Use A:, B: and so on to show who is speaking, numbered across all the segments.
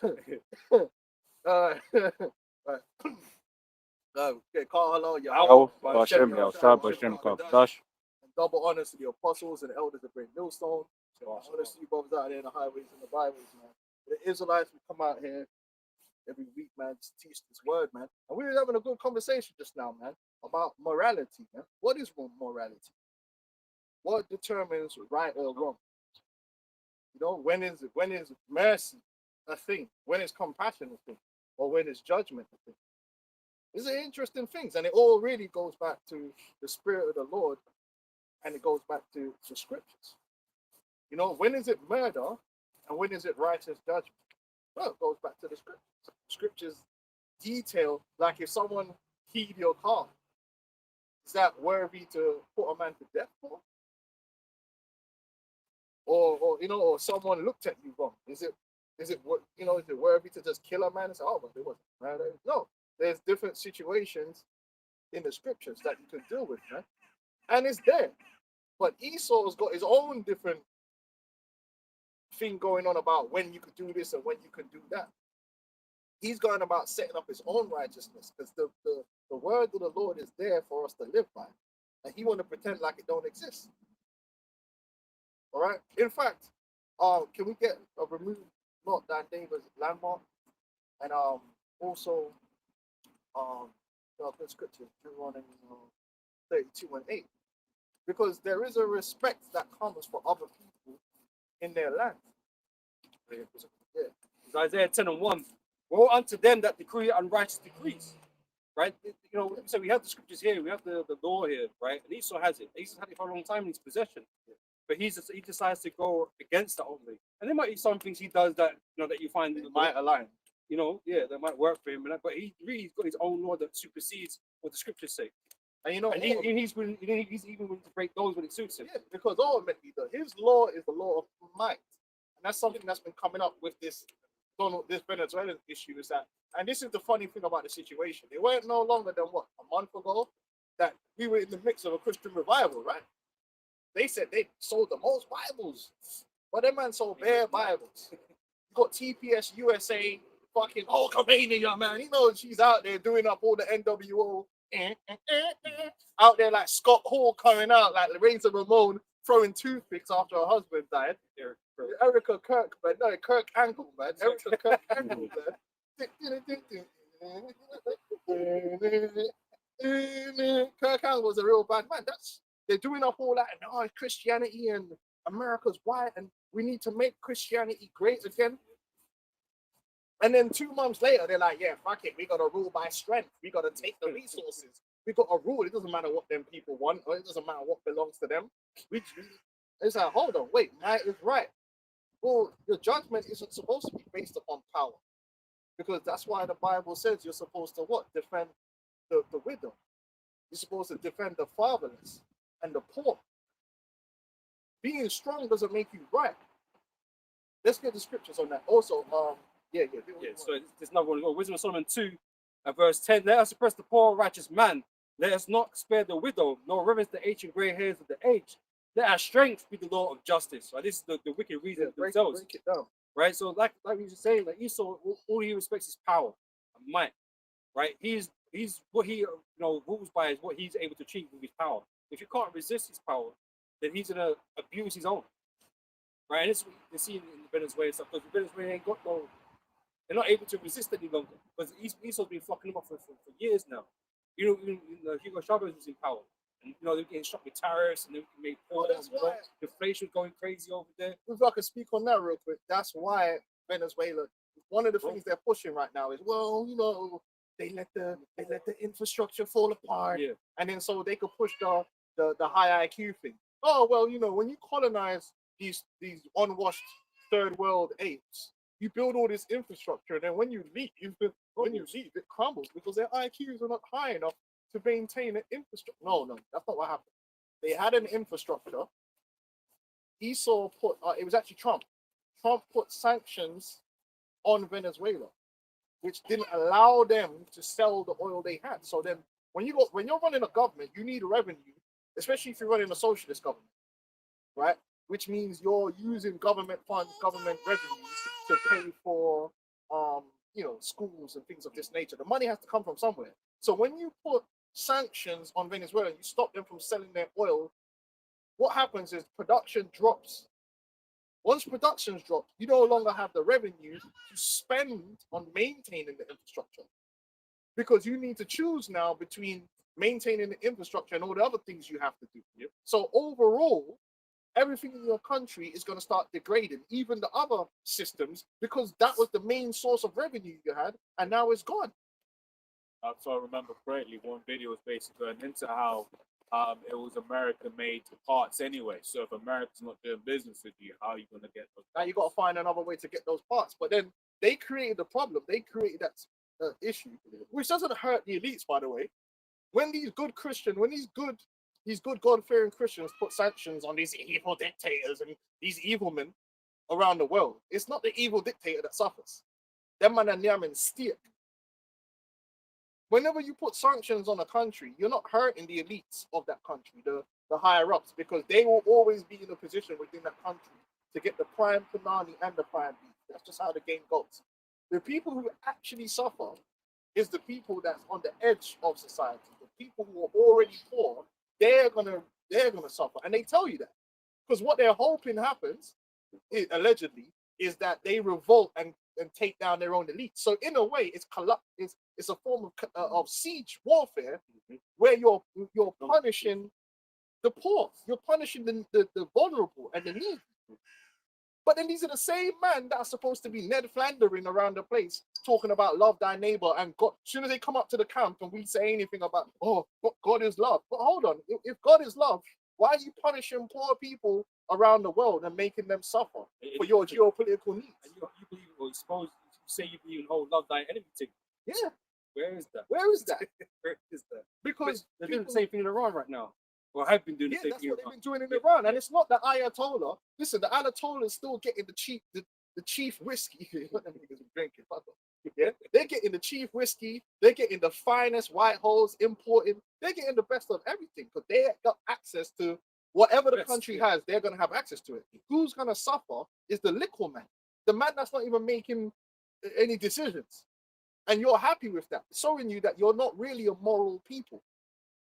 A: uh, okay, call hello,
B: Yahweh,
A: Yahweh,
B: Bashem, Yahshua, Bashem, Kavdash.
A: and double honors to the apostles and elders of Great Millstone. Honors to you brothers out there in the highways and the byways, man. The Israelites, we come out here every week, man, to teach this word, man. And we were having a good conversation just now, man, about morality, man. What is morality? What determines right or wrong? You know, when is mercy a thing? When is compassion a thing? Or when is judgment a thing? These are interesting things, and it all really goes back to the Spirit of the Lord, and it goes back to the scriptures. You know, when is it murder and when is it righteous judgment? Well, it goes back to the scriptures. Scriptures detail, like if someone keyed your car, is that worthy to put a man to death for? Or you know, or someone looked at you wrong. Is it is it worthy to just kill a man and say, oh, but it wasn't murder? No, there's different situations in the scriptures that you can deal with, man. And it's there. But Esau's got his own different thing going on about when you could do this and when you can do that. He's going about setting up his own righteousness because the word of the Lord is there for us to live by. And he want to pretend like it don't exist. All right. In fact, can we get a remove not thy neighbor's landmark and also the scripture Deuteronomy 32 and 8, because there is a respect that comes for other people in their land. Yeah.
C: It's Isaiah 10 and 1. Woe unto them that decree unrighteous decrees. Right? You know, so we have the scriptures here, we have the law here, right? And Esau has it. Esau's had it for a long time in his possession. But he decides to go against that only. And there might be some things he does that that you find
A: that might align.
C: That might work for him. But he really's got his own law that supersedes what the scriptures say.
A: And
C: he's even willing to break those when it suits him.
A: Yeah, because ultimately his law is the law of might. And that's something that's been coming up with this Venezuelan issue, is that, and this is the funny thing about the situation. It weren't no longer than a month ago that we were in the midst of a Christian revival, right? They said they sold the most Bibles, but that man sold bare Bibles. You got TPS USA, fucking Hulkamania, man. She's out there doing up all the NWO, out there like Scott Hall coming out, like Razor Ramon throwing toothpicks after her husband died. Erica Kirk, man. No, Kirk Angle, man. Erica Kirk Angle, man. Kirk Angle was a real bad man. They're doing up all that, and Christianity and America's white, and we need to make Christianity great again. And then 2 months later, they're like, yeah, fuck it, we got to rule by strength. We got to take the resources. We got to rule. It doesn't matter what them people want, or it doesn't matter what belongs to them. It's like, hold on, wait, might is right. Well, your judgment isn't supposed to be based upon power, because that's why the Bible says you're supposed to what? Defend the widow. You're supposed to defend the fatherless and the poor. Being strong doesn't make you right. Let's get the scriptures on that. Also,
C: so there's another one. Wisdom of Solomon 2, verse 10. Let us oppress the poor, righteous man. Let us not spare the widow, nor reverence the ancient grey hairs of the age. Let our strength be the law of justice. Right? This is the wicked reason themselves.
A: Break it down.
C: Right? So like we were saying, like Esau, all he respects is power and might. Right? He's what he rules by is what he's able to achieve with his power. If you can't resist his power, then he's gonna abuse his own. Right? And this you see in Venezuela stuff, because Venezuela ain't got no. They're not able to resist any longer because Esau's been fucking them up for years now. Hugo Chavez was in power, and they're getting shot with tariffs, and they made inflation going crazy over there.
A: If I could speak on that real quick, that's why Venezuela. One of the things they're pushing right now is, they let the infrastructure fall apart, and then so they could push the high IQ thing. Oh well, when you colonize these unwashed third world apes, you build all this infrastructure, and then when you leave, it crumbles because their IQs are not high enough to maintain an infrastructure. No, that's not what happened. They had an infrastructure. Esau put, it was actually Trump. Trump put sanctions on Venezuela, which didn't allow them to sell the oil they had. So then, when you're running a government, you need revenue, especially if you're running a socialist government, right? Which means you're using government funds, government revenues to pay for schools and things of this nature. The money has to come from somewhere. So when you put sanctions on Venezuela and you stop them from selling their oil, what happens is production drops. Once productions drop, you no longer have the revenue to spend on maintaining the infrastructure, because you need to choose now between maintaining the infrastructure and all the other things you have to do.
C: Yep.
A: So overall, everything in your country is going to start degrading, even the other systems, because that was the main source of revenue you had, and now it's gone.
B: If I remember correctly, one video was basically going into how it was American-made parts anyway. So if America's not doing business with you, how are you going to get those?
A: Now you got to find another way to get those parts. But then they created the problem. They created that issue, which doesn't hurt the elites, by the way. When these good God-fearing Christians put sanctions on these evil dictators and these evil men around the world, it's not the evil dictator that suffers. Them man and yamin steer. Whenever you put sanctions on a country, you're not hurting the elites of that country, the higher ups, because they will always be in a position within that country to get the prime punani and the prime beef. That's just how the game goes. The people who actually suffer is the people that's on the edge of society. The people who are already poor, they're gonna suffer, and they tell you that, because what they're hoping happens, allegedly, is that they revolt and take down their own elite. So in a way, it's a form of siege warfare, where you're punishing the poor, you're punishing the vulnerable and the needy. But then these are the same men that are supposed to be Ned Flandering around the place, talking about love thy neighbor and God. As soon as they come up to the camp and we say anything about, oh, God is love. But hold on, if God is love, why are you punishing poor people around the world and making them suffer for your geopolitical needs?
C: And you believe, or suppose you say you believe in whole love thy enemy thing.
A: Yeah.
C: Where is that?
A: Where is that?
C: Where is that?
A: Because
C: they're doing the same thing in Iran right now. Or have been doing the same
A: that's
C: thing
A: what
C: in
A: they've
C: Iran.
A: been doing in Iran. And it's not the Ayatollah. Listen, the Ayatollah is still getting the chief whiskey. What them niggas be drinking? Yeah, they're getting the cheap whiskey. They're getting the finest white holes imported. They're getting the best of everything because they got access to whatever the country has. They're gonna have access to it. Who's gonna suffer is the liquor man, the man that's not even making any decisions, and you're happy with that, showing you that you're not really a moral people.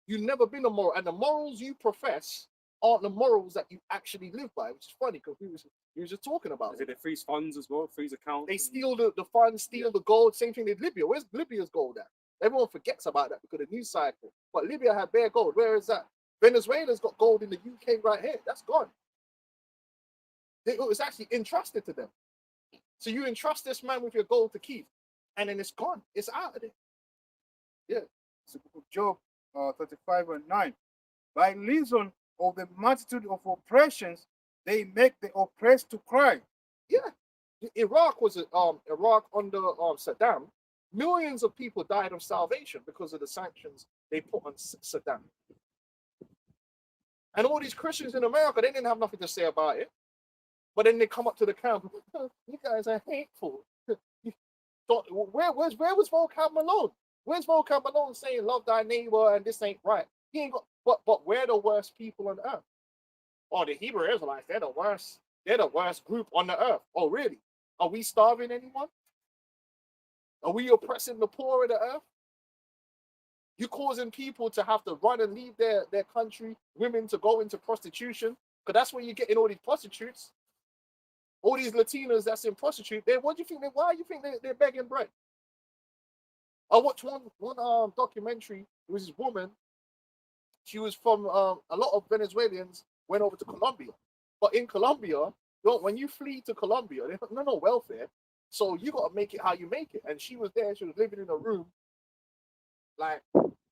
A: You've never been a moral, and the morals you profess aren't the morals that you actually live by, which is funny because we was just talking about
C: Is it. They freeze funds as well, freeze accounts.
A: They steal the funds, steal the gold. Same thing with Libya. Where's Libya's gold at? Everyone forgets about that because of the news cycle. But Libya had bare gold. Where is that? Venezuela's got gold in the UK right here. That's gone. It was actually entrusted to them. So you entrust this man with your gold to keep, and then it's gone. It's out of there. Yeah.
D: It's the book of Job 35 and 9. By reason of the multitude of oppressions, they make the oppressed to cry.
A: Yeah. Iraq was Iraq under Saddam. Millions of people died of starvation because of the sanctions they put on Saddam. And all these Christians in America, they didn't have nothing to say about it. But then they come up to the camp, you guys are hateful. Where was Volcom Malone? Where's Volcom Malone saying love thy neighbor and this ain't right? He ain't got, but we're the worst people on earth. Oh, the Hebrew Israelites, they're the worst. They're the worst group on the earth. Oh, really? Are we starving anyone? Are we oppressing the poor of the earth? You're causing people to have to run and leave their country, women to go into prostitution, because that's where you're getting all these prostitutes. All these Latinas that's in prostitute, why do you think they're begging bread? I watched one documentary. It was this woman. She was from a lot of Venezuelans went over to Colombia, but in Colombia, when you flee to Colombia, there's no welfare, so you got to make it how you make it. And she was there. She was living in a room, like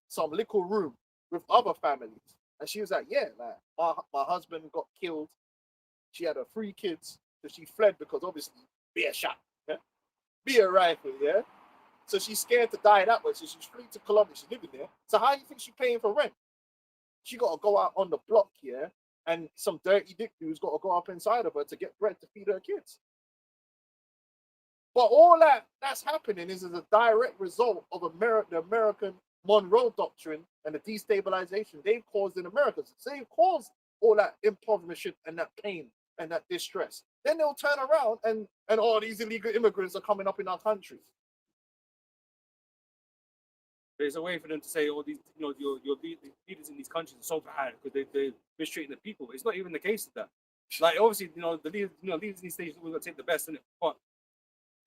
A: some little room with other families, and she was like, yeah, like my husband got killed. She had her 3 kids. So she fled because obviously be a shot, yeah? Be a rifle, yeah. So she's scared to die that way. So she's fleeing to Colombia. She's living there. So how do you think she's paying for rent? She got to go out on the block, yeah, and some dirty dick dude's got to go up inside of her to get bread to feed her kids. But all that's happening is a direct result of the American Monroe Doctrine and the destabilization they've caused in America. So they've caused all that impoverishment and that pain and that distress. Then they'll turn around and all these illegal immigrants are coming up in our country.
C: There's a way for them to say, "Oh, these, your leaders in these countries are so bad because they're mistreating the people." It's not even the case of that. Like, obviously, the leaders in these states always gonna take the best in it, but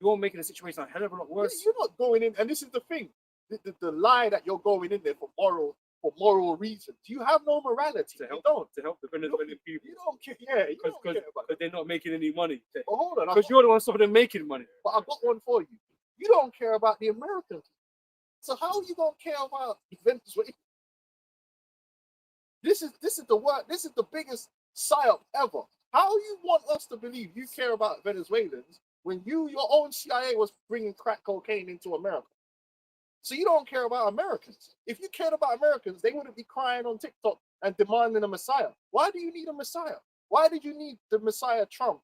C: you're making the situation a hell of a lot worse.
A: You're not going in, and this is the thing: the lie that you're going in there for moral reasons. You have no morality.
C: To
A: You
C: help,
A: don't.
C: to help the Venezuelan people
A: You don't care. Yeah, you don't care
C: because
A: about that.
C: they're not making any money.
A: But hold on,
C: Because you're the one stopping them making money.
A: but I got one for you. You don't care about the Americans. So how are you gonna care about Venezuela? This is the word. This is the biggest psyop ever. How you want us to believe you care about Venezuelans when your own CIA was bringing crack cocaine into America? So you don't care about Americans. If you cared about Americans, they wouldn't be crying on TikTok and demanding a Messiah. Why do you need a Messiah? Why did you need the Messiah Trump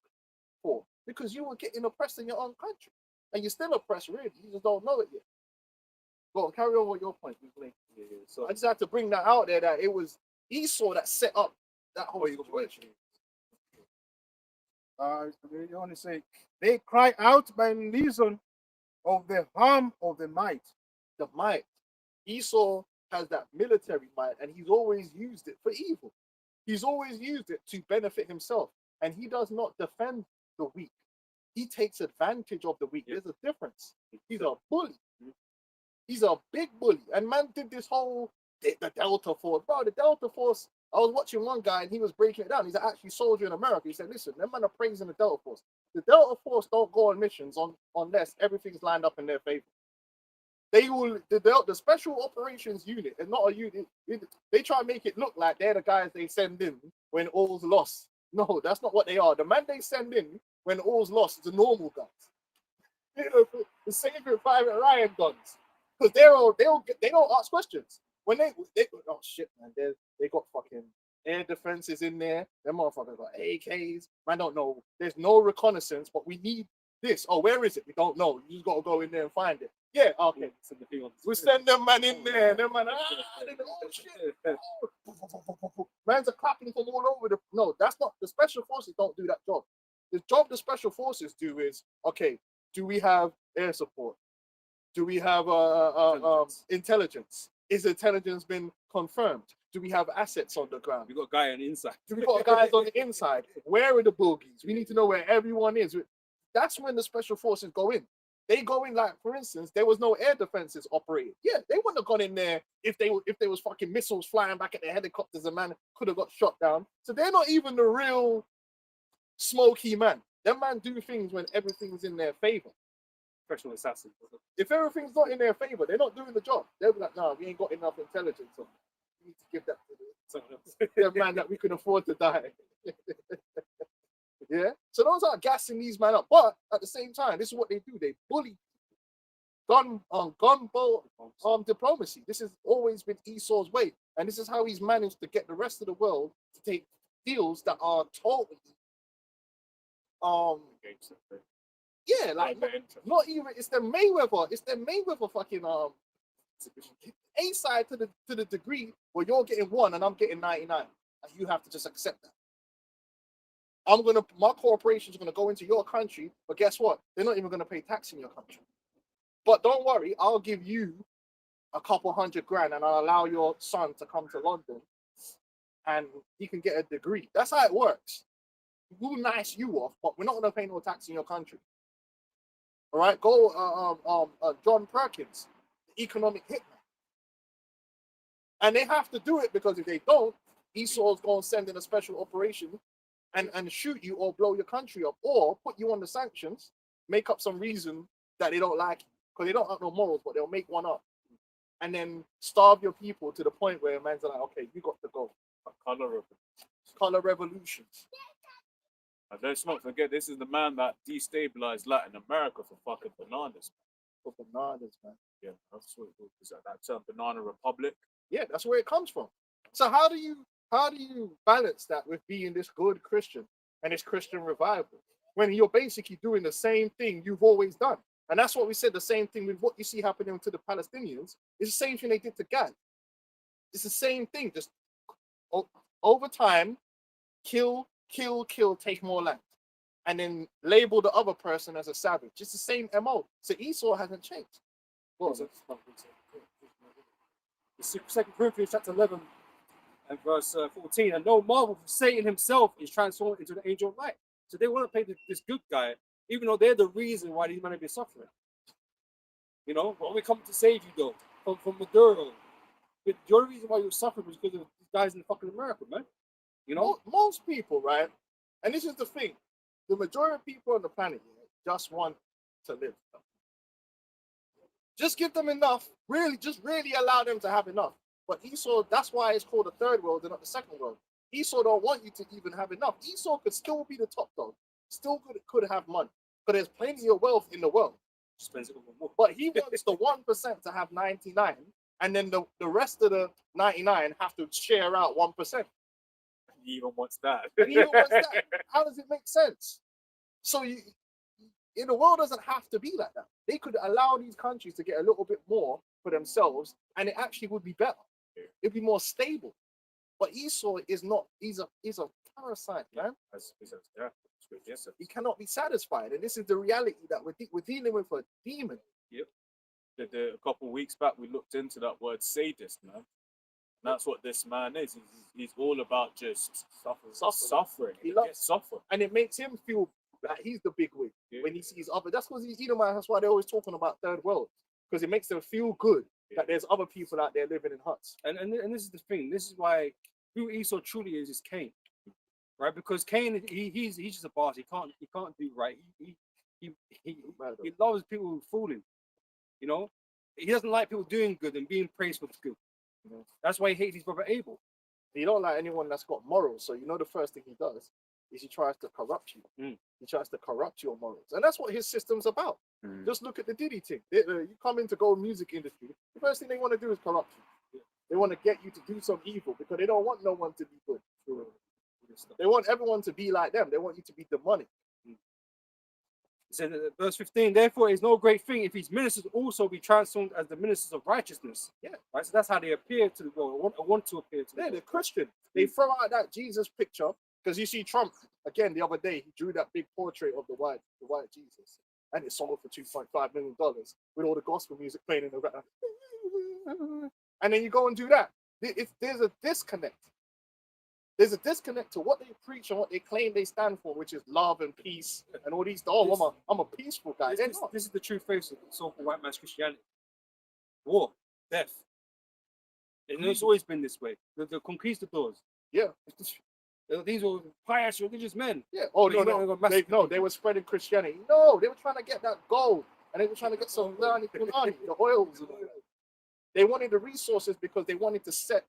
A: for? Because you were getting oppressed in your own country. And you're still oppressed, really. You just don't know it yet. Go on, carry on with your point. So I just had to bring that out there that it was Esau that set up that whole situation.
D: You only say they cry out by reason of the harm of the might.
A: The might. Esau has that military might, and he's always used it for evil. He's always used it to benefit himself, and he does not defend the weak. He takes advantage of the weak. There's a difference. He's a bully. He's a big bully. And man did this whole the Delta Force. Bro, the Delta Force, I was watching one guy and he was breaking it down. He's actually soldier in America. He said, listen, them man are praising the Delta Force. The Delta Force don't go on missions unless everything's lined up in their favor. They will, the Special Operations Unit is not a unit. They try to make it look like they're the guys they send in when all's lost. No, that's not what they are. The man they send in when all's lost is the normal guys. You know, the Saving Private Ryan guns. Because they don't ask questions. When they oh shit, man, they got fucking air defenses in there. Them motherfuckers got AKs. Man, don't know. There's no reconnaissance, but we need this. Oh, where is it? We don't know. You just gotta go in there and find it. Yeah, okay. We send them man in there. Them man, oh shit. Oh. Man's are clapping from all over the. No, that's not the special forces. Don't do that job. The job the special forces do is okay. Do we have air support? Do we have intelligence? Is intelligence been confirmed? Do we have assets on the ground?
C: We got a guy on the inside.
A: Do we got guys on the inside? Where are the bogies? We need to know where everyone is. That's when the special forces go in. They go in like, for instance, there was no air defenses operated. Yeah, they wouldn't have gone in there if there was fucking missiles flying back at their helicopters. A man could have got shot down. So they're not even the real smoky man. Them man do things when everything's in their favor.
C: Professional assassin.
A: If everything's not in their favor, they're not doing the job. They'll be like, no, we ain't got enough intelligence. So we need to give that to the man that we can afford to die. Yeah. So those are gassing these men up. But at the same time, this is what they do. They bully gunboat diplomacy. This has always been Esau's way. And this is how he's managed to get the rest of the world to take deals that are totally yeah, like not even it's the Mayweather fucking A side to the degree where you're getting 1 and I'm getting 99. And you have to just accept that. My corporation's gonna go into your country, but guess what? They're not even gonna pay tax in your country. But don't worry, I'll give you a couple $100,000 and I'll allow your son to come to London and he can get a degree. That's how it works. We'll nice you off, but we're not gonna pay no tax in your country. All right, go John Perkins, the economic hitman. And they have to do it because if they don't, Esau's going to send in a special operation and shoot you or blow your country up or put you on the sanctions, make up some reason that they don't like you because they don't have no morals, but they'll make one up. And then starve your people to the point where man's like, okay, you got to go. Color revolutions.
B: And let's not forget, this is the man that destabilized Latin America for fucking bananas.
A: For bananas, man.
B: Yeah, that's what it was. That term, Banana Republic.
A: Yeah, that's where it comes from. So how do you balance that with being this good Christian and this Christian revival when you're basically doing the same thing you've always done? And that's what we said, the same thing with what you see happening to the Palestinians. It's the same thing they did to Gaza. It's the same thing, just over time, kill, take more land. And then label the other person as a savage. It's the same MO. So Esau hasn't changed.
C: It's 2 Corinthians chapter 11 and verse 14. And no marvel, for Satan himself is transformed into the angel of light. So they want to play this good guy, even though they're the reason why these men have been suffering. You know, but we come to save you though, from Maduro. But the only reason why you're suffering was because of these guys in fucking America, man. You know?
A: Most people, right? And this is the thing: the majority of people on the planet just want to live. Just give them enough. Really, just really allow them to have enough. But Esau, that's why it's called the third world and not the second world. Esau don't want you to even have enough. Esau could still be the top dog, still could have money, but there's plenty of wealth in the world.
C: Spends it all.
A: But he wants the 1% to have 99, and then the rest of the 99 have to share out 1%.
B: He even wants that.
A: And he even wants that. How does it make sense? So the world doesn't have to be like that. They could allow these countries to get a little bit more for themselves, and it actually would be better. It'd be more stable. But Esau is not. He's a parasite, man.
B: Yes, sir.
A: He cannot be satisfied, and this is the reality that we're dealing with a demon.
B: A couple of weeks back, we looked into that word sadist, man. And that's what this man is. He's all about just suffering.
A: He loves
B: suffering,
A: and it makes him feel like he's the big wig when he sees other. That's because he's Edomite. That's why they're always talking about third world, because it makes them feel good that there's other people out there living in huts.
C: And this is the thing. This is why who Esau truly is Cain, right? Because Cain, he's just a boss. He can't do right. He loves people who fool him. You know, he doesn't like people doing good and being praised for good. You know? That's why he hates his brother Abel.
A: He don't like anyone that's got morals. So you know the first thing he does is he tries to corrupt you. He tries to corrupt your morals, and that's what his system's about. Just look at the Diddy thing. You come into gold music industry, the first thing they want to do is corrupt you. They want to get you to do some evil because they don't want no one to be good. They want everyone to be like them. They want you to be demonic.
C: So verse 15, therefore it is no great thing if his ministers also be transformed as the ministers of righteousness.
A: Yeah.
C: Right. So that's how they appear to the world. I want to appear to the
A: Yeah,
C: world.
A: they're Christian. They throw out that Jesus picture because you see Trump again the other day. He drew that big portrait of the white Jesus, and it sold for $2.5 million with all the gospel music playing in the background. And then you go and do that. There's a disconnect. There's a disconnect to what they preach and what they claim they stand for, which is love and peace and all these. I'm a peaceful guy.
C: This is the true face of so-called white man's Christianity. War, death. And it's always been this way. The conquistadors.
A: Yeah.
C: These were pious religious men.
A: Yeah. Oh,
C: They
A: they were spreading Christianity. No, they were trying to get that gold, and they were trying to get some Fulani, the oils. And all that. They wanted the resources because they wanted to set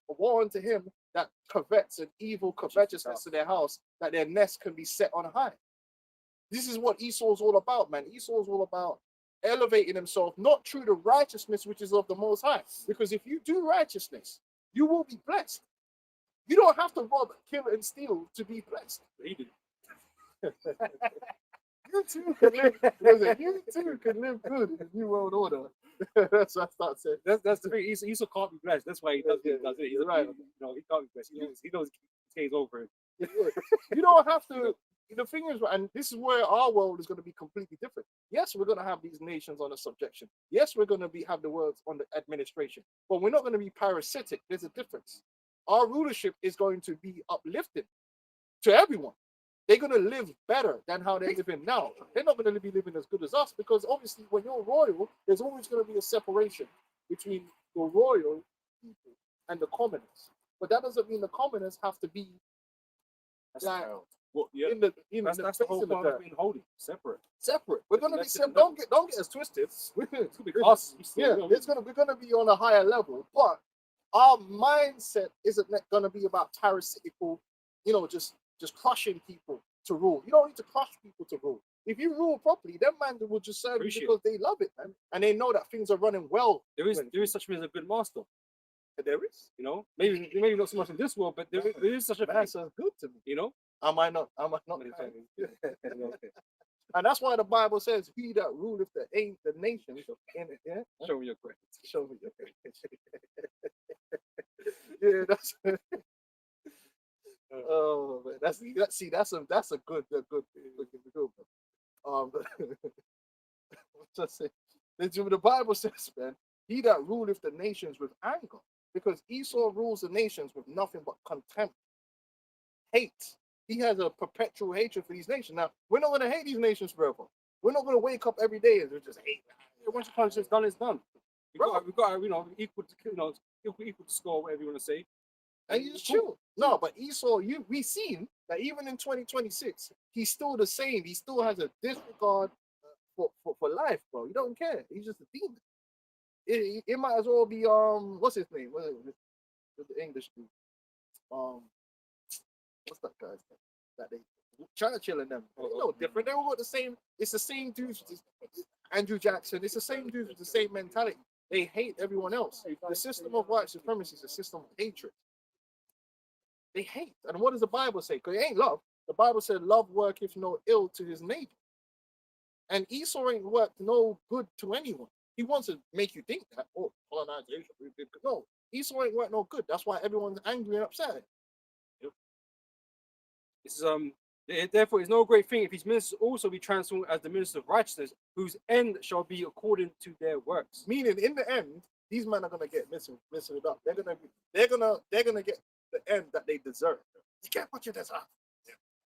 A: a war unto him that covets an evil covetousness to their house, that their nest can be set on high. This is what Esau's all about, man. Esau's all about elevating himself, not through the righteousness which is of the Most High. Because if you do righteousness, you will be blessed. You don't have to rob, kill, and steal to be blessed.
C: He did.
A: You too can live good in the New World Order. That's what I start saying.
C: That's the thing. Esau can't be blessed. That's why he does it. He's
A: right.
C: You know, he can't be blessed. He knows he stays over him.
A: You don't have to. The thing is, and this is where our world is going to be completely different. Yes, we're going to have these nations under subjection. Yes, we're going to have the world under administration, but we're not going to be parasitic. There's a difference. Our rulership is going to be uplifted to everyone. They're going to live better than how they're living now. They're not going to be living as good as us, because obviously when you're royal, there's always going to be a separation between the royal people and the commoners. But that doesn't mean the commoners have to be like
C: That's the whole point of being holy, separate.
A: We're going to be
C: Connected
A: separate.
C: levels.
A: Don't get us twisted. We're going to be on a higher level, but our mindset isn't going to be about parasitical, just crushing people to rule. You don't need to crush people to rule. If you rule properly, them man will just serve you because they love it, man, and they know that things are running well.
C: There is such thing as a good master.
A: There is,
C: maybe not so much in this world, but there is such a thing.
A: That sounds good to me. Am I not? And that's why the Bible says, "He that ruleth the nations in it." Yeah,
C: show me your credit.
A: Show me your credit. Yeah, that's. Oh man, that's a good thing. Just say, the Bible says, man, he that ruleth the nations with anger. Because Esau rules the nations with nothing but contempt, hate. He has a perpetual hatred for these nations. Now, we're not going to hate these nations forever. We're not going to wake up every day and just hate.
C: Once the punch is done, it's done.
A: Bro.
C: We got, equal to score, whatever you want to say.
A: And you just chill. No, but Esau, we seen that even in 2026, he's still the same. He still has a disregard for life, bro. He don't care. He's just a demon. It might as well be what's his name? What is it? The English dude. What's that guy's name? That they Churchill and them. It's no different. They all got the same. It's the same dudes. Andrew Jackson. It's the same dudes with the same mentality. They hate everyone else. The system of white supremacy is a system of hatred. They hate. And what does the Bible say? Because it ain't love. The Bible said, love worketh no ill to his neighbor. And Esau ain't worked no good to anyone. He wants to make you think that, oh, colonization. No, Esau ain't worked no good. That's why everyone's angry and upset.
C: This is therefore it's no great thing if his ministers also be transformed as the ministers of righteousness, whose end shall be according to their works.
A: Meaning, in the end, these men are gonna get missing it up. They're gonna get the end that they deserve. You get what you deserve.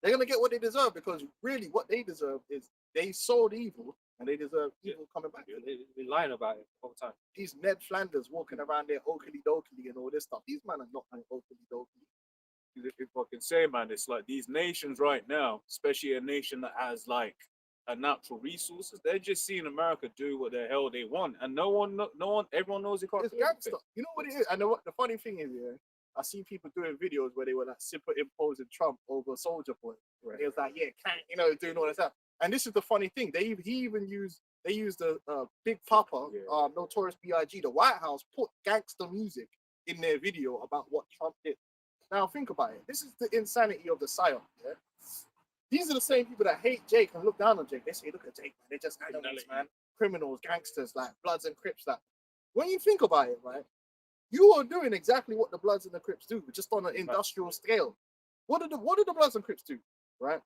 A: They're gonna get what they deserve, because really, what they deserve is they sowed evil, and they deserve evil coming back.
C: They've been lying about it all the time.
A: These Ned Flanders walking around there, okily dokily and all this stuff. These men are not okily dokily.
B: If I can say, man, it's like these nations right now, especially a nation that has like a natural resources, they're just seeing America do what the hell they want, and everyone knows they can't.
A: It's gangster. You know what it is? And the funny thing is, yeah, I see people doing videos where they were like superimposing Trump over Soldier Boy. Right. It was like, yeah, doing all this stuff. And this is the funny thing. They used the Big Papa, Notorious B.I.G. The White House put gangster music in their video about what Trump did. Now think about it. This is the insanity of the psyop. Yeah? These are the same people that hate Jake and look down on Jake. They say, look at Jake, man. They're just animals, man. Criminals, gangsters, like Bloods and Crips. Like, when you think about it, right, you are doing exactly what the Bloods and the Crips do, just on an industrial scale. What do the Bloods and Crips do, right?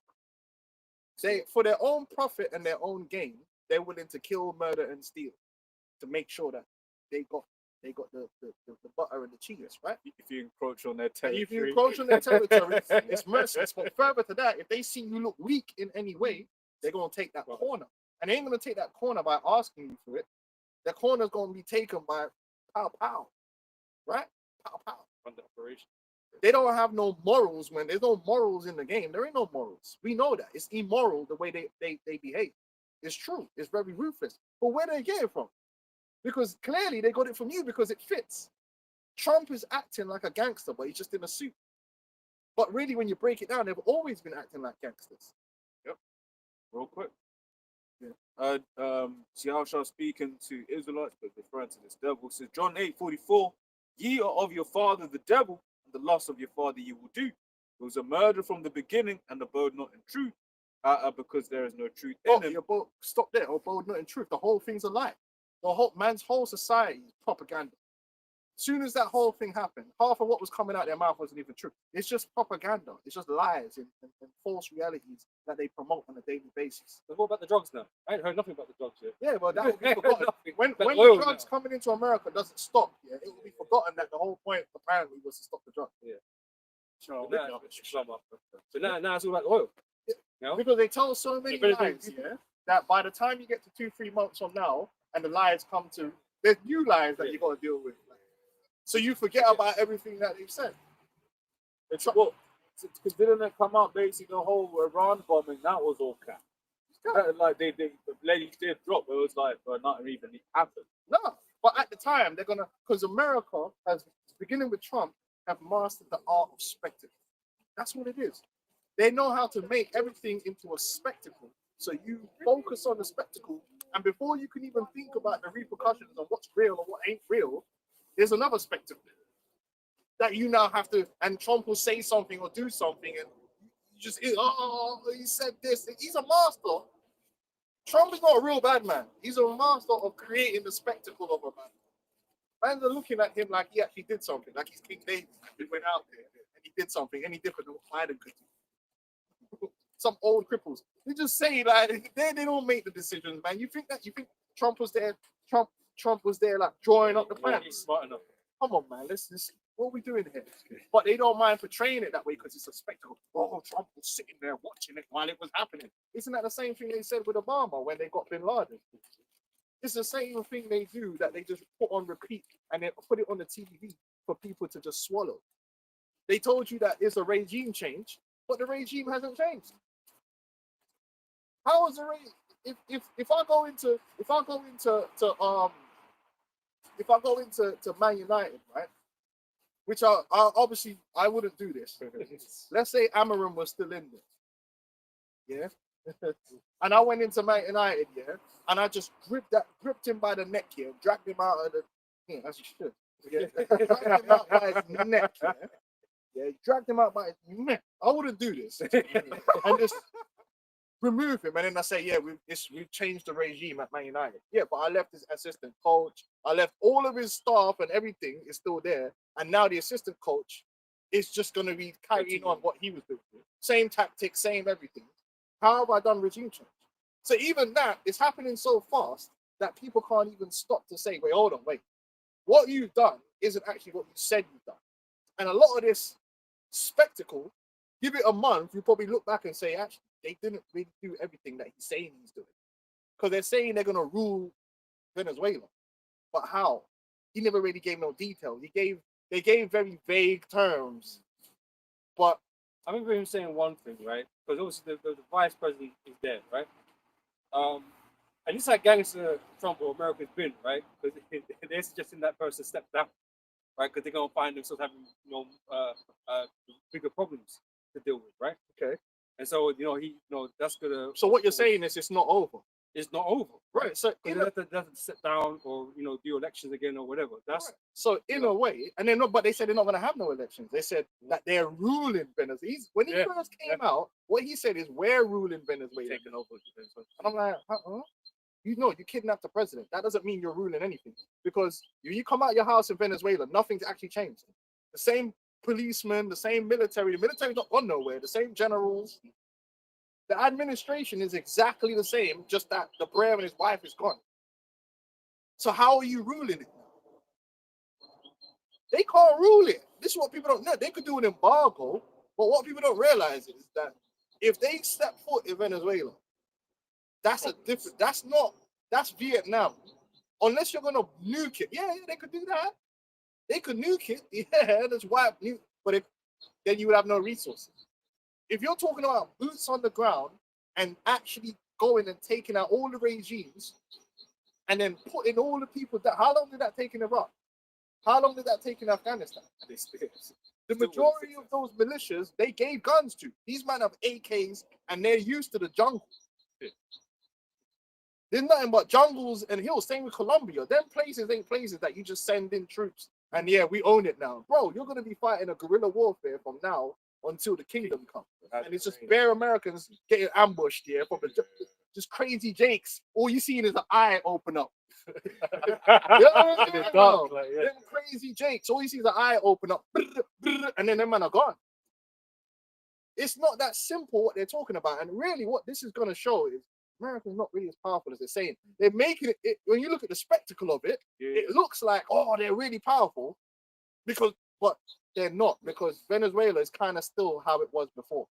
A: They, for their own profit and their own gain, they're willing to kill, murder, and steal to make sure that they got the butter and the cheese, right?
B: If you encroach on their territory,
A: if you encroach on their territory, it's merciless. But further to that, if they see you look weak in any way, they're gonna take that corner, and they ain't gonna take that corner by asking you for it. That corner's gonna be taken by pow pow, right? Pow pow.
C: Under operation.
A: They don't have no morals. When there's no morals in the game, there ain't no morals. We know that it's immoral the way they behave. It's true. It's very ruthless. But where they get it from? Because clearly they got it from you because it fits. Trump is acting like a gangster, but he's just in a suit. But really, when you break it down, they've always been acting like gangsters.
B: Yep. Real quick. Yeah. Yahshua speaking to Israelites, but referring to this devil, says John 8:44, ye are of your father the devil, and the lust of your father you will do. It was a murder from the beginning, and abode not in truth, because there is no truth in him.
A: Stop there. Abode not in truth. The whole thing's a lie. Man's whole society is propaganda. As soon as that whole thing happened, half of what was coming out their mouth wasn't even true. It's just propaganda. It's just lies and false realities that they promote on a daily basis.
C: But what about the drugs now? I ain't heard nothing about the drugs yet.
A: Yeah, but that will be forgotten. when the drugs coming into America doesn't stop, yeah, it will be forgotten that the whole point apparently was to stop the drugs.
C: Yeah. So now it's all about oil.
A: Yeah.
C: You know?
A: Because they tell so many lies, yeah, that by the time you get to 2-3 months from now, and the lies come to, there's new lies that you got to deal with. So you forget about everything that they've said.
B: It's what? Because didn't it come out basically the whole Iran bombing? That was all cap. Like the ladies did drop. It was like nothing even happened.
A: No, but at the time they're gonna, because America has, beginning with Trump, have mastered the art of spectacle. That's what it is. They know how to make everything into a spectacle. So you focus on the spectacle, and before you can even think about the repercussions of what's real or what ain't real, there's another spectacle that you now have to, and Trump will say something or do something, and you just, oh, he said this. He's a master. Trump is not a real bad man. He's a master of creating the spectacle of a man. Fans are looking at him like he actually did something, like he's King David. He went out there and he did something, any different than what Biden could do. Some old cripples. They just say like they don't make the decisions, man. You think Trump was there? Trump Trump was there like drawing up the
C: Yeah, he's
A: plans.
C: smart enough.
A: Come on, man. Let's what are we doing here? But they don't mind portraying it that way because it's a spectacle. Oh, Trump was sitting there watching it while it was happening. Isn't that the same thing they said with Obama when they got Bin Laden? It's the same thing they do that they just put on repeat and then put it on the TV for people to just swallow. They told you that it's a regime change, but the regime hasn't changed. How is the regime? If I go into Man United, right? Which I obviously I wouldn't do this. Let's say Amarim was still in there, yeah, and I went into Man United, yeah, and I just gripped him by the neck here, dragged him out of the, yeah, as you should, yeah, dragged him out by his neck, yeah, dragged him out by his neck. I wouldn't do this, and just remove him, and then I say, yeah, we've changed the regime at Man United. Yeah, but I left his assistant coach. I left all of his staff and everything is still there, and now the assistant coach is just going to be carrying on what he was doing. Same tactics, same everything. How have I done regime change? So even that is happening so fast that people can't even stop to say, wait, hold on, wait. What you've done isn't actually what you said you've done. And a lot of this spectacle, give it a month, you probably look back and say, actually, they didn't really do everything that he's saying he's doing. Because they're saying they're going to rule Venezuela. But how? He never really gave no details. They gave very vague terms. But
C: I remember him saying one thing, right? Because obviously the vice president is dead, right? And this is how gangster Trump or America's been, right? Because they're suggesting that person step down, right? Because they're gonna find themselves having, bigger problems to deal with, right?
A: okay.
C: And so that's gonna.
A: So what you're saying is it's not over.
C: It's not over,
A: Right. So
C: Because they have to sit down or do elections again or whatever. That's
A: so in a way, and they're not, but they said they're not going to have no elections. They said that they're ruling Venezuela. When he first came out, what he said is we're ruling Venezuela.
C: taking over.
A: And I'm like, huh? You kidnapped the president. That doesn't mean you're ruling anything. Because you come out your house in Venezuela, nothing's actually changed. The same policemen, the same military. The military's not gone nowhere. The same generals. The administration is exactly the same, just that the Brer and his wife is gone. So how are you ruling it now? They can't rule it. This is what people don't know. They could do an embargo, but what people don't realize is that if they step foot in Venezuela, that's that's Vietnam. Unless you're gonna nuke it. Yeah, they could do that. They could nuke it. Yeah, that's why. But then you would have no resources. If you're talking about boots on the ground and actually going and taking out all the regimes and then putting all the people down, how long did that take in Iraq? How long did that take in Afghanistan? The majority of those militias, they gave guns to. These men have AKs and they're used to the jungle. There's nothing but jungles and hills. Same with Colombia. Them places ain't places that you just send in troops and yeah, we own it now. Bro, you're going to be fighting a guerrilla warfare from now until the kingdom comes. And it's just bare Americans getting ambushed here from just crazy Jakes. All you see is an eye open up. Them crazy Jakes. All you see is an eye open up. And then them men are gone. It's not that simple what they're talking about. And really what this is going to show is America's not really as powerful as they're saying. They're making it, when you look at the spectacle of it, it looks like, oh, they're really powerful. But they're not, because Venezuela is kind of still how it was before.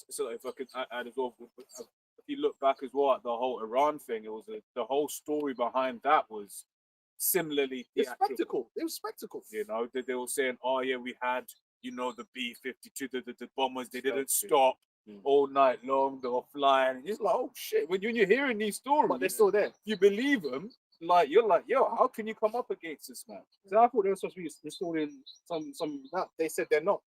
B: So if I could add as well, if you look back as well at the whole Iran thing, it was the whole story behind that was similarly
A: It's spectacle. It was spectacle.
B: They were saying, oh yeah, we had the B-52, the bombers, they didn't stop all night long, they were flying. And it's like, oh shit, when you're hearing these stories,
A: But they're still there.
B: you believe them. Like you're like, yo, how can you come up against this man?
C: So I thought they were supposed to be installing some.
A: No, they said they're not.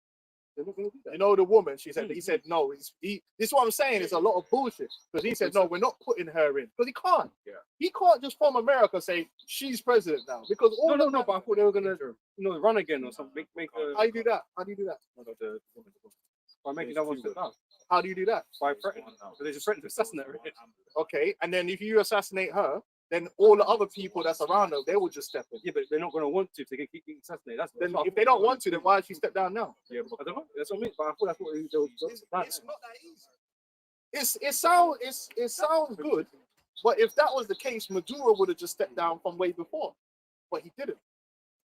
A: They're not going to do that. The woman, he said no. This is what I'm saying. It's a lot of bullshit. Because he said, no, we're not putting her in. Because he can't. Yeah. He can't just from America say she's president now. Because all
C: No, but I thought they were gonna run again or something.
A: How do you do that?
C: By making that one step down.
A: How do you do that?
C: By threatening. So they just threatened to assassinate her.
A: Okay, and then if you assassinate her, then all the other people that's around her, they will just step in.
C: Yeah, but they're not going to want to if they keep getting assassinated.
A: Then if they don't want to, then why should she step down now?
C: Yeah, I don't know. That's what I mean. But I thought that's what they
A: It's not that easy. It sounds good, But if that was the case, Maduro would have just stepped down from way before, but he didn't.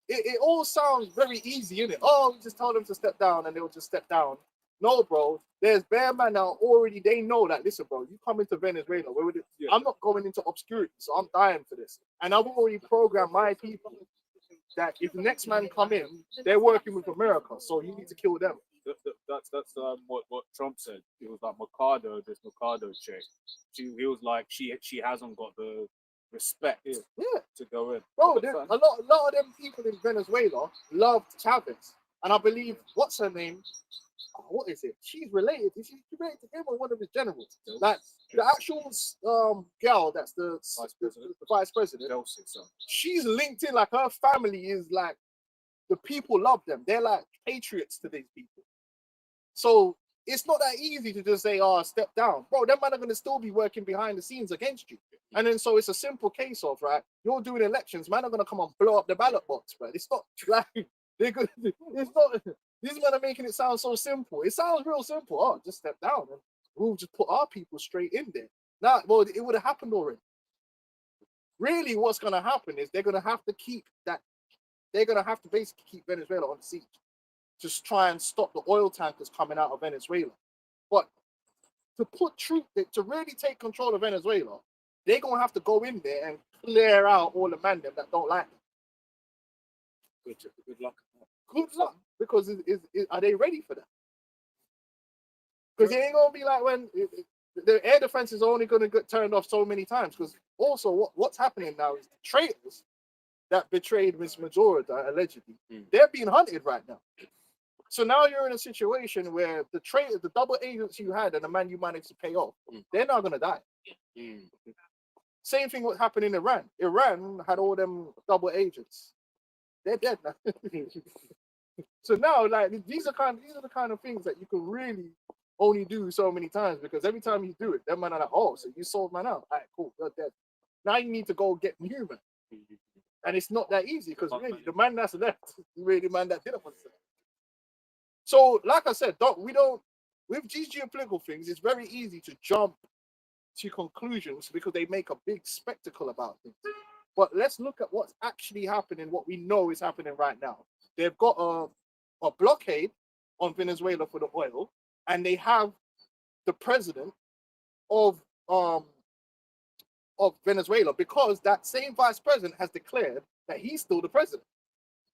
A: It all sounds very easy, innit? Oh, we just told them to step down and they'll just step down. No, bro. There's bear man now already. They know that. Listen, bro. You come into Venezuela. Where would it,
B: Yeah.
A: I'm not going into obscurity, so I'm dying for this. And I've already programmed my people that if the next man come in, they're working with America, so you need to kill them.
B: That's what Trump said. It was like Mercado, this Mercado chick. He was like she hasn't got the respect
A: Yeah,
B: to go in.
A: bro.
B: But
A: A
B: son,
A: lot of them people in Venezuela loved Chavez, and I believe what's her name? Oh, what is it? She's related. Is she related to him or one of his generals? Like the actual girl that's the vice president.
B: Chelsea, son.
A: She's linked in. Like her family is like the people love them. They're like patriots to these people. So it's not that easy to just say, "Oh, step down, bro." Them man are gonna still be working behind the scenes against you. And then so it's a simple case of right. You're doing elections, man are gonna come and blow up the ballot box, bro. It's not like they're good. It's not. These men are making it sound so simple. It sounds real simple. Oh, just step down and we'll just put our people straight in there. Now, well, it would have happened already. Really, what's gonna happen is they're gonna have to keep that. They're gonna have to basically keep Venezuela on siege. Just try and stop the oil tankers coming out of Venezuela. But to put truth, to really take control of Venezuela, they're gonna have to go in there and clear out all the men that don't like them.
B: Good luck.
A: Good luck, because are they ready for that? Because it ain't gonna be like when the air defense is only gonna get turned off so many times. Because also, what's happening now is the traitors that betrayed Miss Majorita allegedly, they're being hunted right now. So now you're in a situation where the double agents you had and the man you managed to pay off, they're not gonna die. Same thing what happened in Iran. Iran had all them double agents. They're dead now. So now, like these are the kind of things that you can really only do so many times, because every time you do it, that man are like, oh, so you sold man out. All right, cool, you're dead. Now you need to go get human. And it's not that easy, because really the man that's left is really the man that didn't want to. So, like I said, with these geopolitical things, it's very easy to jump to conclusions because they make a big spectacle about things. But let's look at what's actually happening, what we know is happening right now. They've got a blockade on Venezuela for the oil, and they have the president of Venezuela, because that same vice president has declared that he's still the president.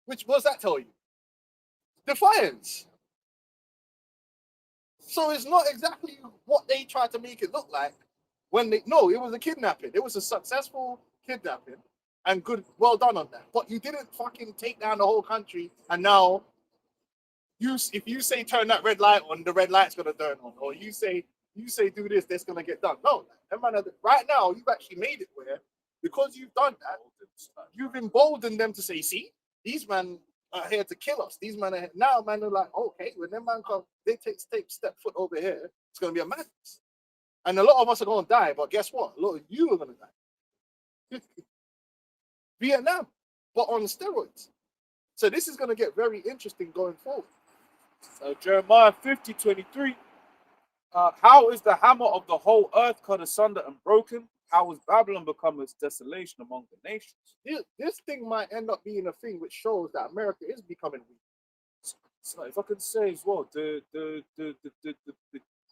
A: Which, what does that tell you? Defiance. So it's not exactly what they tried to make it look like when it was a kidnapping. It was a successful kidnapping, and good, well done on that. But you didn't fucking take down the whole country, and now if you say turn that red light on, the red light's gonna turn on, or you say do this, that's gonna get done. No, right now you've actually made it where, because you've done that, you've emboldened them to say, see, these men are here to kill us. These men are here. Now, man, are like, okay, when them man come, they take step foot over here, it's gonna be a madness. And a lot of us are gonna die, but guess what? A lot of you are gonna die. Vietnam, but on steroids. So this is gonna get very interesting going forward.
B: Jeremiah 50:23. How is the hammer of the whole earth cut asunder and broken? How has Babylon become its desolation among the nations?
A: This thing might end up being a thing which shows that America is becoming weak.
B: So if I can say as well, the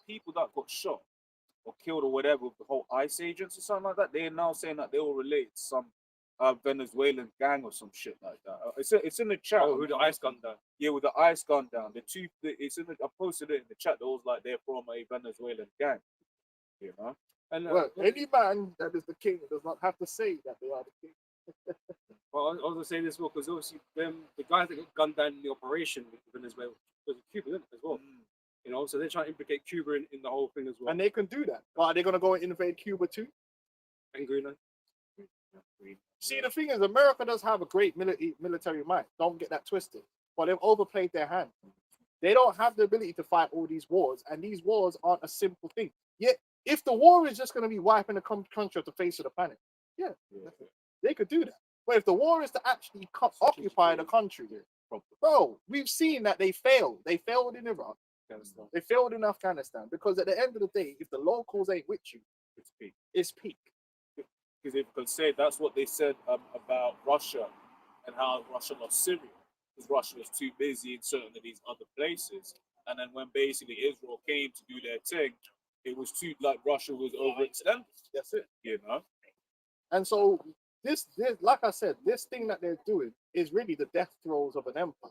B: people that got shot or killed or whatever with the whole ICE agents or something like that, they are now saying that they were related to some Venezuelan gang or some shit like that. It's in the chat.
C: Oh, who the ICE gunned down?
B: Yeah, with the ICE gun down. I posted it in the chat. That was like they're from a Venezuelan gang. You know.
C: And
A: Well, any man that is the king does not have to say that they are the king.
C: well, I was gonna say this well because obviously the guys that got gunned down in the operation with Venezuela was Cuba as well. You know, so they're trying to implicate Cuba in the whole thing as well.
A: And they can do that. But are they going to go and invade Cuba too?
C: And Greenland.
A: See, the thing is, America does have a great military might. Don't get that twisted. But they've overplayed their hand. They don't have the ability to fight all these wars. And these wars aren't a simple thing. Yet, if the war is just going to be wiping the country off the face of the planet, they could do that. But if the war is to actually occupy the country, bro, we've seen that they failed. They failed in Iraq. They failed in Afghanistan. Because at the end of the day, if the locals ain't with you, it's peak.
B: Because if you could say that's what they said about Russia and how Russia lost Syria, because Russia was too busy in certain of these other places. And then when basically Israel came to do their thing, it was too like Russia was overextended.
A: That's it.
B: You know,
A: And so this, like I said, this thing that they're doing is really the death throes of an empire.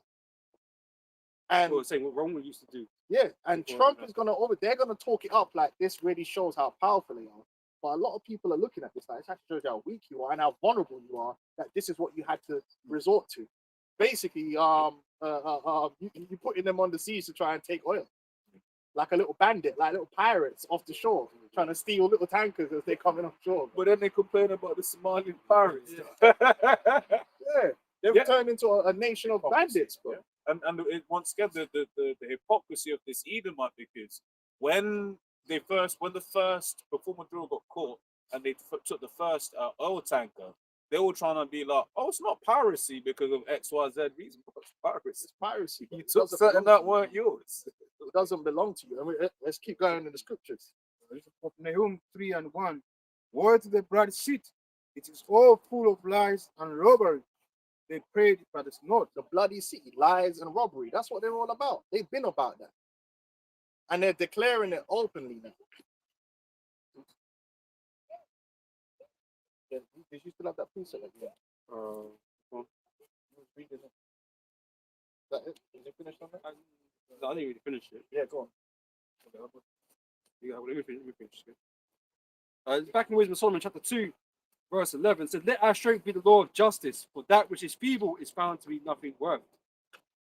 A: And
C: Well, saying what Rome used to do.
A: yeah, and
C: Before
A: Trump
C: that.
A: is gonna they're gonna talk it up like this really shows how powerful they are. But a lot of people are looking at this like it actually shows how weak you are and how vulnerable you are. That this is what you had to resort to. Basically, you putting them on the seas to try and take oil, like a little bandit, like little pirates off the shore, trying to steal little tankers as they're coming offshore.
B: but then they complain about the Somalian pirates.
A: Yeah, they've
B: Yeah.
A: turned into a nation of bandits, bro.
B: And it, once again, the hypocrisy of this Edomite, because when the first performer drill got caught and they took the first oil tanker, they were trying to be like, oh, it's not piracy because of XYZ reason. It's piracy.
A: It's piracy.
B: You
A: It
B: took
A: doesn't
B: something
A: belong
B: that
A: to you.
B: weren't yours.
A: It doesn't belong to you. I mean, let's keep going in the scriptures.
D: Of Nahum 3:1. Woe to the blood seat. It is all full of lies and robbery. They prayed, but it's not.
A: The bloody city, lies and robbery. That's what they're all about. They've been about that. And they're declaring it openly now. Yeah, did you still have that piece of it? Yeah.
C: Well,
A: Reading it. Is that it? Did you finish on that?
C: I didn't really finish it.
A: Yeah, go on.
C: Yeah, let me finish it. Back in Wisdom of Solomon, chapter 2, verse 11, said, let our strength be the law of justice, for that which is feeble is found to be nothing worth.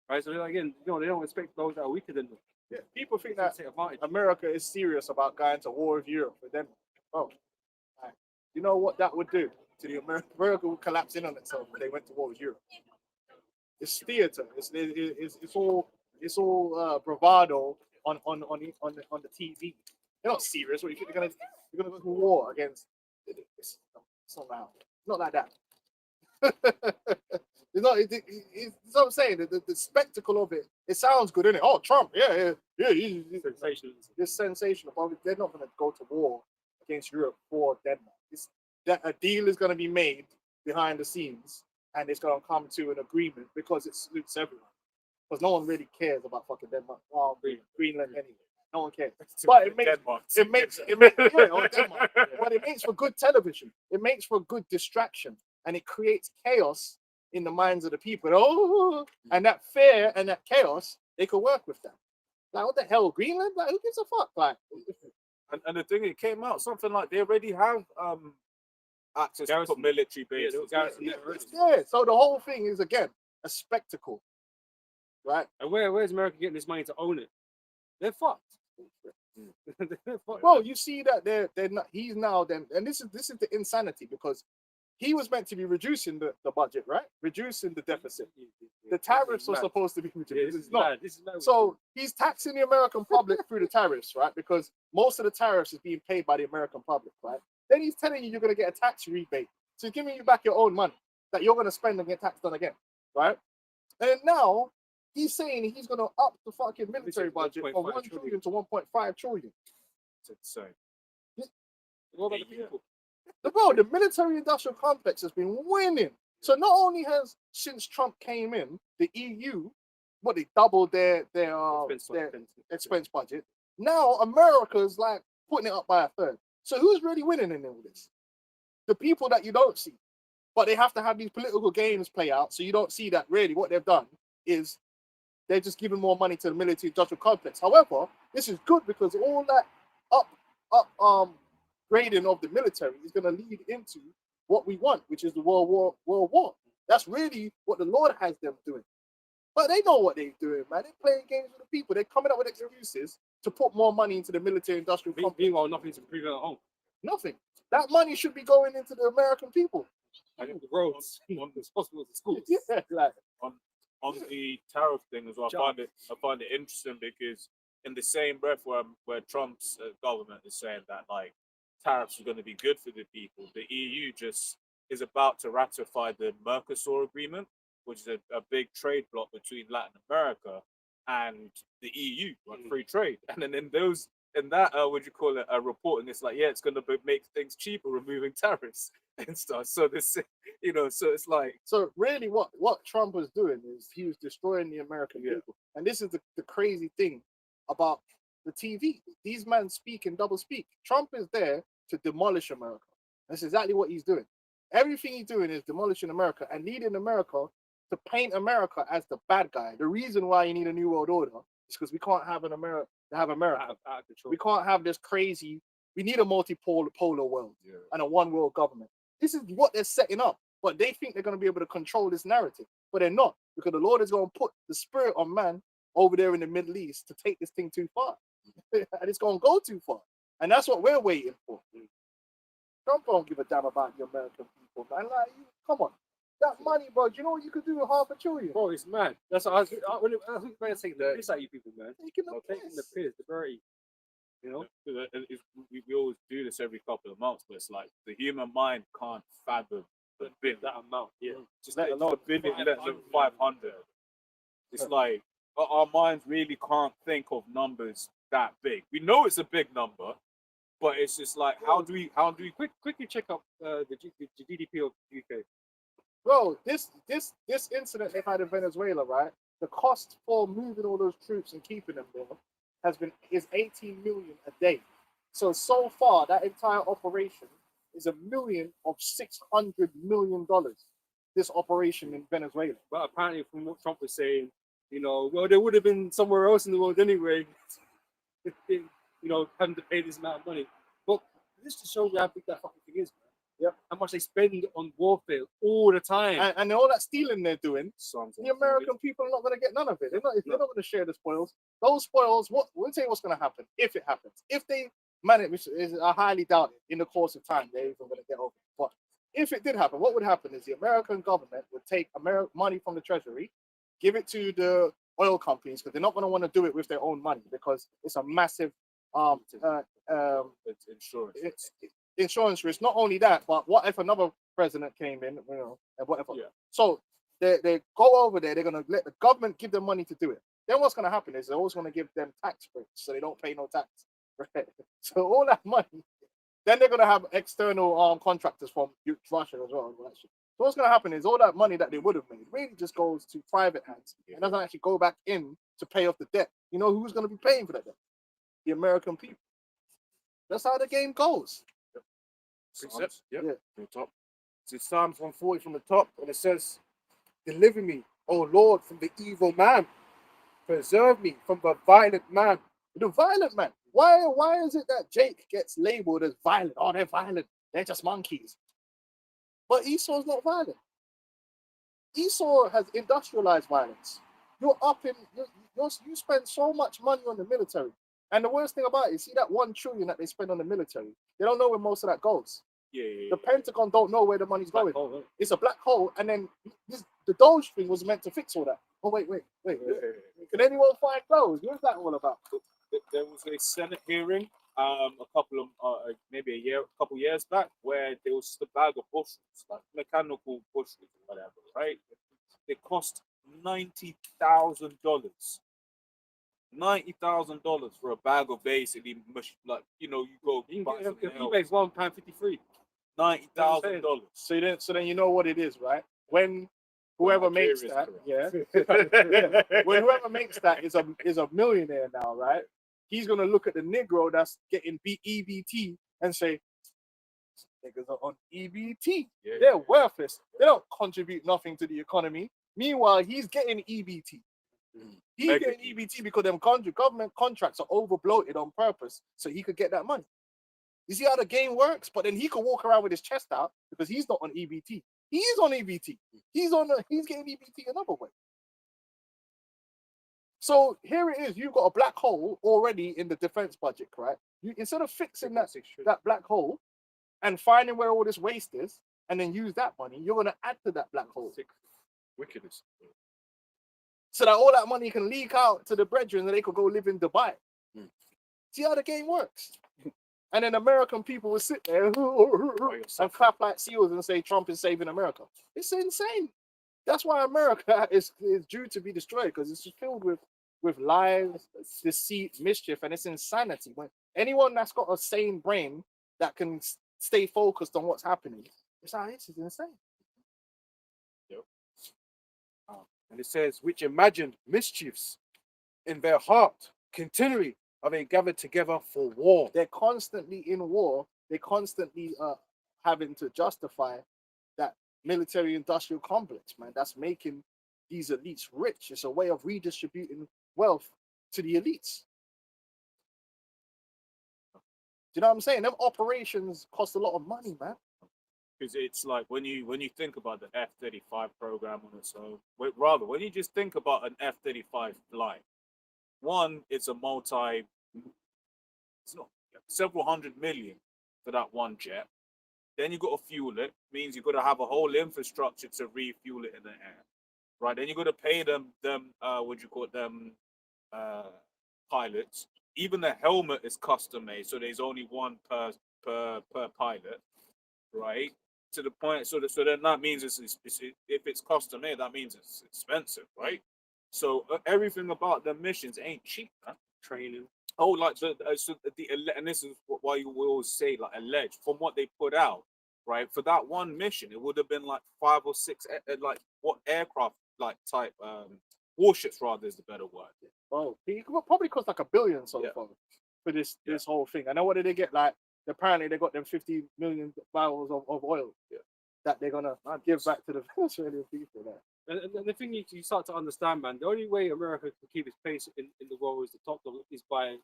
C: Right, so again, they don't respect those that are weaker than them.
A: Yeah, people think
C: They
A: that
C: take advantage.
A: America is serious about going to war with Europe, but then, you know what that would do to the America would collapse in on itself if they went to war with Europe. It's theater. It's all bravado on the TV. They're not serious. What you think they're gonna go to war against? It's not like that. It's what I'm saying. The spectacle of it. It sounds good, innit? Oh, Trump, yeah.
C: Sensational.
A: It's sensational. But they're not going to go to war against Europe for Denmark. A deal is going to be made behind the scenes, and it's going to come to an agreement because it suits everyone. Because no one really cares about fucking Denmark, Greenland anyway. No one cares. But it makes or Denmark. But it makes for good television. It makes for good distraction, and it creates chaos in the minds of the people. Oh, and that fear and that chaos, they could work with that. Like, what the hell, Greenland? Like, who gives a fuck? Like,
B: and the thing, it came out something like they already have access to
C: Garrison.
B: military
C: Yeah,
B: bases.
C: garrison.
A: yeah. So the whole thing is again a spectacle, right?
C: And where's America getting this money to own it? They're fucked. They're fucked.
A: Well, you see that they're not. He's now then, and this is the insanity because he was meant to be reducing the budget, right? Reducing the deficit. The tariffs were supposed to be reduced.
C: Yeah, this
A: It's
C: is
A: not.
C: mad. This is mad.
A: So he's taxing the American public through the tariffs, right? Because most of the tariffs is being paid by the American public, right? Then he's telling you you're going to get a tax rebate. So he's giving you back your own money that you're going to spend and get taxed on again, right? And now he's saying he's going to up the fucking military budget from 1 trillion to 1.5 trillion.
B: It's insane.
C: What about the people?
A: Bro, the military industrial complex has been winning. So not only has, since Trump came in, the EU, they doubled their expense budget. Now America's like putting it up by a third. So who's really winning in all this? The people that you don't see. But they have to have these political games play out, so you don't see that really what they've done is they're just giving more money to the military industrial complex. However, this is good because all that grading of the military is going to lead into what we want, which is the World War. That's really what the Lord has them doing. But they know what they're doing, man. They're playing games with the people. They're coming up with excuses to put more money into the military industrial complex.
C: Meanwhile, nothing's improving at home.
A: Nothing. That money should be going into the American people.
C: And the roads, the hospitals, the schools.
A: Yeah, like
B: On the tariff thing as well, I find it interesting because in the same breath where Trump's government is saying that like tariffs are going to be good for the people, the EU just is about to ratify the Mercosur agreement, which is a big trade bloc between Latin America and the EU, like free trade. And then in those in that what you call it, a report, and it's like, yeah, it's gonna make things cheaper, removing tariffs and stuff. So this, so it's like,
A: So really, what Trump was doing is he was destroying the American
B: Yeah.
A: people, and this is the crazy thing about the TV. These men speak in double speak. Trump is there to demolish America. That's exactly what he's doing. Everything he's doing is demolishing America and leading America to paint America as the bad guy. The reason why you need a new world order is because we can't have an America to have America.
C: Out of control.
A: We can't have this crazy. We need a multipolar world and a one world government. This is what they're setting up, but they think they're going to be able to control this narrative, but they're not, because the Lord is going to put the spirit on man over there in the Middle East to take this thing too far, and it's going to go too far, and that's what we're waiting for. Trump don't give a damn about the American people, man. Like, come on, that money, bro. Do you know what you could do with $500 billion?
C: Bro, it's mad. That's what I think man taking the piss at you people, man.
A: Taking the
C: They're taking the
A: piss.
C: piss, the very, you know.
B: we always do this every couple of months, but it's like the human mind can't fathom the bit
C: That amount, yeah.
B: just let alone a billion, let alone 500. It's like our minds really can't think of numbers that big. We know it's a big number, but it's just like, how do we
C: Quickly check up the GDP of UK.
A: Bro, this incident they've had in Venezuela, right? The cost for moving all those troops and keeping them there is 18 million a day. So far, that entire operation is $1 million of $600 million. This operation in Venezuela.
C: But apparently, from what Trump was saying, well, they would have been somewhere else in the world anyway, if they, having to pay this amount of money. But this to show you how big that fucking thing is, man.
A: Yep.
C: How much they spend on warfare all the time.
A: And all that stealing they're doing, the American people are not going to get none of it. They're not going to share the spoils. Those spoils, we'll tell you what's going to happen if it happens. If they manage, which is I highly doubt it, in the course of time, they're even going to get over it. But if it did happen, what would happen is the American government would take money from the treasury, give it to the oil companies, because they're not going to want to do it with their own money, because it's a massive
B: it's insurance.
A: Insurance risk. Not only that, but what if another president came in, and whatever.
B: Yeah.
A: So they go over there, they're going to let the government give them money to do it. Then what's going to happen is they're always going to give them tax breaks, so they don't pay no tax. Right? So all that money, then they're going to have external contractors from Russia as well. So what's going to happen is all that money that they would have made really just goes to private hands and doesn't actually go back in to pay off the debt. You know who's going to be paying for that debt? The American people. That's how the game goes.
B: Psalms,
A: Yeah.
B: From the top.
D: It's Psalms 140 from the top, and it says, "Deliver me, O Lord, from the evil man. Preserve me from the violent man."
A: The violent man. Why is it that Jake gets labeled as violent? Oh, they're violent. They're just monkeys. But Esau's not violent. Esau has industrialized violence. You spend so much money on the military. And the worst thing about it is, see that $1 trillion that they spend on the military, they don't know where most of that goes.
B: Yeah.
A: The Pentagon don't know where the money's going.
C: Black hole, right?
A: It's a black hole, and then the Doge thing was meant to fix all that. Oh, wait. Can anyone find those? What's that all about?
B: There was a Senate hearing a couple years back, where there was just a bag of bushels, like mechanical bushels or whatever, right? They cost $90,000. $90,000 for a bag of basically mush, like you go
C: You
B: buy
C: can
B: something
C: get
B: else.
C: eBay's £1.53.
B: $90,000.
A: So then you know what it is, right? When whoever makes that, when whoever makes that is a millionaire now, right? He's gonna look at the Negro that's getting EBT and say, "Niggas are on EBT.
B: Yeah.
A: They're worthless. They don't contribute nothing to the economy." Meanwhile, he's getting EBT. He's
B: Mega
A: getting EBT because them government contracts are over bloated on purpose, so he could get that money. You see how the game works? But then he could walk around with his chest out because he's not on EBT. He is on EBT. He's getting EBT another way. So here it is. You've got a black hole already in the defense budget, right? You instead of fixing that black hole and finding where all this waste is, and then use that money, you're gonna add to that black hole.
B: Wickedness.
A: So that all that money can leak out to the brethren and they could go live in Dubai. See how the game works? And then American people will sit there and clap like seals and say Trump is saving America. It's insane. That's why America is due to be destroyed, because it's filled with lies, deceit, mischief, and it's insanity. anyone that's got a sane brain that can stay focused on what's happening, it's like, this is insane.
C: And it says, which imagined mischiefs in their heart continually are they gathered together for war.
A: They're constantly in war. They're constantly having to justify that military-industrial complex, man. That's making these elites rich. It's a way of redistributing wealth to the elites. Do you know what I'm saying? Them operations cost a lot of money, man.
B: Because it's like when you think about the F-35 program on its own, rather when you just think about an F-35 flight, one, it's a it's not several hundred million for that one jet. Then you got to fuel it, means you got to have a whole infrastructure to refuel it in the air, right? Then you got to pay them pilots. Even the helmet is custom made, so there's only one per pilot, right? To the point, so then that means if it's custom made, that means it's expensive, right? So everything about the missions ain't cheap, man.
C: Training.
B: Oh, like and this is why you will always say like alleged from what they put out, right? For that one mission, it would have been like 5 or 6 like what aircraft like type warships rather is the better word.
A: Bro, it probably cost like $1 billion so far for this whole thing. I know what did they get? Like apparently they got them 50 million barrels of oil that they're gonna give back to the Venezuelan people. There.
C: And the thing you start to understand, man, the only way America can keep its place in the world is the top dog is by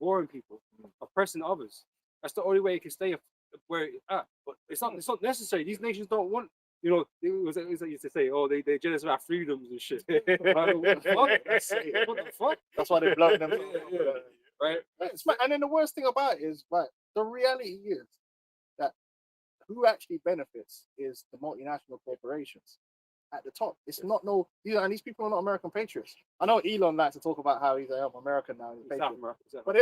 C: warring people, oppressing others. That's the only way it can stay where it's at. But it's not necessary. These nations don't want, you know, it was used to say, oh, they're jealous about freedoms and shit. Like, what the fuck?
A: That's why they're blowing them.
C: Right?
A: And then the worst thing about it is, like, the reality is that who actually benefits is the multinational corporations at the top. It's not and these people are not American patriots. I know Elon likes to talk about how he's I'm American now. He's but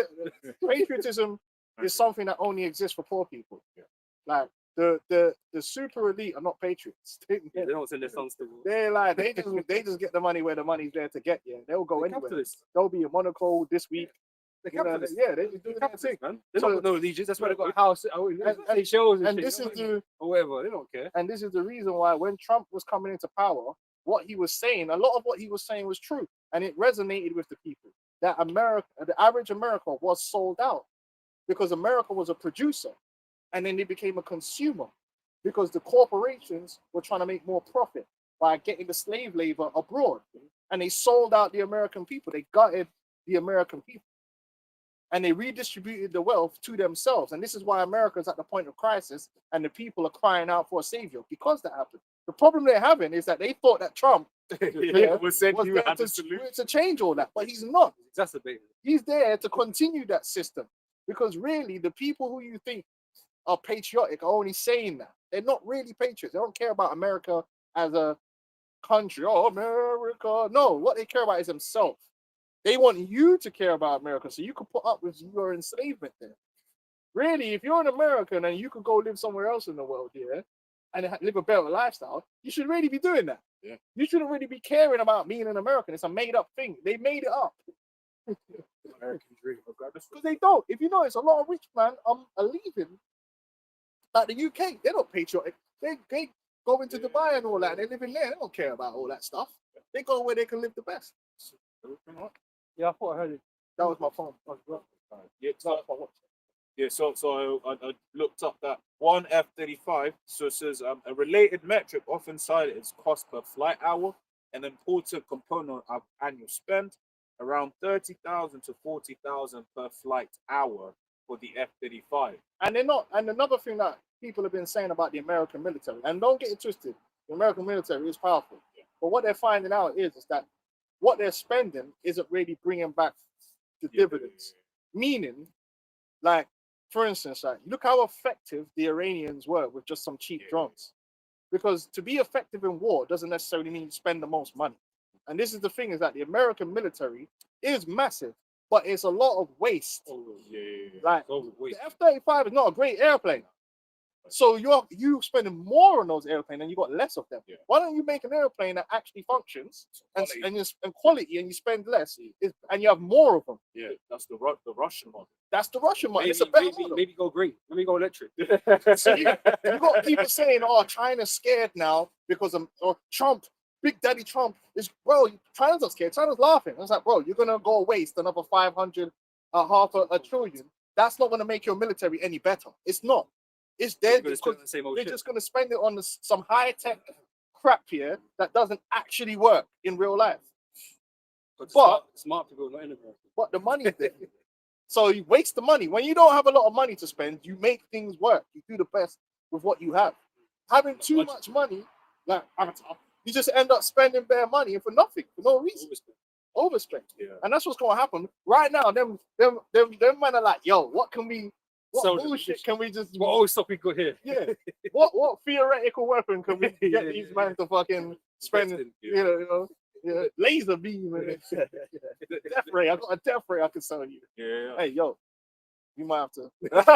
A: patriotism is something that only exists for poor people. Like the super elite are not patriots.
C: They don't send their sons to war.
A: They're like they just get the money where the money's there to get. They'll go anywhere. They'll be in Monaco this week.
C: They do
A: that thing,
C: man. They don't know allegiance. That's why they got a house. And shows
A: and this is
C: or whatever. They don't care.
A: And this is the reason why when Trump was coming into power, what he was saying, a lot of what he was saying was true, and it resonated with the people. That America, the average America, was sold out because America was a producer, and then they became a consumer because the corporations were trying to make more profit by getting the slave labor abroad, and they sold out the American people. They gutted the American people. And they redistributed the wealth to themselves. And this is why America is at the point of crisis and the people are crying out for a savior because that happened. The problem they're having is that they thought that Trump was there to change all that, but he's not.
C: Exacerbated.
A: He's there to continue that system because really the people who you think are patriotic are only saying that. They're not really patriots. They don't care about America as a country. Oh, America. No, what they care about is themselves. They want you to care about America so you can put up with your enslavement there. Really, if you're an American and you could go live somewhere else in the world and live a better lifestyle, you should really be doing that.
B: Yeah. You
A: shouldn't really be caring about being an American. It's a made-up thing. They made it up.
C: American dream.
A: Because they don't. If you notice, a lot of rich men are leaving like the UK. They're not patriotic. They go into Dubai and all that. They live in there. They don't care about all that stuff. They go where they can live the best.
C: Yeah, I thought I heard it.
A: That was my phone.
B: So I looked up that one F-35. So it says a related metric often cited is cost per flight hour, an important component of annual spend, around 30,000 to 40,000 per flight hour for the F-35.
A: And they're not. And another thing that people have been saying about the American military, and don't get it twisted, the American military is powerful. But what they're finding out is that what they're spending isn't really bringing back the dividends. Meaning, like, for instance, like, look how effective the Iranians were with just some cheap drones. Because to be effective in war doesn't necessarily mean you spend the most money. And this is the thing, is that the American military is massive, but it's a lot of waste. Like, the F-35 is not a great airplane. So you spending more on those airplanes and you got less of them.
B: Yeah.
A: Why don't you make an airplane that actually functions and quality and you spend less and you have more of them?
B: Yeah, that's the Russian model.
A: That's the Russian model.
C: Maybe,
A: It's a better model.
C: maybe go green. Maybe go electric.
A: So you got people saying, "Oh, China's scared now because of Trump, Big Daddy Trump is." Bro, China's not scared. China's laughing. I was like, bro, you're gonna go waste another 500, half a trillion. That's not gonna make your military any better. It's not. It's dead because they're just gonna spend it on some high tech crap here that doesn't actually work in real life.
C: But smart people not in America.
A: But the money's there. So you waste the money. When you don't have a lot of money to spend, you make things work. You do the best with what you have. Having too much money, like Avatar, you just end up spending bare money for nothing, for no reason. Overspend.
B: Yeah.
A: And that's what's gonna happen. Right now, them men are like, yo, what bullshit can we just
C: What always stop people here?
A: yeah. What theoretical weapon can we get these men to fucking spend? You know, laser beam and death ray. I got a death ray I can sell you.
B: Yeah.
A: Hey, yo, you might have to. You know what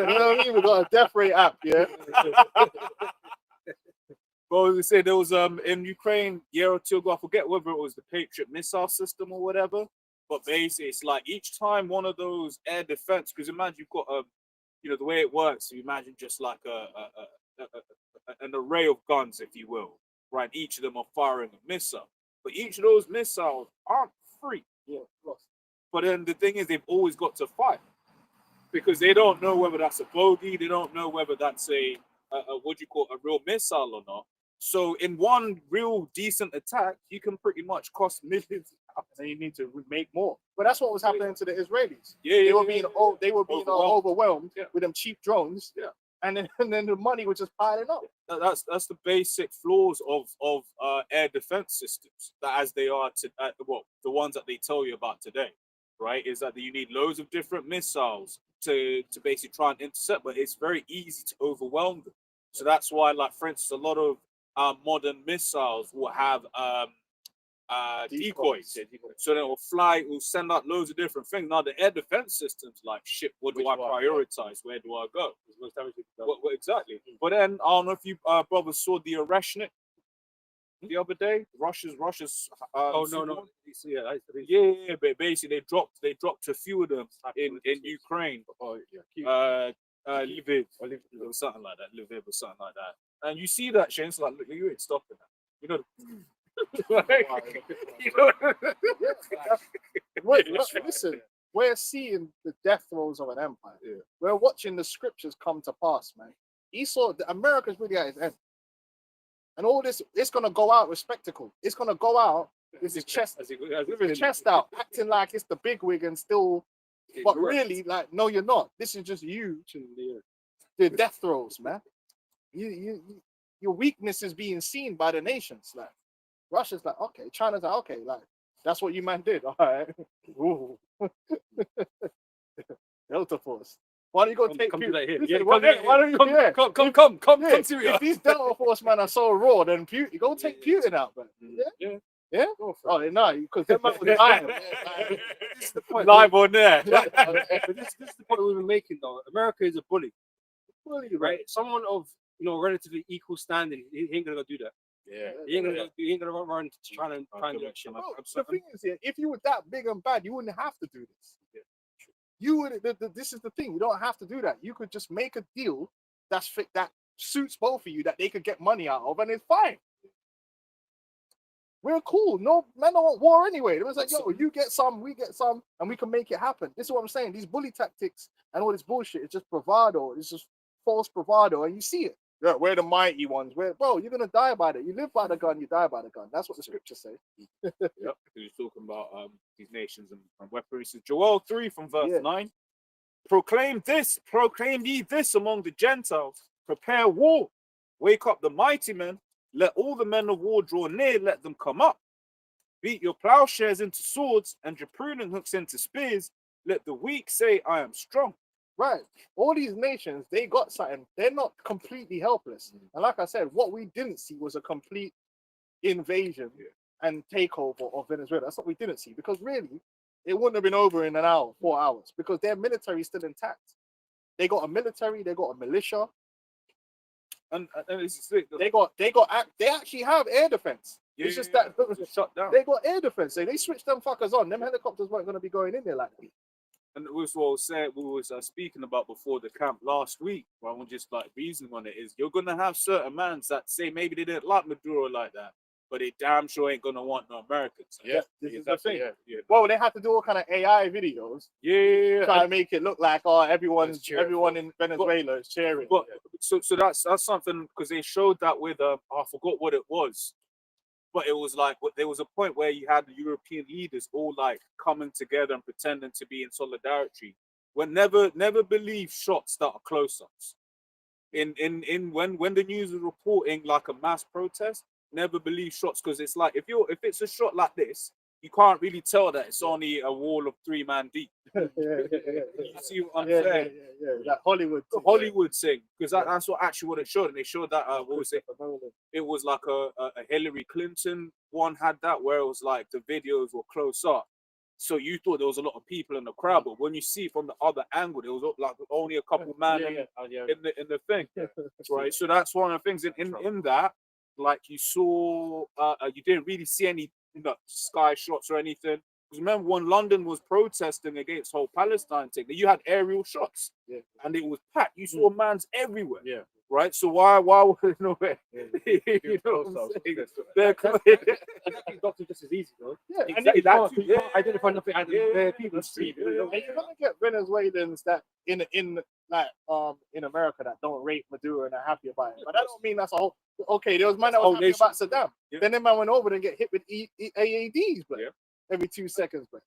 A: I mean? We got a death ray app, yeah.
B: Well, we say there was in Ukraine a year or two ago. I forget whether it was the Patriot missile system or whatever. But basically, it's like each time one of those air defense. Because imagine you've got the way it works. So you imagine just like an array of guns, if you will. Right, each of them are firing a missile, but each of those missiles aren't free.
A: Yeah, of course.
B: But then the thing is, they've always got to fight because they don't know whether that's a bogey. They don't know whether that's a real missile or not. So in one real decent attack, you can pretty much cost millions, and you need to make more.
A: But that's what was happening to the Israelis.
B: Yeah,
A: They were being overwhelmed
B: Yeah.
A: with them cheap drones.
B: Yeah.
A: And then the money was just piling up.
B: That's the basic flaws of air defense systems, that as they are the ones that they tell you about today, right? Is that you need loads of different missiles to basically try and intercept, but it's very easy to overwhelm them. So that's why, like for instance, a lot of modern missiles will have decoys. So they will send out loads of different things. Now the air defense systems, like shit, what do I prioritize? Where do I go? What exactly? But then I don't know if you brothers saw the Oreshnik the other day. Russia's.
C: No.
B: Yeah. But basically they dropped a few of them in Ukraine. Lviv or something like that. Lviv or something like that. And you see that, Shane. It's like, look, you ain't stopping that. You know.
A: Listen, we're seeing the death throes of an empire.
B: Yeah.
A: We're watching the scriptures come to pass, man. America's really at its end. And all this, it's gonna go out with spectacle. It's gonna go out with his chest out, acting like it's the bigwig and still, but really, like, no, you're not. This is just you to the death throes, man. Your weakness is being seen by the nations. Like Russia's like, okay, China's like, okay, like that's what you man did. All right. Ooh. Delta Force. Why don't you go take Putin?
C: Come, Syria.
A: If these Delta Force man are so raw, then Putin, go take Putin out, man. Yeah. Oh no, because that man was dying.
C: This is the point.
B: Live on there.
C: This is the point we've been making, though. America is a bully, right? Someone of relatively equal standing, he ain't gonna go do that.
B: Yeah.
C: He ain't gonna run trying to do that shit.
A: The thing is, if you were that big and bad, you wouldn't have to do this. You would. This is the thing. You don't have to do that. You could just make a deal that suits both of you, that they could get money out of, and it's fine. We're cool. No, men don't want war anyway. It was like, yo, you get some, we get some, and we can make it happen. This is what I'm saying. These bully tactics and all this bullshit is just bravado. It's just false bravado, and you see it. Yeah, we're the mighty ones. Bro, you're gonna die by that. You live by the gun, you die by the gun. That's what the scriptures say.
B: Yep. He's talking about these nations and weaponry. So Joel 3 from verse 9. Proclaim ye this among the Gentiles. Prepare war. Wake up the mighty men. Let all the men of war draw near. Let them come up. Beat your plowshares into swords and your pruning hooks into spears. Let the weak say, I am strong.
A: Right. All these nations, they got something. They're not completely helpless. And like I said, what we didn't see was a complete invasion and takeover of Venezuela. That's what we didn't see. Because really, it wouldn't have been over in an hour, 4 hours, because their military is still intact. They got a military. They got a militia.
B: And it's sick.
A: They actually have air defense. It's just that
B: it's shut down.
A: they got air defense. So they switched them fuckers on. Them helicopters weren't going to be going in there like that.
B: And it was what I was saying, we was speaking about before the camp last week, where I'm just like reasoning on it, is you're gonna have certain mans that say maybe they didn't like Maduro like that, but they damn sure ain't gonna want no Americans.
A: This is the thing.
B: Yeah.
A: Well, they had to do all kind of AI videos, trying to make it look like everyone in Venezuela is cheering.
B: But so that's something, because they showed that with I forgot what it was, but it was like there was a point where you had the European leaders all like coming together and pretending to be in solidarity. When never believe shots that are close-ups. When the news is reporting like a mass protest, never believe shots, because it's like if it's a shot like this, you can't really tell that it's only a wall of 3 man deep. You see what I'm saying?
A: That Hollywood
B: thing, because that's what it showed, and they showed that what was it? It was like a Hillary Clinton one had that, where it was like the videos were close up, so you thought there was a lot of people in the crowd, but when you see from the other angle, there was like only a couple man in the thing, right? So that's one of the things in that, like you saw, you didn't really see any sky shots or anything. Because remember when London was protesting against whole Palestine thing, you had aerial shots, and it was packed. You saw mans everywhere, right? So why would you know what I'm saying?
C: Doctor just as easy, though.
A: Yeah,
C: Exactly. You can't identify nothing. People see.
A: And you're gonna get Venezuelans that in America that don't rate Maduro and are happy about it. But that don't mean that's a whole. Okay, there was man that was happy about Saddam. Then the man went over and get hit with AADs, but every 2 seconds,
B: but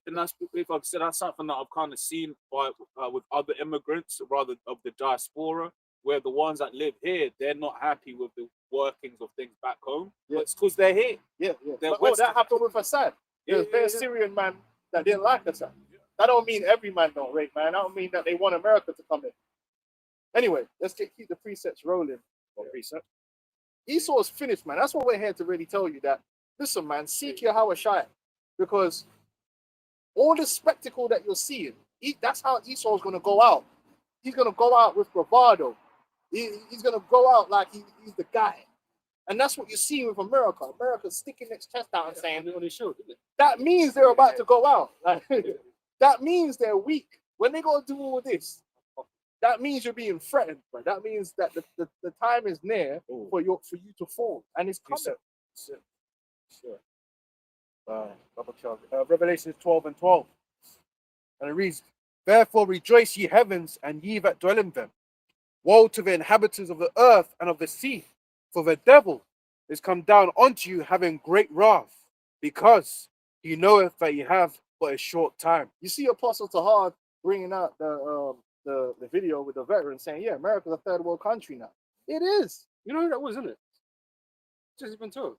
B: and that's, if I said, that's something that I've kind of seen with other immigrants, rather of the diaspora, where the ones that live here, they're not happy with the workings of things back home. But it's because they're here.
A: That happened with Assad. There's a Syrian man that didn't like Assad. That don't mean every man don't rate, man. That don't mean that they want America to come in. Anyway, let's keep the presets rolling. Preset. Esau's finished, man. That's what we're here to really tell you, that listen, man, seek your Hawashai, because all the spectacle that you're seeing, that's how Esau's going to go out. He's going to go out with bravado. He's going to go out like he's the guy. And that's what you're seeing with America. America's sticking its chest out and saying, that means they're about to go out. That means they're weak. When they go to do all this, that means you're being threatened, bro. That means that the time is near for you to fall. And it's coming.
D: Revelation 12:12. And it reads, therefore rejoice ye heavens, and ye that dwell in them. Woe to the inhabitants of the earth and of the sea, for the devil is come down unto you having great wrath, because he knoweth that ye have but a short time.
A: You see Apostle Tahar bringing out the video with the veteran saying, yeah, America's a third world country now. It is.
C: You know who that was, isn't it? Just even told.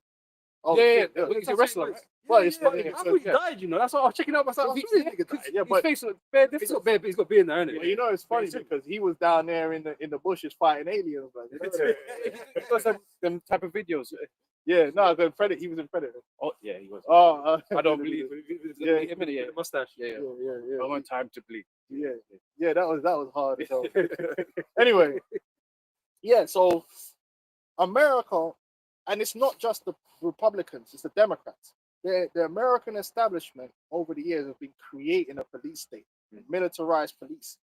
A: Oh,
C: yeah. He's a wrestler.
A: Right? Well, it's funny.
C: I thought he died, you know. That's why I was checking out myself.
A: His face
C: looked bare different. He's got bare, but he's got beard there, isn't it?
A: Well, you know, it's funny because he was down there in the bushes fighting aliens.
C: Because them type of videos.
A: Yeah, no, he was in Predator.
C: Oh, yeah, he was.
A: Oh,
C: I don't believe it. Yeah, mustache. Yeah.
A: I
C: want time to bleed.
A: Yeah, that was hard. So. Anyway, so America, and it's not just the Republicans, it's the Democrats. The American establishment over the years have been creating a police state, militarized police.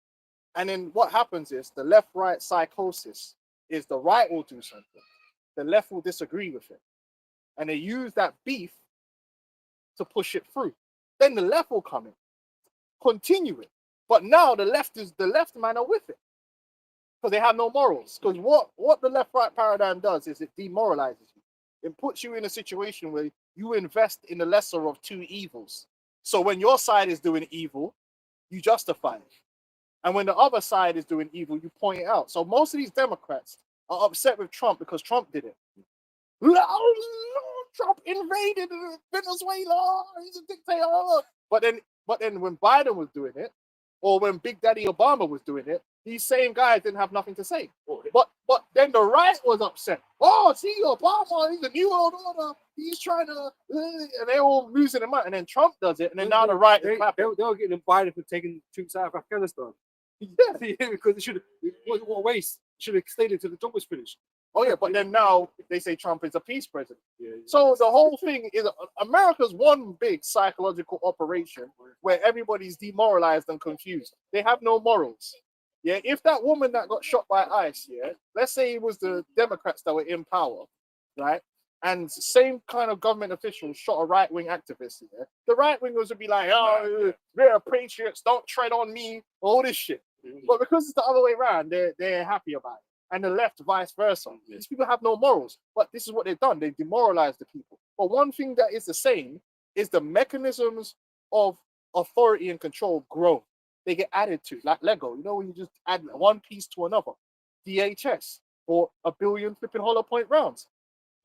A: And then what happens is the left-right psychosis is the right will do something, the left will disagree with it. And they use that beef to push it through. Then the left will come in, continue it. But now the left man are with it. Because they have no morals. Because what the left-right paradigm does is it demoralizes you. It puts you in a situation where you invest in the lesser of two evils. So when your side is doing evil, you justify it. And when the other side is doing evil, you point it out. So most of these Democrats are upset with Trump because Trump did it. Trump invaded Venezuela. He's a dictator. But then when Biden was doing it, or when Big Daddy Obama was doing it, these same guys didn't have nothing to say. But then the right was upset. Oh, see, Obama, he's a new world order. He's trying to, and they're all losing their mind. And then Trump does it, and then now the right is clapping.
C: They were getting invited for taking troops out of Afghanistan.
A: Yeah.
C: Because it should. What a waste. Should have stayed until the job was finished.
A: Oh yeah, but then now they say Trump is a peace president.
C: Yeah.
A: So the whole thing is America's one big psychological operation where everybody's demoralized and confused. They have no morals. Yeah, if that woman that got shot by ICE, yeah, let's say it was the Democrats that were in power, right? And same kind of government officials shot a right-wing activist, yeah, the right-wingers would be like, oh, we're patriots, don't tread on me, all this shit. But because it's the other way around, they're happy about it. And the left, vice versa. These people have no morals. But this is what they've done. They've demoralized the people. But one thing that is the same is the mechanisms of authority and control grow. They get added to, like Lego. You know, when you just add one piece to another. DHS, or a billion flipping hollow point rounds.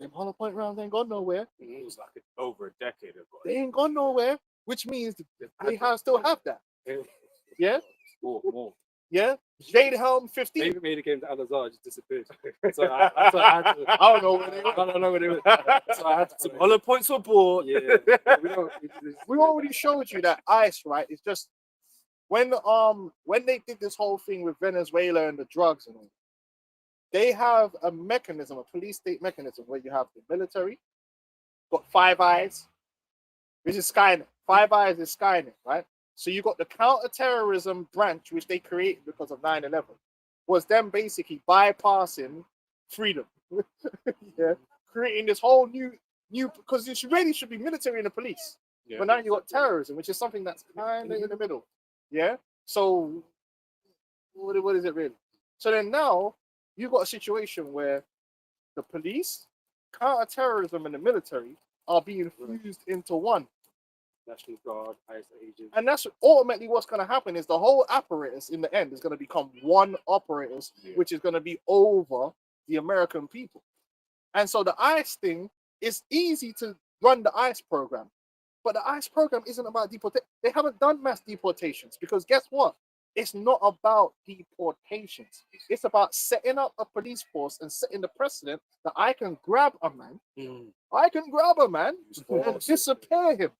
A: Them hollow point rounds ain't gone nowhere.
B: It was like over a decade ago.
A: They ain't gone nowhere, which means they still have that. Yeah?
C: More.
A: Yeah? Jade Helm 15.
C: They even made a game that Al-Azhar just disappeared. So I had to,
A: I don't know where they
C: I don't know where they were. So I had to.
B: Some hollow points were bought.
C: Yeah.
A: We already showed you that ICE, right? It's just when they did this whole thing with Venezuela and the drugs and all, they have a mechanism, a police state mechanism, where you have the military, got Five Eyes, which is Skynet. Five Eyes is Skynet, right? So you got the counterterrorism branch, which they created because of 9/11, was them basically bypassing freedom. Yeah, creating this whole new because it really should be military and the police.
B: Yeah.
A: But now you got terrorism, which is something that's kind of in the middle. Yeah. So what is it really? So then now you got a situation where the police, counterterrorism, and the military are being fused into one.
C: National Guard, ICE agent.
A: And that's ultimately what's going to happen is the whole apparatus in the end is going to become one apparatus, which is going to be over the American people. And so the ICE thing is easy to run the ICE program. But the ICE program isn't about deportation. They haven't done mass deportations because guess what? It's not about deportations. It's about setting up a police force and setting the precedent that I can grab a man. I can grab a man and disappear him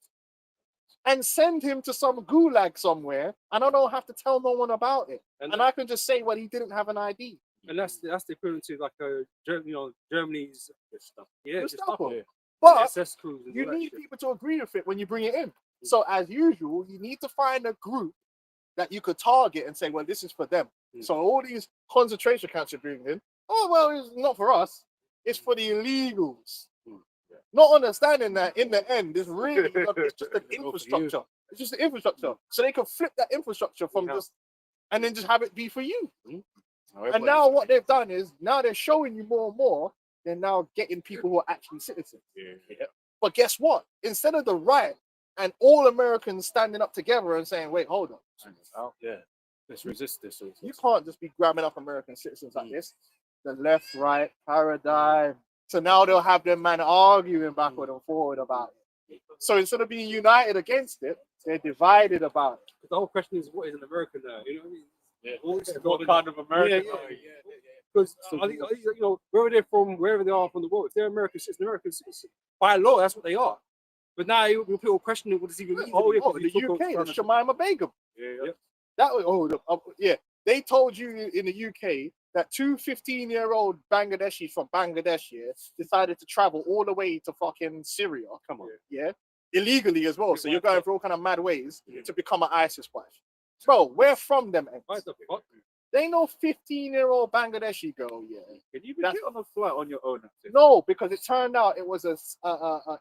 A: and send him to some gulag somewhere, and I don't have to tell no one about it. And I can just say, well, he didn't have an ID.
C: And that's the equivalent to like Germany's stuff. Yeah,
A: Just
C: just stuff.
A: stuff.
C: Yeah.
A: But
C: SS crews. And
A: you
C: all that
A: need
C: shit.
A: people to agree with it when you bring it in. So as usual, you need to find a group that you could target and say, well, this is for them. So all these concentration camps you're bringing in, oh, well, it's not for us. It's for the illegals. Not understanding that in the end, it's really it's just an infrastructure. It's just an infrastructure. So they can flip that infrastructure from just and then just have it be for you. And now what they've done is now they're showing you more and more. They're now getting people who are actually citizens. But guess what? Instead of the right and all Americans standing up together and saying, wait, hold on.
C: Let's resist this.
A: You can't just be grabbing up American citizens like this. The left, right paradigm. So now they'll have them man arguing backward and forward about it. So instead of being united against it, they're divided about it.
C: The whole question is, what is an American now? You know what I mean?
B: What kind of American?
C: Because you know, wherever they're from, wherever they are from the world, if they're American citizens, by law, that's what they are. But now people questioning what does even mean.
A: Oh, the UK, the Shamima Begum. That was They told you in the UK that two 15-year-old Bangladeshis from Bangladesh decided to travel all the way to fucking Syria. Come on, illegally as well. So you're going for all kind of mad ways to become an ISIS wife. Bro, we're from them. They know 15-year-old Bangladeshi girl.
B: Can you get on a flight on your own?
A: No, because it turned out it was a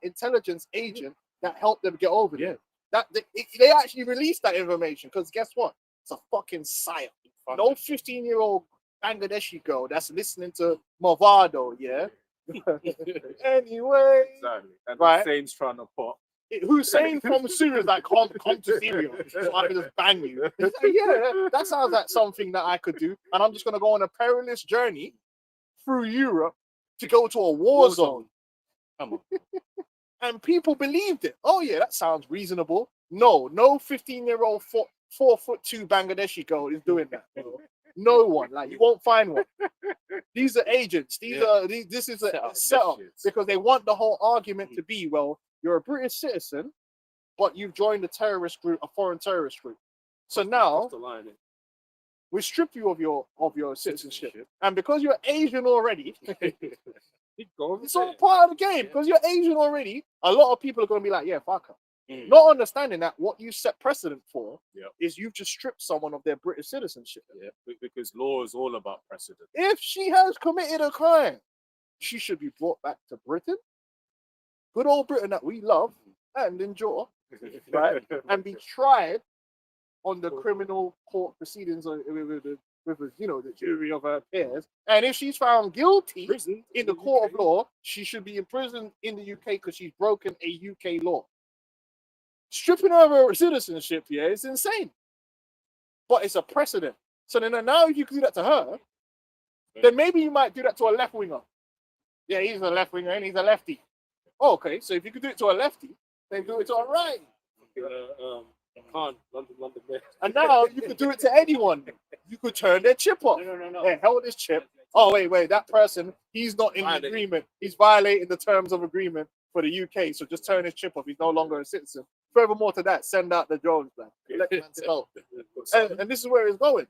A: intelligence agent that helped them get over there. That they actually released that information because guess what? It's a fucking psyop. No 15-year-old Bangladeshi girl that's listening to Movado, Anyway,
B: Exactly. And
A: right.
B: Hussein's trying to pop.
A: Hussein from Syria is like, come to Syria so I can just bang you. He's like, that sounds like something that I could do. And I'm just going to go on a perilous journey through Europe to go to a war zone.
B: Come on.
A: And people believed it. Oh, yeah, that sounds reasonable. No 15-year-old 4'2" Bangladeshi girl is doing that. Bro. No one. Like, you won't find one. These are agents. This is a setup because they want the whole argument to be, well, you're a British citizen, but you've joined a terrorist group, a foreign terrorist group. So now, we strip you of your citizenship. And because you're Asian already, it's all part of the game. Because you're Asian already, a lot of people are going to be like, yeah, fuck her. Not understanding that what you set precedent for is you've just stripped someone of their British citizenship.
B: Yeah, because law is all about precedent.
A: If she has committed a crime, she should be brought back to Britain. Good old Britain that we love and enjoy, right? And be tried on the criminal court proceedings with the jury of her peers. And if she's found guilty in the court of law, she should be imprisoned in the UK because she's broken a UK law. Stripping her of her citizenship, it's insane. But it's a precedent. So then now if you can do that to her, then maybe you might do that to a left winger. Yeah, he's a left winger and he's a lefty. Oh, okay, so if you could do it to a lefty, then do it to a right.
C: London Mayor.
A: And now you could do it to anyone. You could turn their chip off.
C: No.
A: Hey, held this chip. Oh, wait, that person, he's not in the agreement. He's violating the terms of agreement for the UK. So just turn his chip off. He's no longer a citizen. Furthermore to that, send out the drones, man. Let the man go. And this is where it's going.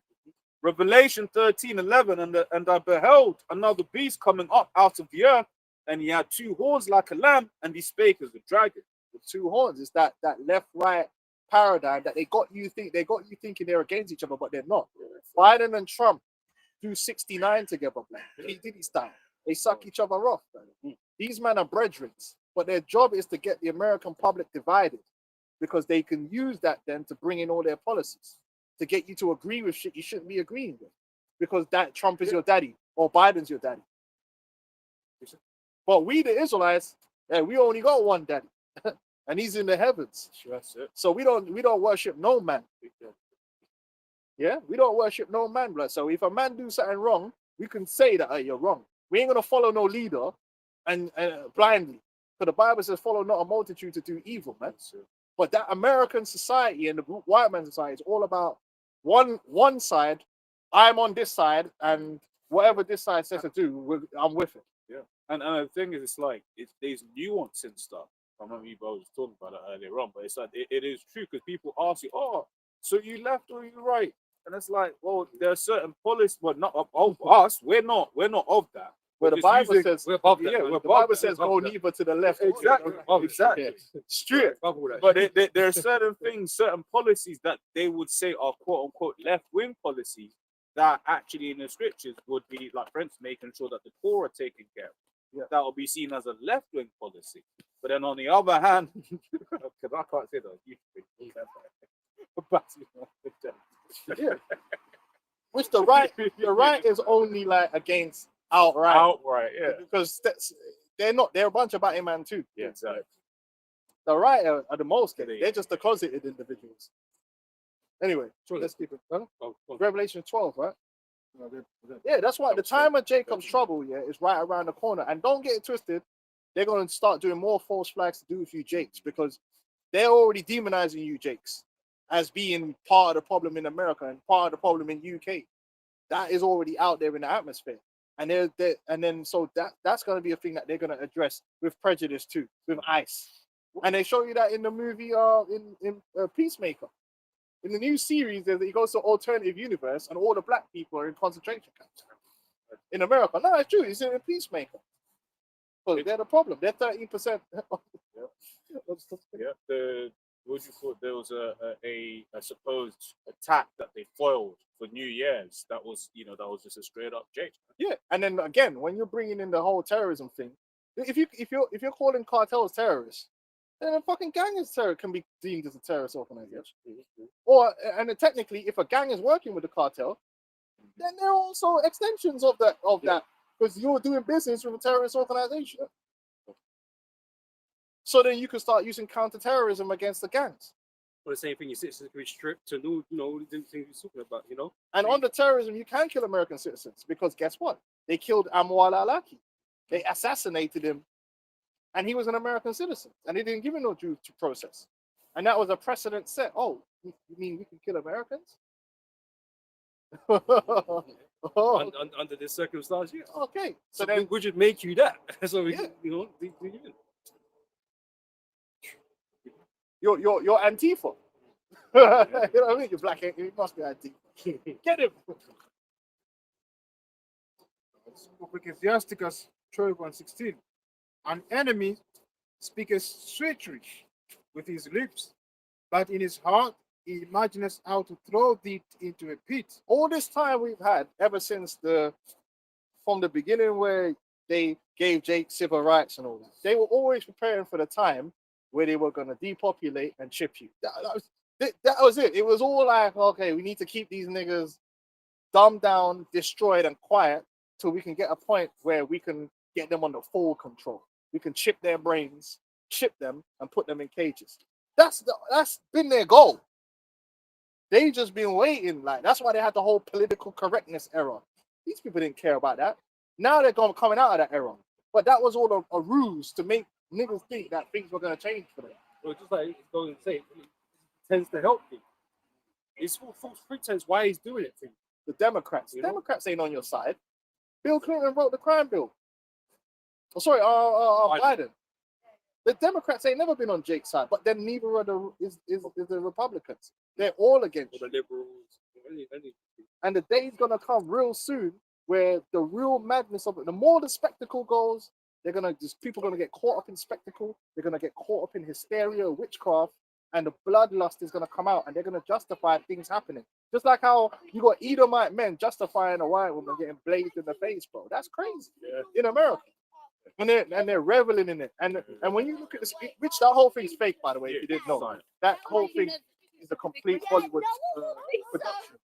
B: Revelation 13:11, and I beheld another beast coming up out of the earth, and he had 2 horns like a lamb, and he spake as a dragon.
A: The 2 horns is that left-right paradigm that they got you thinking they're against each other, but they're not. Biden and Trump do 69 together, man. He did his style. They suck each other off, man. These men are brethren, but their job is to get the American public divided because they can use that then to bring in all their policies to get you to agree with shit you shouldn't be agreeing with because that Trump is your daddy or Biden's your daddy. But we, the Israelites, we only got one daddy, and he's in the heavens.
B: That's it.
A: So we don't worship no man. Yeah, we don't worship no man, blood. So if a man do something wrong, we can say that you're wrong. We ain't gonna follow no leader and blindly. Because the Bible says, "Follow not a multitude to do evil," man. But that American society and the white man society is all about one side. I'm on this side, and whatever this side says to do, I'm with it.
B: Yeah, and the thing is, there's nuance and stuff. I remember you both talking about it earlier on, but it's like it is true because people ask you, "Oh, so you left or you right?" And it's like, well, there are certain policies, but not of us. We're not of that.
A: Where the Bible says,
C: we're above that.
A: yeah, the Bible says, go neither to the left.
B: Exactly.
A: Straight.
B: But there are certain things, certain policies that they would say are quote unquote left wing policies that actually in the scriptures would be like, for instance, making sure that the poor are taken care of.
A: Yeah.
B: That will be seen as a left wing policy. But then on the other hand, because I can't say that,
A: Yeah. Which the right is only like against outright,
B: yeah.
A: Because they're a bunch of Batman man too.
B: Yeah, exactly.
A: The right are the most getting. They're just the closeted individuals. Anyway, so let's keep it. Revelation 12, right? Yeah, that's why the time of Jacob's trouble, is right around the corner. And don't get it twisted, they're going to start doing more false flags to do with you Jakes because they're already demonizing you Jakes as being part of the problem in America and part of the problem in UK. That is already out there in the atmosphere. And that's going to be a thing that they're going to address with prejudice too, with ICE. And they show you that in the movie in Peacemaker. In the new series, he goes to alternative universe and all the black people are in concentration camps in America. No, it's true. It's in a Peacemaker. Because they're the problem. They're 13%.
B: Yeah, there was a supposed attack that they foiled for New Year's. That was just a straight up Jake.
A: Yeah, and then again, when you're bringing in the whole terrorism thing, if you're calling cartels terrorists, then a fucking gang can be deemed as a terrorist organization. Or and technically, if a gang is working with the cartel, then they're also extensions of that because you're doing business with a terrorist organization. So then you can start using counterterrorism against the gangs.
C: Well, the same thing, your citizens can be stripped to do, the things you're talking about,
A: And under terrorism, you can kill American citizens because guess what? They killed Anwar al-Awlaki. They assassinated him, and he was an American citizen, and they didn't give him no due process. And that was a precedent set. Oh, you mean we can kill Americans?
C: Under this circumstance, yeah.
A: Okay.
C: So then we should make you that. So we,
A: You're Antifa. You know what I mean? You're black, ain't you? You must be ID. Get him.
E: Ecclesiasticus 12:16. An enemy speaketh treachery with his lips, but in his heart he imagineth how to throw thee into a pit.
A: All this time we've had, ever since from the beginning where they gave Jake civil rights and all that, they were always preparing for the time where they were going to depopulate and chip you. That was it. It was all like, okay, we need to keep these niggas dumbed down, destroyed, and quiet till we can get a point where we can get them under full control. We can chip their brains, chip them, and put them in cages. That's been their goal. They just been waiting. Like, that's why they had the whole political correctness era. These people didn't care about that. Now they're coming out of that era. But that was all a ruse to make niggas think that things were going to change for them.
C: Well, just like it's going to say, it tends to help you. It's all false pretense why he's doing it for you.
A: The Democrats.
C: You know?
A: Democrats ain't on your side. Bill Clinton wrote the crime bill. Oh, sorry, Biden. The Democrats ain't never been on Jake's side, but then neither are the Republicans. They're all against
C: Or
A: you.
C: the liberals.
A: And the day's gonna come real soon where the real madness of it, the more the spectacle goes, people are gonna get caught up in spectacle, they're gonna get caught up in hysteria, witchcraft, and the bloodlust is gonna come out and they're gonna justify things happening. Just like how you got Edomite men justifying a white woman getting blazed in the face, bro. That's crazy. In America. And they're reveling in it. And when you look at this, which that whole thing's fake, by the way, if you didn't know. That whole thing is a complete Hollywood production.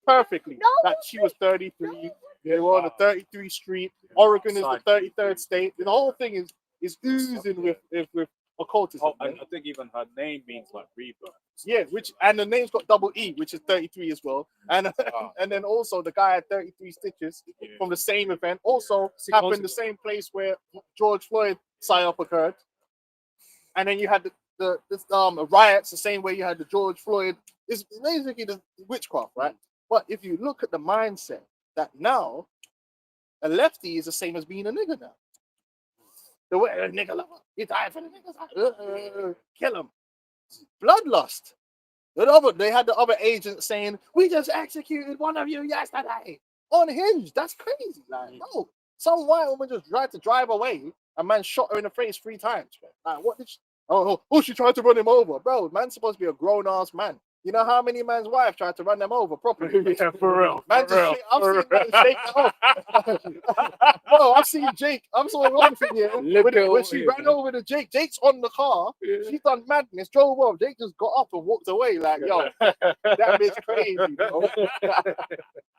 A: Perfectly. That she was 33. They were on the 33rd Street. Oregon is the 33rd state. The whole thing is oozing with occultism.
B: Oh, and I think even her name means like rebirth.
A: Yeah, and the name's got double E, which is 33 as well. And and then also the guy had 33 stitches from the same event. Also happened the same place where George Floyd psyop occurred. And then you had the riots the same way you had the George Floyd. It's basically the witchcraft, right? But if you look at the mindset that now a lefty is the same as being a nigger now. The way a nigga lover, you die for the niggas, kill him. Bloodlust. They had the other agent saying, "We just executed one of you yesterday." Unhinged. That's crazy. Like, no, some white woman just tried to drive away. A man shot her in the face 3 times. Like, what did she? Oh, she tried to run him over, bro. Man's supposed to be a grown ass man. You know how many man's wife tried to run them over properly?
D: Yeah, for real.
A: Man, I've seen man shake that off. Bro, I've seen Jake. I'm sorry, one thing here. When she ran over to Jake, Jake's on the car. She done madness, drove off. Jake just got up and walked away. Like, yo, that bitch crazy, bro.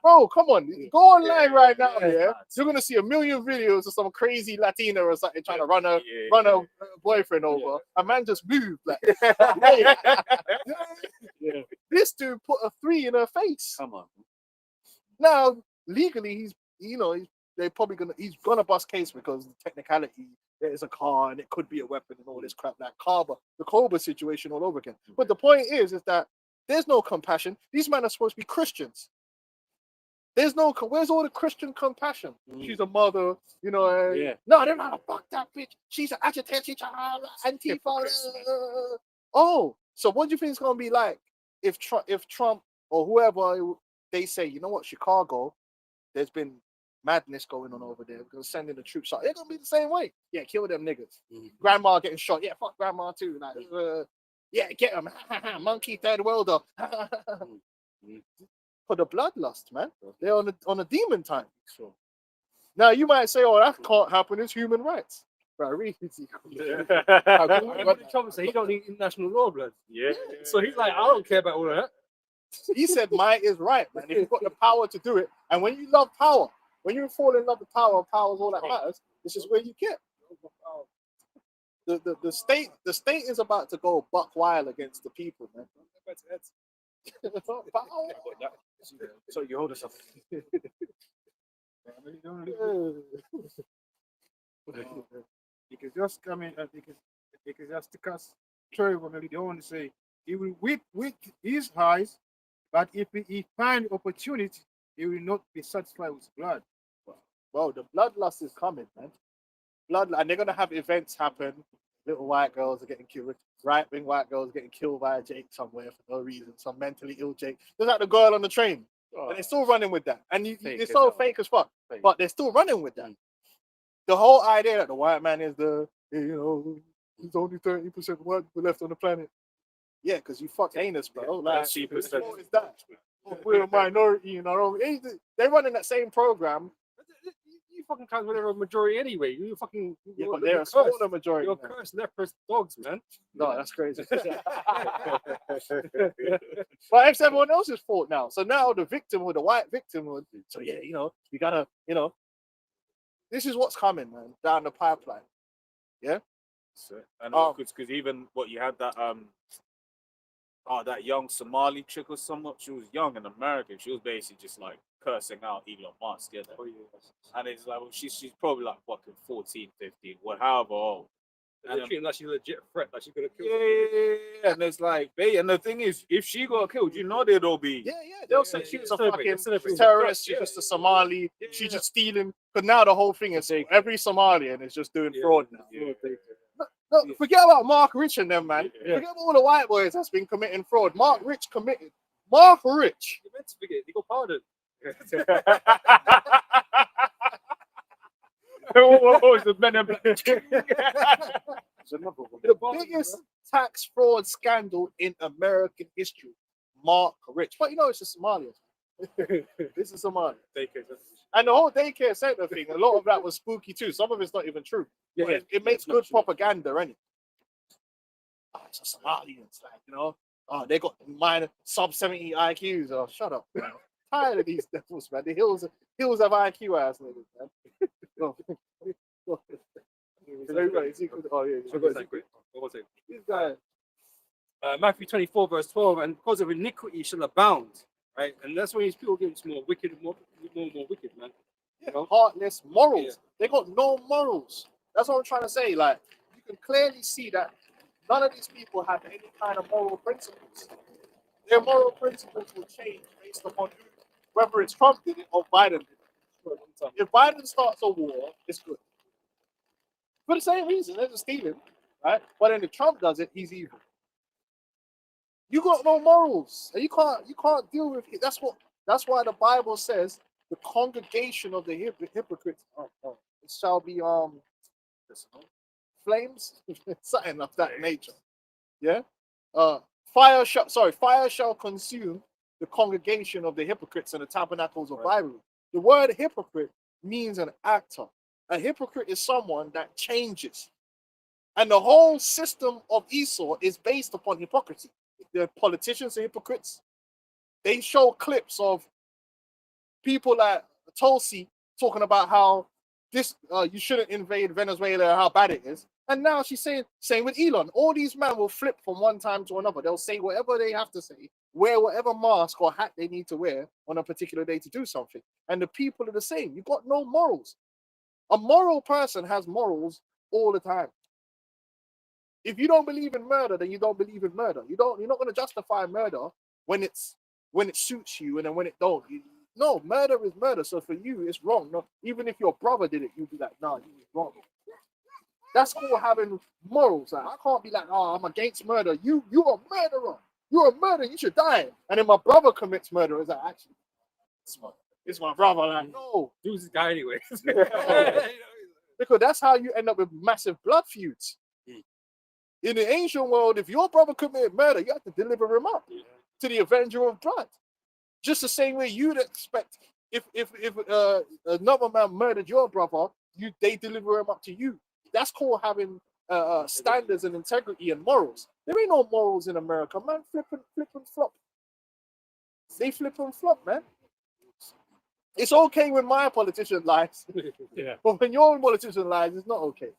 A: Bro, come on. Go online right now, yeah? You're gonna see a million videos of some crazy Latina or something trying to run her boyfriend over. A man just moved. Like, this dude put a 3 in her face.
C: Come on.
A: Now, legally, he's gonna bust case because the technicality, there's a car and it could be a weapon and all this crap, like the Cobra situation all over again. But the point is that there's no compassion. These men are supposed to be Christians. Where's all the Christian compassion? She's a mother, No, they're not. Fuck that bitch. She's an agitated Antifa. Oh, so what do you think it's gonna be like if Trump or whoever they say, you know what, Chicago, there's been madness going on over there. We're gonna send in the troops out. They're gonna be the same way. Yeah, kill them niggas. Grandma getting shot. Yeah, fuck grandma too. Like, yeah, get them. Monkey third worlder. For the bloodlust, man. They're on a demon time. So now you might say, "Oh, that can't happen. It's human rights." But I really see.
C: Trump said he don't need international law, blood.
B: Yeah.
C: So he's like, I don't care about all of that.
A: He said, "Might is right, man. If you've got the power to do it, and when you love power, when you fall in love with power is all that matters. This is where you get." The state is about to go buck wild against the people, man.
C: So you hold us up.
E: Because just coming because just because Trevor they want to say he will whip with his eyes, but if he find opportunity, he will not be satisfied with blood.
A: Well, the bloodlust is coming, man. And they're gonna have events happen. little white girls are getting killed. Right-wing white girls getting killed by a Jake somewhere for no reason. Some mentally ill Jake. There's like the girl on the train.
D: Oh,
A: And they're still running with that. And
D: Fake
A: it's
D: as
A: so
D: hell.
A: fake as fuck.
D: Fake.
A: But they're still running with that. The whole idea that the white man is he's only 30% white left on the planet. Yeah, because you fuck anus, bro. Like,
B: 30%.
A: what is that? We're a minority in our own. They're running that same program.
C: You fucking can't win a majority anyway. You fucking
A: Yeah, but they're a smaller majority.
C: You're
A: now.
C: cursed leprous dogs, man.
A: No, that's crazy. But it's everyone else's fault now. So now the victimhood, the white victimhood. So yeah, you gotta, this is what's coming, man, down the pipeline.
B: So, and
A: Um,
B: because even what you had that that young Somali chick or something, she was young and American. She was basically just like cursing out Elon Musk, yeah. And it's like, well, she's probably like fucking 14, 15, however old.
C: And they're treating like she's a legit threat, like she's gonna kill.
B: Yeah, and it's like, and the thing is, if she got killed, they'd all be.
A: Yeah, they'll say
C: yeah,
A: she was
C: yeah.
A: a
C: Celebrate,
A: fucking
C: celebrate.
A: terrorist. She's
C: Yeah,
A: just a Somali.
C: yeah,
A: She's
C: yeah.
A: just stealing. Because now the whole thing is every Somalian is just doing
C: Yeah,
A: fraud now.
B: yeah.
A: No, forget about Mark Rich and them, man.
C: Yeah.
A: Forget about all the white boys that's been committing fraud. Mark Rich committed. Mark Rich.
C: You meant to forget. You got pardoned.
B: What the Men in Black?
D: There's another one.
A: The biggest tax fraud scandal in American history. Mark Rich. But it's a Somalian. This is Somalia. And the whole daycare center thing, a lot of that was spooky too. Some of it's not even true.
C: Yeah,
A: But it makes good propaganda, innit? Oh, it's a Somalians, like, they got minor sub 70 IQs. Oh, shut up, man. Tired of these devils, man. The hills of IQ ass niggas, man. This guy.
C: Matthew 24, verse 12, and because of iniquity shall abound, right? And that's when these people get more wicked, more wicked, man.
A: Heartless morals.
C: Yeah.
A: They got no morals. That's what I'm trying to say. Like, you can clearly see that none of these people have any kind of moral principles. Their moral principles will change based upon whether it's Trump did it or Biden did it. If Biden starts a war, it's good. For the same reason, they're just stealing, right? But then if Trump does it, he's evil. You got no morals, and you can't deal with it. That's why the Bible says the congregation of the hypocrites it shall be flames, something of that nature. Yeah. Fire shall consume the congregation of the hypocrites and the tabernacles of Babylon. The word hypocrite means an actor. A hypocrite is someone that changes. And the whole system of Esau is based upon hypocrisy. The politicians are hypocrites. They show clips of people like Tulsi talking about how this you shouldn't invade Venezuela, how bad it is. And now she's saying, same with Elon. All these men will flip from one time to another. They'll say whatever they have to say, wear whatever mask or hat they need to wear on a particular day to do something. And the people are the same. You've got no morals. A moral person has morals all the time. If you don't believe in murder, then you don't believe in murder. You're not going to justify murder when it suits you, and then when it don't. No, murder is murder. So for you, it's wrong. No, even if your brother did it, you'd be like, nah, you was wrong. That's called having morals. Like, I can't be like, oh, I'm against murder. You're a murderer. You're a murderer. You should die. And then my brother commits murder. It's like, actually, it's my brother. Like, no.
C: Do this guy anyway.
A: Because that's how you end up with massive blood feuds. In the ancient world, if your brother committed murder, you have to deliver him up to the avenger of blood. Just the same way you'd expect if another man murdered your brother, they deliver him up to you. That's called having standards and integrity and morals. There ain't no morals in America, man. Flip and flop. They flip and flop, man. It's okay when my politician lies, but when your politician lies, it's not okay.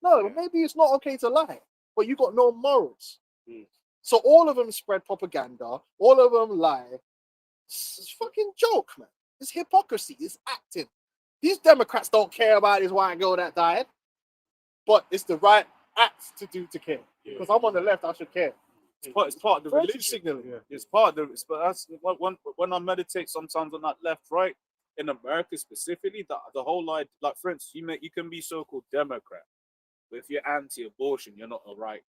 A: No, maybe it's not okay to lie, but you got no morals. So all of them spread propaganda. All of them lie. It's a fucking joke, man. It's hypocrisy. It's acting. These Democrats don't care about this white girl that died, but it's the right act to do to care. Because I'm on the left, I should care.
B: It's part of the
A: Virtue
B: religion.
A: signaling.
B: It's part of but that's when I meditate sometimes on that left right in America specifically, the whole like for instance, you can be so-called Democrat, But if you're anti-abortion, you're not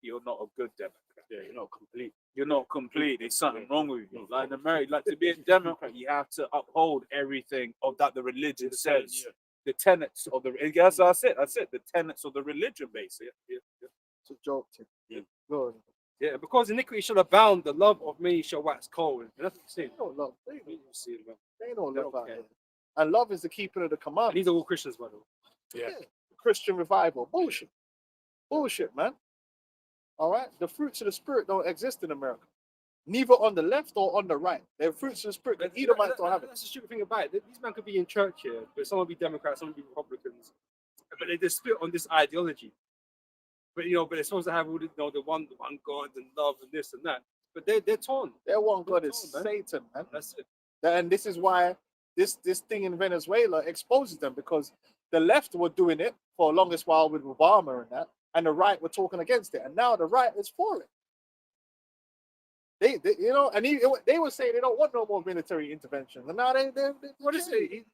B: you're not a good Democrat.
D: Yeah, you're not complete.
B: You're not complete. There's something wrong with you. Like in America, like to be a Democrat, you have to uphold everything of that the religion says.
D: Yeah.
B: The tenets of the that's it. That's it. The tenets of the religion, basically.
A: It's a joke, Tim.
D: Yeah.
A: Go on.
C: Yeah, because iniquity shall abound, the love of many shall wax cold. And that's what you see.
A: They don't love. They
C: You see it, man.
A: don't
C: They
A: love
C: don't
A: out
C: care.
A: here. And love is the keeping of the
C: And
A: commandments.
C: these are all Christians, by the way.
D: Yeah.
A: Christian revival. Bullshit. Bullshit, man. All right? The fruits of the spirit don't exist in America. Neither on the left or on the right. They're fruits of the spirit. The Edomites don't have it.
C: That's the stupid thing about it. These men could be in church here, but some will be Democrats, some will be Republicans. But they just split on this ideology. But but they're supposed to have all the the one God and love and this and that. But they're torn.
A: Their one God is
C: That's all, man.
A: Satan, man.
C: That's it.
A: And this is why this thing in Venezuela exposes them, because the left were doing it for the longest while with Obama and that, and the right were talking against it, and now the right is for it. They they were saying they don't want no more military intervention, and now they
C: What is it?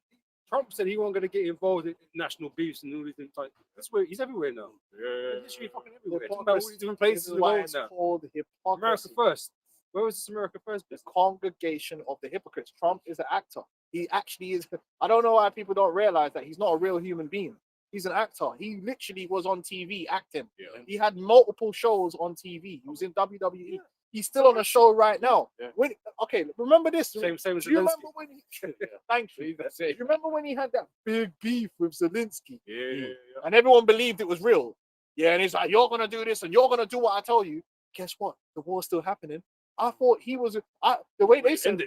C: Trump said he wasn't going to get involved in national beefs and all these things. Like, that's where he's everywhere now. He's literally fucking everywhere. Talking about all these different places
A: This is
C: in the
A: why
C: world
A: it's
C: now.
A: called
C: America
A: hypocrisy.
C: first. Where was this America first?
A: The congregation of the hypocrites. Trump is an actor. He actually is. I don't know why people don't realize that he's not a real human being. He's an actor. He literally was on TV acting.
B: Yeah.
A: He had multiple shows on TV. He was in WWE. He's still on a show right now.
D: Yeah.
A: Okay, remember this.
C: Same as
A: Do you
C: Zelensky.
A: remember when he, thank you. Do you remember when he had that big beef with Zelensky?
B: Yeah.
A: And everyone believed it was real. Yeah, and he's like, you're gonna do this and you're gonna do what I tell you. Guess what? The war's still happening. I thought he was the way they said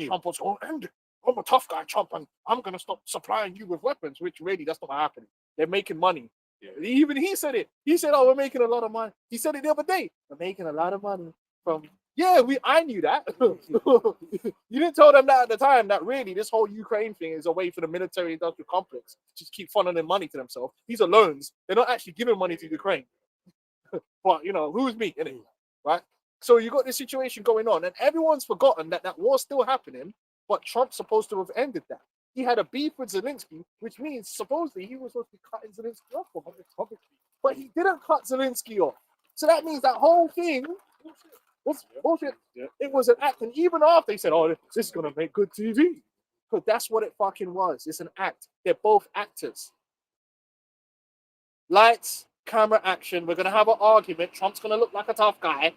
A: Trump was gonna end it. I'm a tough guy, Trump, and I'm gonna stop supplying you with weapons, which really that's not happening. They're making money.
B: Yeah.
A: Even he said it. He said, "Oh, we're making a lot of money." He said it the other day. We're making a lot of money from. Yeah, I knew that. You didn't tell them that at the time. That really, this whole Ukraine thing is a way for the military-industrial complex to just keep funneling money to themselves. These are loans. They're not actually giving money to Ukraine. But who's me, innit? Right? So you got this situation going on, and everyone's forgotten that war's still happening. But Trump's supposed to have ended that. He had a beef with Zelensky, which means supposedly he was supposed to be cutting Zelensky off from publicly. But he didn't cut Zelensky off. So that means that whole thing was bullshit.
D: Yeah.
A: It was an act. And even after they said, "Oh, this is gonna make good TV," because that's what it fucking was. It's an act. They're both actors. Lights, camera, action. We're gonna have an argument. Trump's gonna look like a tough guy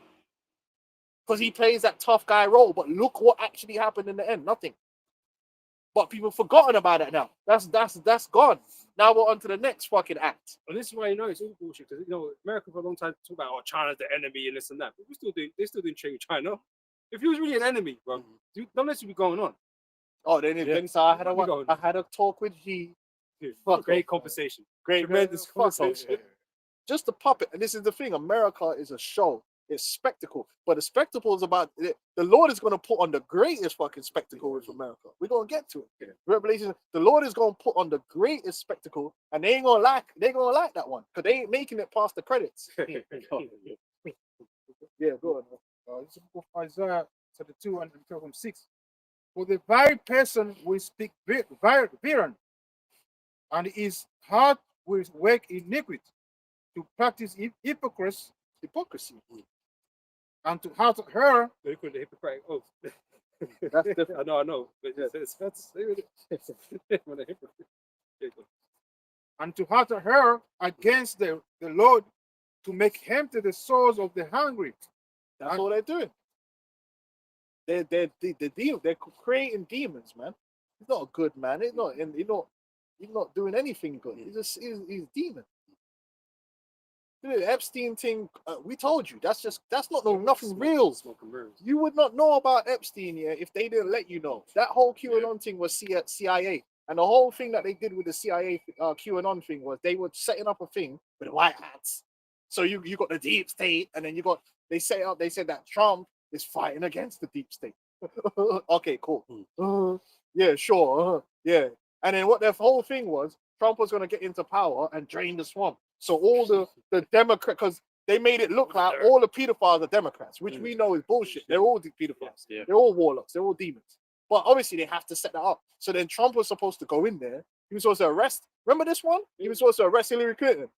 A: because he plays that tough guy role. But look what actually happened in the end. Nothing. But people have forgotten about it now. That's gone. Now we're on to the next fucking act.
C: And this is why it's all bullshit. Because America for a long time talk about China's the enemy and this and that. But they're still doing trade with China. If he was really an enemy, bro, don't let it be going on.
A: Oh, then so I
C: Go on.
A: had a talk with G.
C: Fuck, great conversation.
A: Great
C: Tremendous conversation.
A: Just a puppet. And this is the thing. America is a show. It's spectacle. But the spectacle is about the Lord is going to put on the greatest fucking spectacle with America. We're going to get to it. Revelation. The Lord is going to put on the greatest spectacle, and they ain't gonna like that one because they ain't making it past the credits. Yeah, go on.
E: This is the book of Isaiah 32 and 6. For the very person will speak violence, and his heart will work iniquity, to practice hypocrisy, and to hurt her,
C: They call it the Hippocratic oath.
A: That's different.
C: I know. But it's fair to say it. When a hypocrite. Yeah, go on.
E: and to hurt her against the Lord, to make empty the souls of the hungry.
A: That's all they're doing. They're creating demons, man. He's not a good man. He's not doing anything good. He's demon. The Epstein thing, we told you. That's nothing real.
C: Smoking mirrors.
A: You would not know about Epstein if they didn't let you know. That whole QAnon thing was CIA. And the whole thing that they did with the CIA QAnon thing was they were setting up a thing with white hats. So you got the deep state, and then they said that Trump is fighting against the deep state. Okay, cool. Yeah, sure. Yeah. And then what their whole thing was, Trump was going to get into power and drain the swamp. So all the Democrats, because they made it look like all the pedophiles are Democrats, which we know is bullshit. They're all pedophiles.
D: Yeah.
A: They're all warlocks. They're all demons. But obviously they have to set that up. So then Trump was supposed to go in there. He was supposed to arrest. Remember this one? He was supposed to arrest Hillary Clinton.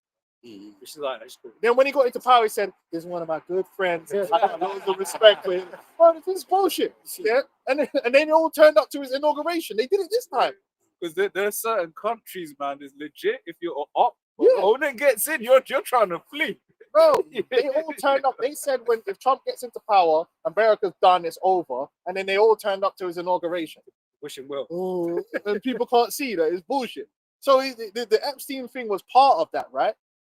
C: which is like, that's cool.
A: Then when he got into power, he said, "This is one of my good friends. I got loads of respect for him." But this is bullshit. Yeah, and then they all turned up to his inauguration. They did it this time.
B: Because there are certain countries, man, is legit. If you're up,
A: Yeah.
B: opponent gets in, you're trying to flee.
A: Bro, they all turned up. They said if Trump gets into power, America's done, it's over. And then they all turned up to his inauguration.
C: Wish him well.
A: Oh, and people can't see that it's bullshit. So the Epstein thing was part of that, right?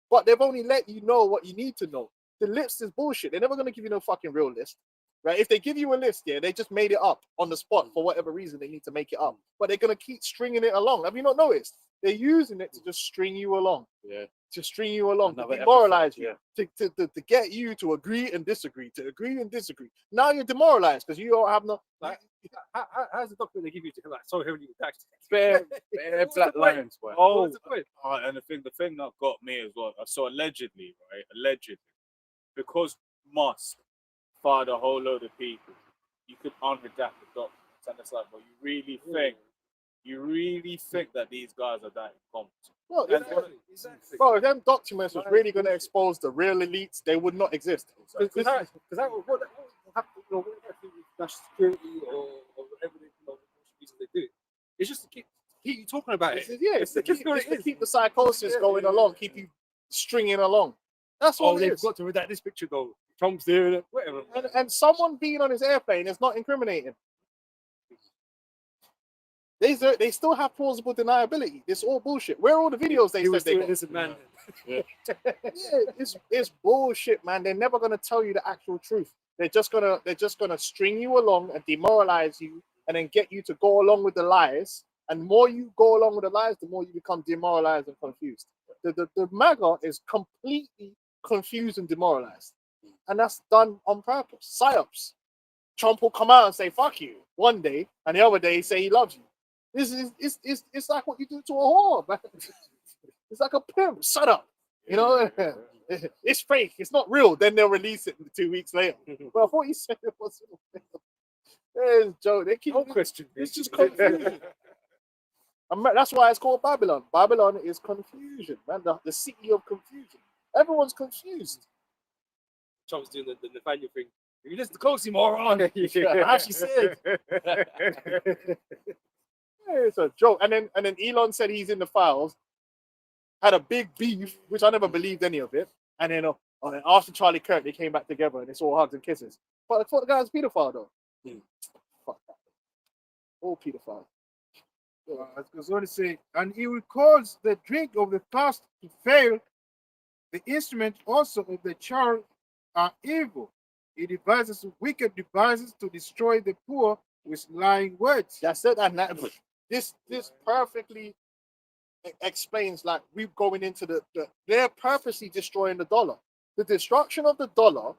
A: But they've only let you know what you need to know. The list is bullshit. They're never going to give you no fucking real list, right? If they give you a list, yeah, they just made it up on the spot for whatever reason they need to make it up. But they're going to keep stringing it along. Have you not noticed? They're using it to just string you along.
D: Yeah.
A: To string you along,
D: Another
A: to demoralize
D: episode,
A: you, to get you to agree and disagree, Now you're demoralized because you don't have no.
C: Like, how's the document they give you to like so heavily taxed?
D: Bare
C: What's
D: black
C: the point?
D: lions, boy.
B: Oh,
C: What's the point?
B: and the thing that got me as well. So allegedly, right? Allegedly, because Musk fired a whole load of people, you could unredact the documents, and it's like, well, you really think that these guys are that incompetent?
A: Well,
C: Exactly.
A: bro, if them documents was really going to expose the real elites, they would not exist.
C: Because what happened, you know, what happened with national security or whatever they do, it's just to keep you talking about it.
A: It's to keep the psychosis going along, keep you stringing along. That's all
C: Oh,
A: it
C: they've
A: is.
C: got to redact this picture though. Trump's doing it, whatever.
A: And someone being on his airplane is not incriminating. They still have plausible deniability. It's all bullshit. Where are all the videos they
C: He
A: said
C: was
A: they
C: doing
A: got?
C: this, man.
A: Yeah, it's bullshit, man. They're never gonna tell you the actual truth. They're just gonna string you along and demoralize you, and then get you to go along with the lies. And the more you go along with the lies, the more you become demoralized and confused. The MAGA is completely confused and demoralized, and that's done on purpose. Psyops. Trump will come out and say "fuck you" one day, and the other day say he loves you. This is it's like what you do to a whore, man. It's like a pimp. Shut up. You know, it's fake. It's not real. Then they'll release it 2 weeks later. But I thought you said it was real. There's Joe. They keep
C: No question.
A: It's just confusion. That's why it's called Babylon. Babylon is confusion, man. The city of confusion. Everyone's confused.
C: Trump's doing the Nathaniel thing. You listen to Kosi, moron. I actually said.
A: It's a joke. And then Elon said he's in the files. Had a big beef, which I never believed any of it. And then after Charlie Kirk, they came back together and it's all hugs and kisses. But I thought the guy was a pedophile though. Fuck that. All pedophile.
E: I was going to say, and he will cause the drink of the fast to fail. The instrument also of the child are evil. He devises wicked devices to destroy the poor with lying words.
A: That's it. And this perfectly explains, like, we're going into they're purposely destroying the dollar. The destruction of the dollar,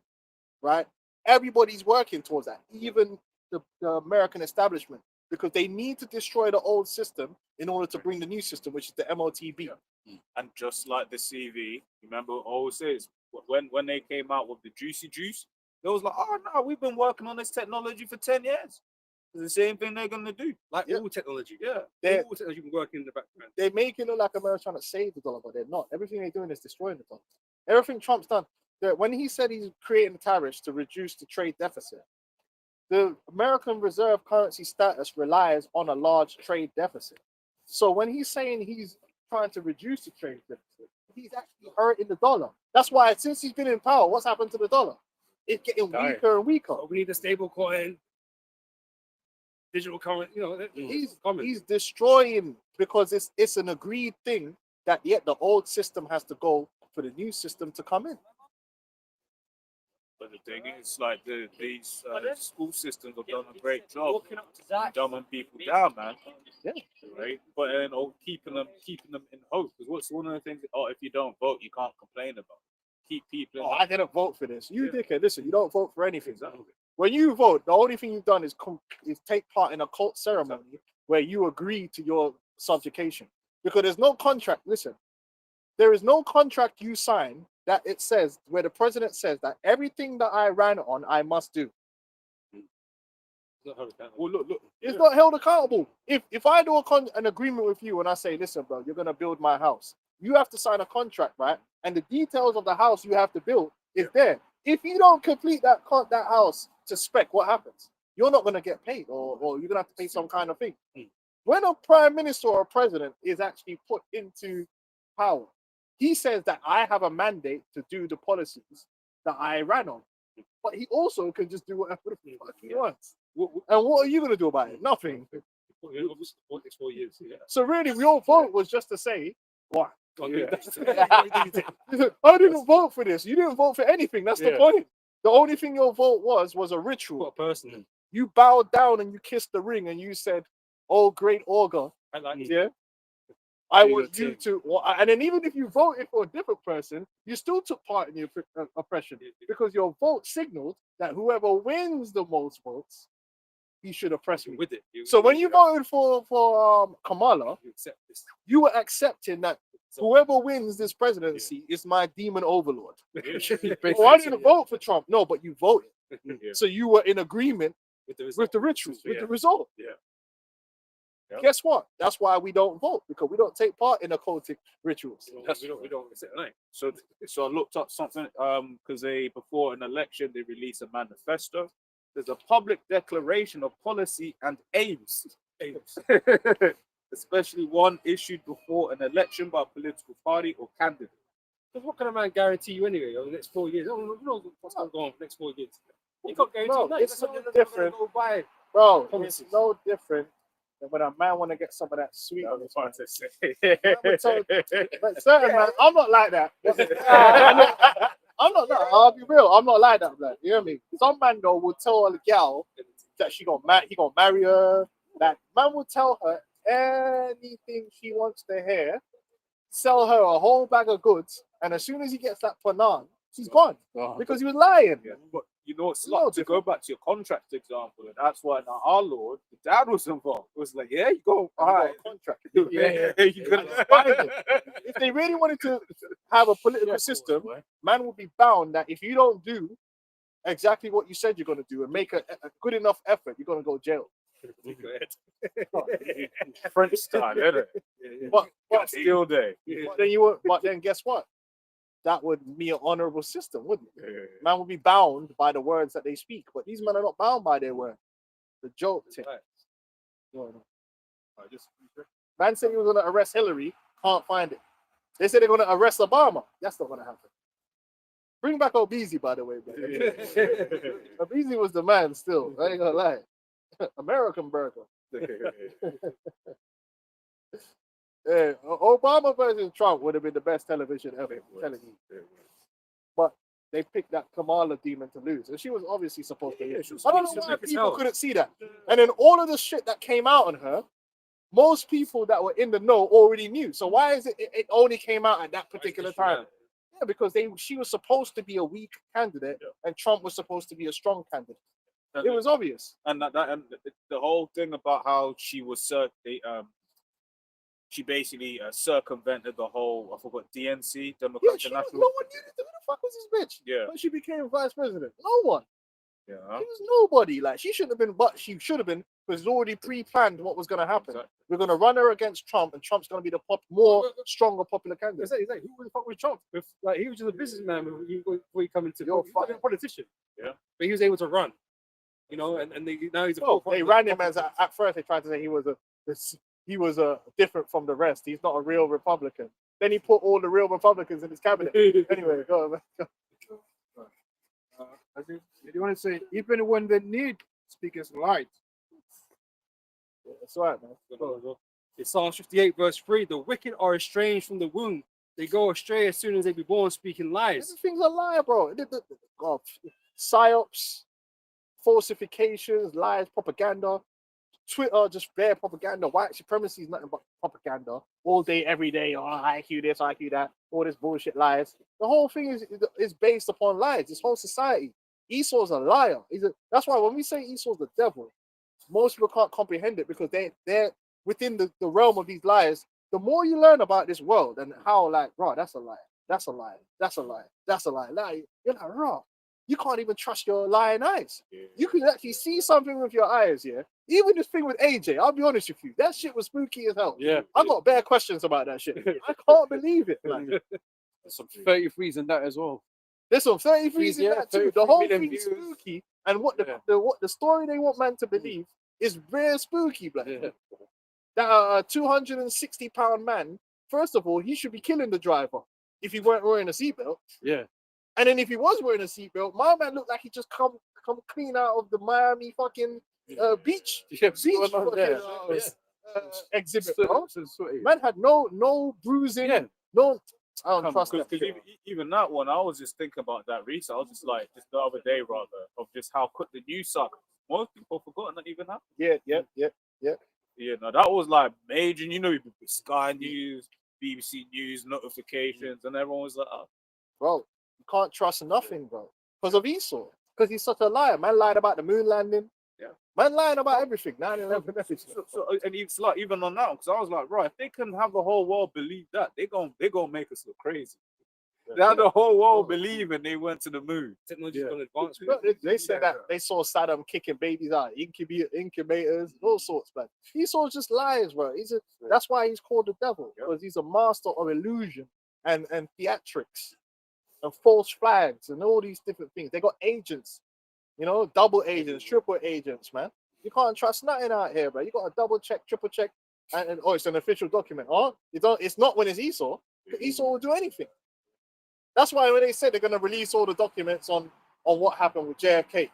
A: right? Everybody's working towards that, even the American establishment, because they need to destroy the old system in order to bring the new system, which is the MOTB.
B: And just like the CV, remember what I always says, when they came out with the Juicy Juice, they was like, oh no, we've been working on this technology for 10 years. It's the same thing they're gonna do.
C: Like all technology.
B: Yeah.
C: All technology can work in the background.
A: They make it look like America's trying to save the dollar, but they're not. Everything they're doing is destroying the dollar. Everything Trump's done. When he said he's creating tariffs to reduce the trade deficit, the American reserve currency status relies on a large trade deficit. So when he's saying he's trying to reduce the trade deficit, he's actually hurting the dollar. That's why since he's been in power, what's happened to the dollar? It's getting weaker and weaker.
C: So we need a stable coin, digital currency. You know,
A: He's destroying, because it's an agreed thing that yet the old system has to go for the new system to come in.
B: But the thing is, like these school systems have done a great job dumbing people down, man.
A: Yeah.
B: Right. But then keeping them in hope. Because what's one of the things? If you don't vote, you can't complain about. Keep people.
A: I didn't vote for this. You dickhead. Listen, you don't vote for anything. When you vote, the only thing you've done is take part in a cult ceremony where you agree to your subjugation. Because there's no contract. Listen, there is no contract you sign that it says, where the president says that everything that I ran on, I must do.
B: Well, look.
A: It's not held accountable. If I do an agreement with you and I say, listen, bro, you're gonna build my house, you have to sign a contract, right? And the details of the house you have to build is there. If you don't complete that house to spec, what happens? You're not going to get paid, or you're going to have to pay some kind of thing. When a prime minister or a president is actually put into power, he says that I have a mandate to do the policies that I ran on. But he also can just do whatever the fuck he wants. And what are you going to do about it? Nothing.
C: Next 4 years. Yeah.
A: So really, your vote was just to say, what?
C: Okay.
A: I didn't vote for this. You didn't vote for anything. That's the point. The only thing your vote was a ritual.
C: What a person.
A: You bowed down and you kissed the ring and you said, "Oh, great Augur."
C: I like it.
A: Yeah. I
C: Do
A: want
C: your
A: you to, and then even if you voted for a different person, you still took part in the oppression because your vote signaled that whoever wins the most votes, he should oppress me.
C: With it.
A: So when you voted for Kamala,
C: you accept this.
A: you were accepting that whoever wins this presidency is my demon overlord. Well, I didn't vote for Trump. No, but you voted. So you were in agreement with the ritual, with the result.
B: Yeah.
A: Guess what? That's why we don't vote, because we don't take part in occultic rituals.
C: We don't accept it.
B: So I looked up something because before an election they release a manifesto. There's a public declaration of policy and aims, especially one issued before an election by a political party or candidate.
C: Because what can a man guarantee you anyway over the next 4 years? I don't know what's going to go on for the next 4 years. You can't guarantee
A: No,
C: nothing.
A: it's
C: That's
A: so
C: something that's
A: different.
C: gonna go by.
A: Bro,
C: Promises.
A: it's no different than when a man want to get some of that sweet on his
B: Fine
A: man.
B: to say.
A: But certain man, I'm not like that. I'm not. I'll be real. I'm not like that, blood. You know what I mean? Some man though will tell a gal that he gonna marry her. That man will tell her anything she wants to hear, sell her a whole bag of goods, and as soon as he gets that panan, she's gone because he was lying.
B: Yeah, but you know, it's
A: No,
B: like, to go back to your contract example, and that's why now our Lord, the dad was involved. It was like, yeah, you go, all right,
A: Contract.
B: yeah, you
A: And it's binding. If they really wanted to have a political system, man would be bound that if you don't do exactly what you said you're going to do and make a good enough effort, you're going to go jail.
B: French style, isn't it?
A: But
B: Still there.
A: but then guess what? That would be an honorable system, wouldn't it? Man would be bound by the words that they speak, but these men are not bound by their word. The joke thing. Man said he was going to arrest Hillary, can't find it. They said they're going to arrest Obama. That's not going to happen. Bring back Obeezy, by the way, man. Obeezy was the man still. I ain't gonna lie. American burger. Yeah, Obama versus Trump would have been the best television ever. I'm telling you. But they picked that Kamala demon to lose, and she was obviously supposed to lose. I don't know why people couldn't see that. And then all of the shit that came out on her, most people that were in the know already knew. So why is it only came out at that particular time? Yeah, because she was supposed to be a weak candidate, and Trump was supposed to be a strong candidate. It was obvious.
B: And and the whole thing about how she was she basically circumvented the whole, I forgot, DNC,
A: Yeah,
B: Democratic
A: no one
B: National.
A: knew who the fuck was this bitch.
B: Yeah.
A: When she became vice president, no one.
B: Yeah.
A: She was nobody. Like, she shouldn't have been, but she should have been, because it's already pre-planned what was going to happen.
B: Exactly.
A: We're going to run her against Trump, and Trump's going to be the stronger popular candidate.
C: Exactly. Who the fuck was Trump? Like, he was just a businessman before he come into
A: You're
C: he wasn't a politician.
B: Yeah.
C: But he was able to run. You know, and now he's a
A: Well,
C: forefront
A: they
C: of the
A: ran him as
C: Republicans.
A: at first they tried to say he was a different from the rest. He's not a real Republican. Then he put all the real Republicans in his cabinet. Anyway, go on, man.
E: You want to say, even when the need speakers light.
A: That's right, man.
C: In Psalm 58, verse 3, the wicked are estranged from the womb. They go astray as soon as they be born, speaking lies.
A: Everything's a lie, bro. God, psyops, falsifications, lies, propaganda. Twitter, just bare propaganda. White supremacy is nothing but propaganda. All day, every day. Oh, IQ this, IQ that. All this bullshit lies. The whole thing is based upon lies. This whole society. Esau's a liar. That's why when we say Esau's the devil, most people can't comprehend it because they're within the realm of these lies. The more you learn about this world and how, like, bro, that's a lie. That's a lie. That's a lie. That's a lie. Like, you're like, bro, you can't even trust your lying eyes. You can actually see something with your eyes, yeah. Even this thing with AJ, I'll be honest with you, that shit was spooky as hell.
D: Yeah.
A: I got bare questions about that shit. I can't believe it. Like,
D: There's some 33s in that as well.
A: there's some 33s in
D: Yeah,
A: that too.
D: 33
A: The whole
D: million
A: thing's
D: views.
A: spooky, and what
D: Yeah.
A: the story they want man to believe is very spooky, blood.
D: Yeah.
A: That 260-pound man, first of all, he should be killing the driver if he weren't wearing a seatbelt.
D: Yeah.
A: And then if he was wearing a seatbelt, my man looked like he just come clean out of the Miami fucking beach
D: Yeah,
A: beach
D: what's going on
A: fucking,
D: there?
A: exhibit, bro.
D: Sweaty.
A: Man had no bruising,
D: Yeah.
A: no. I don't
D: Come
A: trust
B: Because
A: that. shit.
B: even that one, I was just thinking about that recently. I was just like, just the other day rather, of just how quick the news suck. Most people forgotten that even happened.
A: Yeah.
B: Yeah, no, that was like major. You know, Sky News, BBC News notifications, and everyone was like, oh,
A: Bro, you can't trust nothing, bro. Because of Esau. Because he's such a liar. Man lied about the moon landing.
B: Yeah.
A: Man lying about everything. 9/11, everything.
B: and it's like even on that, because I was like, right, if they can have the whole world believe that, they gonna make us look crazy. They had the whole world believing they went to the moon.
C: Technology's
D: Yeah.
C: gone advanced.
A: Bro, they said that they saw Saddam kicking babies out, incubators, all sorts, man. Esau's just lies, bro. That's why he's called the devil, because he's a master of illusion and theatrics and false flags and all these different things. They got agents, double agents, triple agents, man. You can't trust nothing out here, bro. You got to double check, triple check, and it's an official document. Oh, it's not when it's Esau. Esau will do anything. That's why when they said they're gonna release all the documents on what happened with JFK,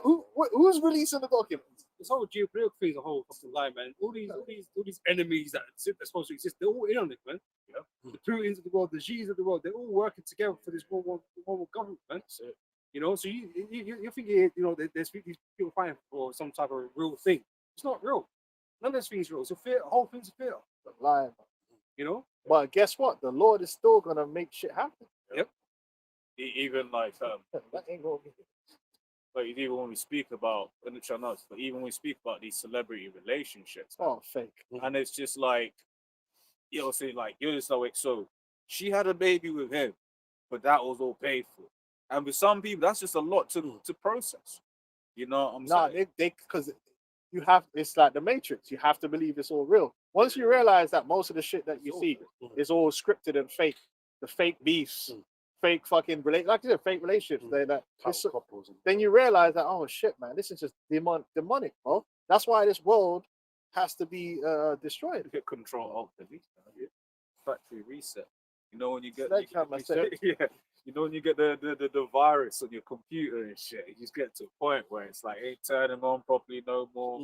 A: who's releasing the documents?
C: This whole geopolitical thing is a whole fucking lie, man. All these enemies that are supposed to exist, they're all in on it, man. Yeah. The Putins of the world, the Xi's of the world, they're all working together for this world government, man. So you think there's these people fighting for some type of real thing. It's not real. None of this thing is real. It's a fear. The whole thing's a fear.
A: Lying. But guess what? The Lord is still gonna make shit happen.
C: Yep.
B: Even like
A: That ain't gonna be.
B: like even when we speak about, but even when we speak about these celebrity relationships,
A: Oh, fake.
B: and it's just like, you're just like, so she had a baby with him, but that was all paid for. And with some people, that's just a lot to process. You know what I'm saying?
A: Because it's like the Matrix. You have to believe it's all real. Once you realize that most of the shit that you see is all scripted and fake, the fake beefs, fake fucking like you said, fake relationships, then you realize that, oh shit, man, this is just demonic, bro. That's why this world has to be destroyed.
B: Hit Control Alt Delete. Factory reset. You know when you get
A: Sledgehammer said.
B: yeah. You know when you get the virus on your computer and shit, you just get to a point where it's like ain't turning on properly no more.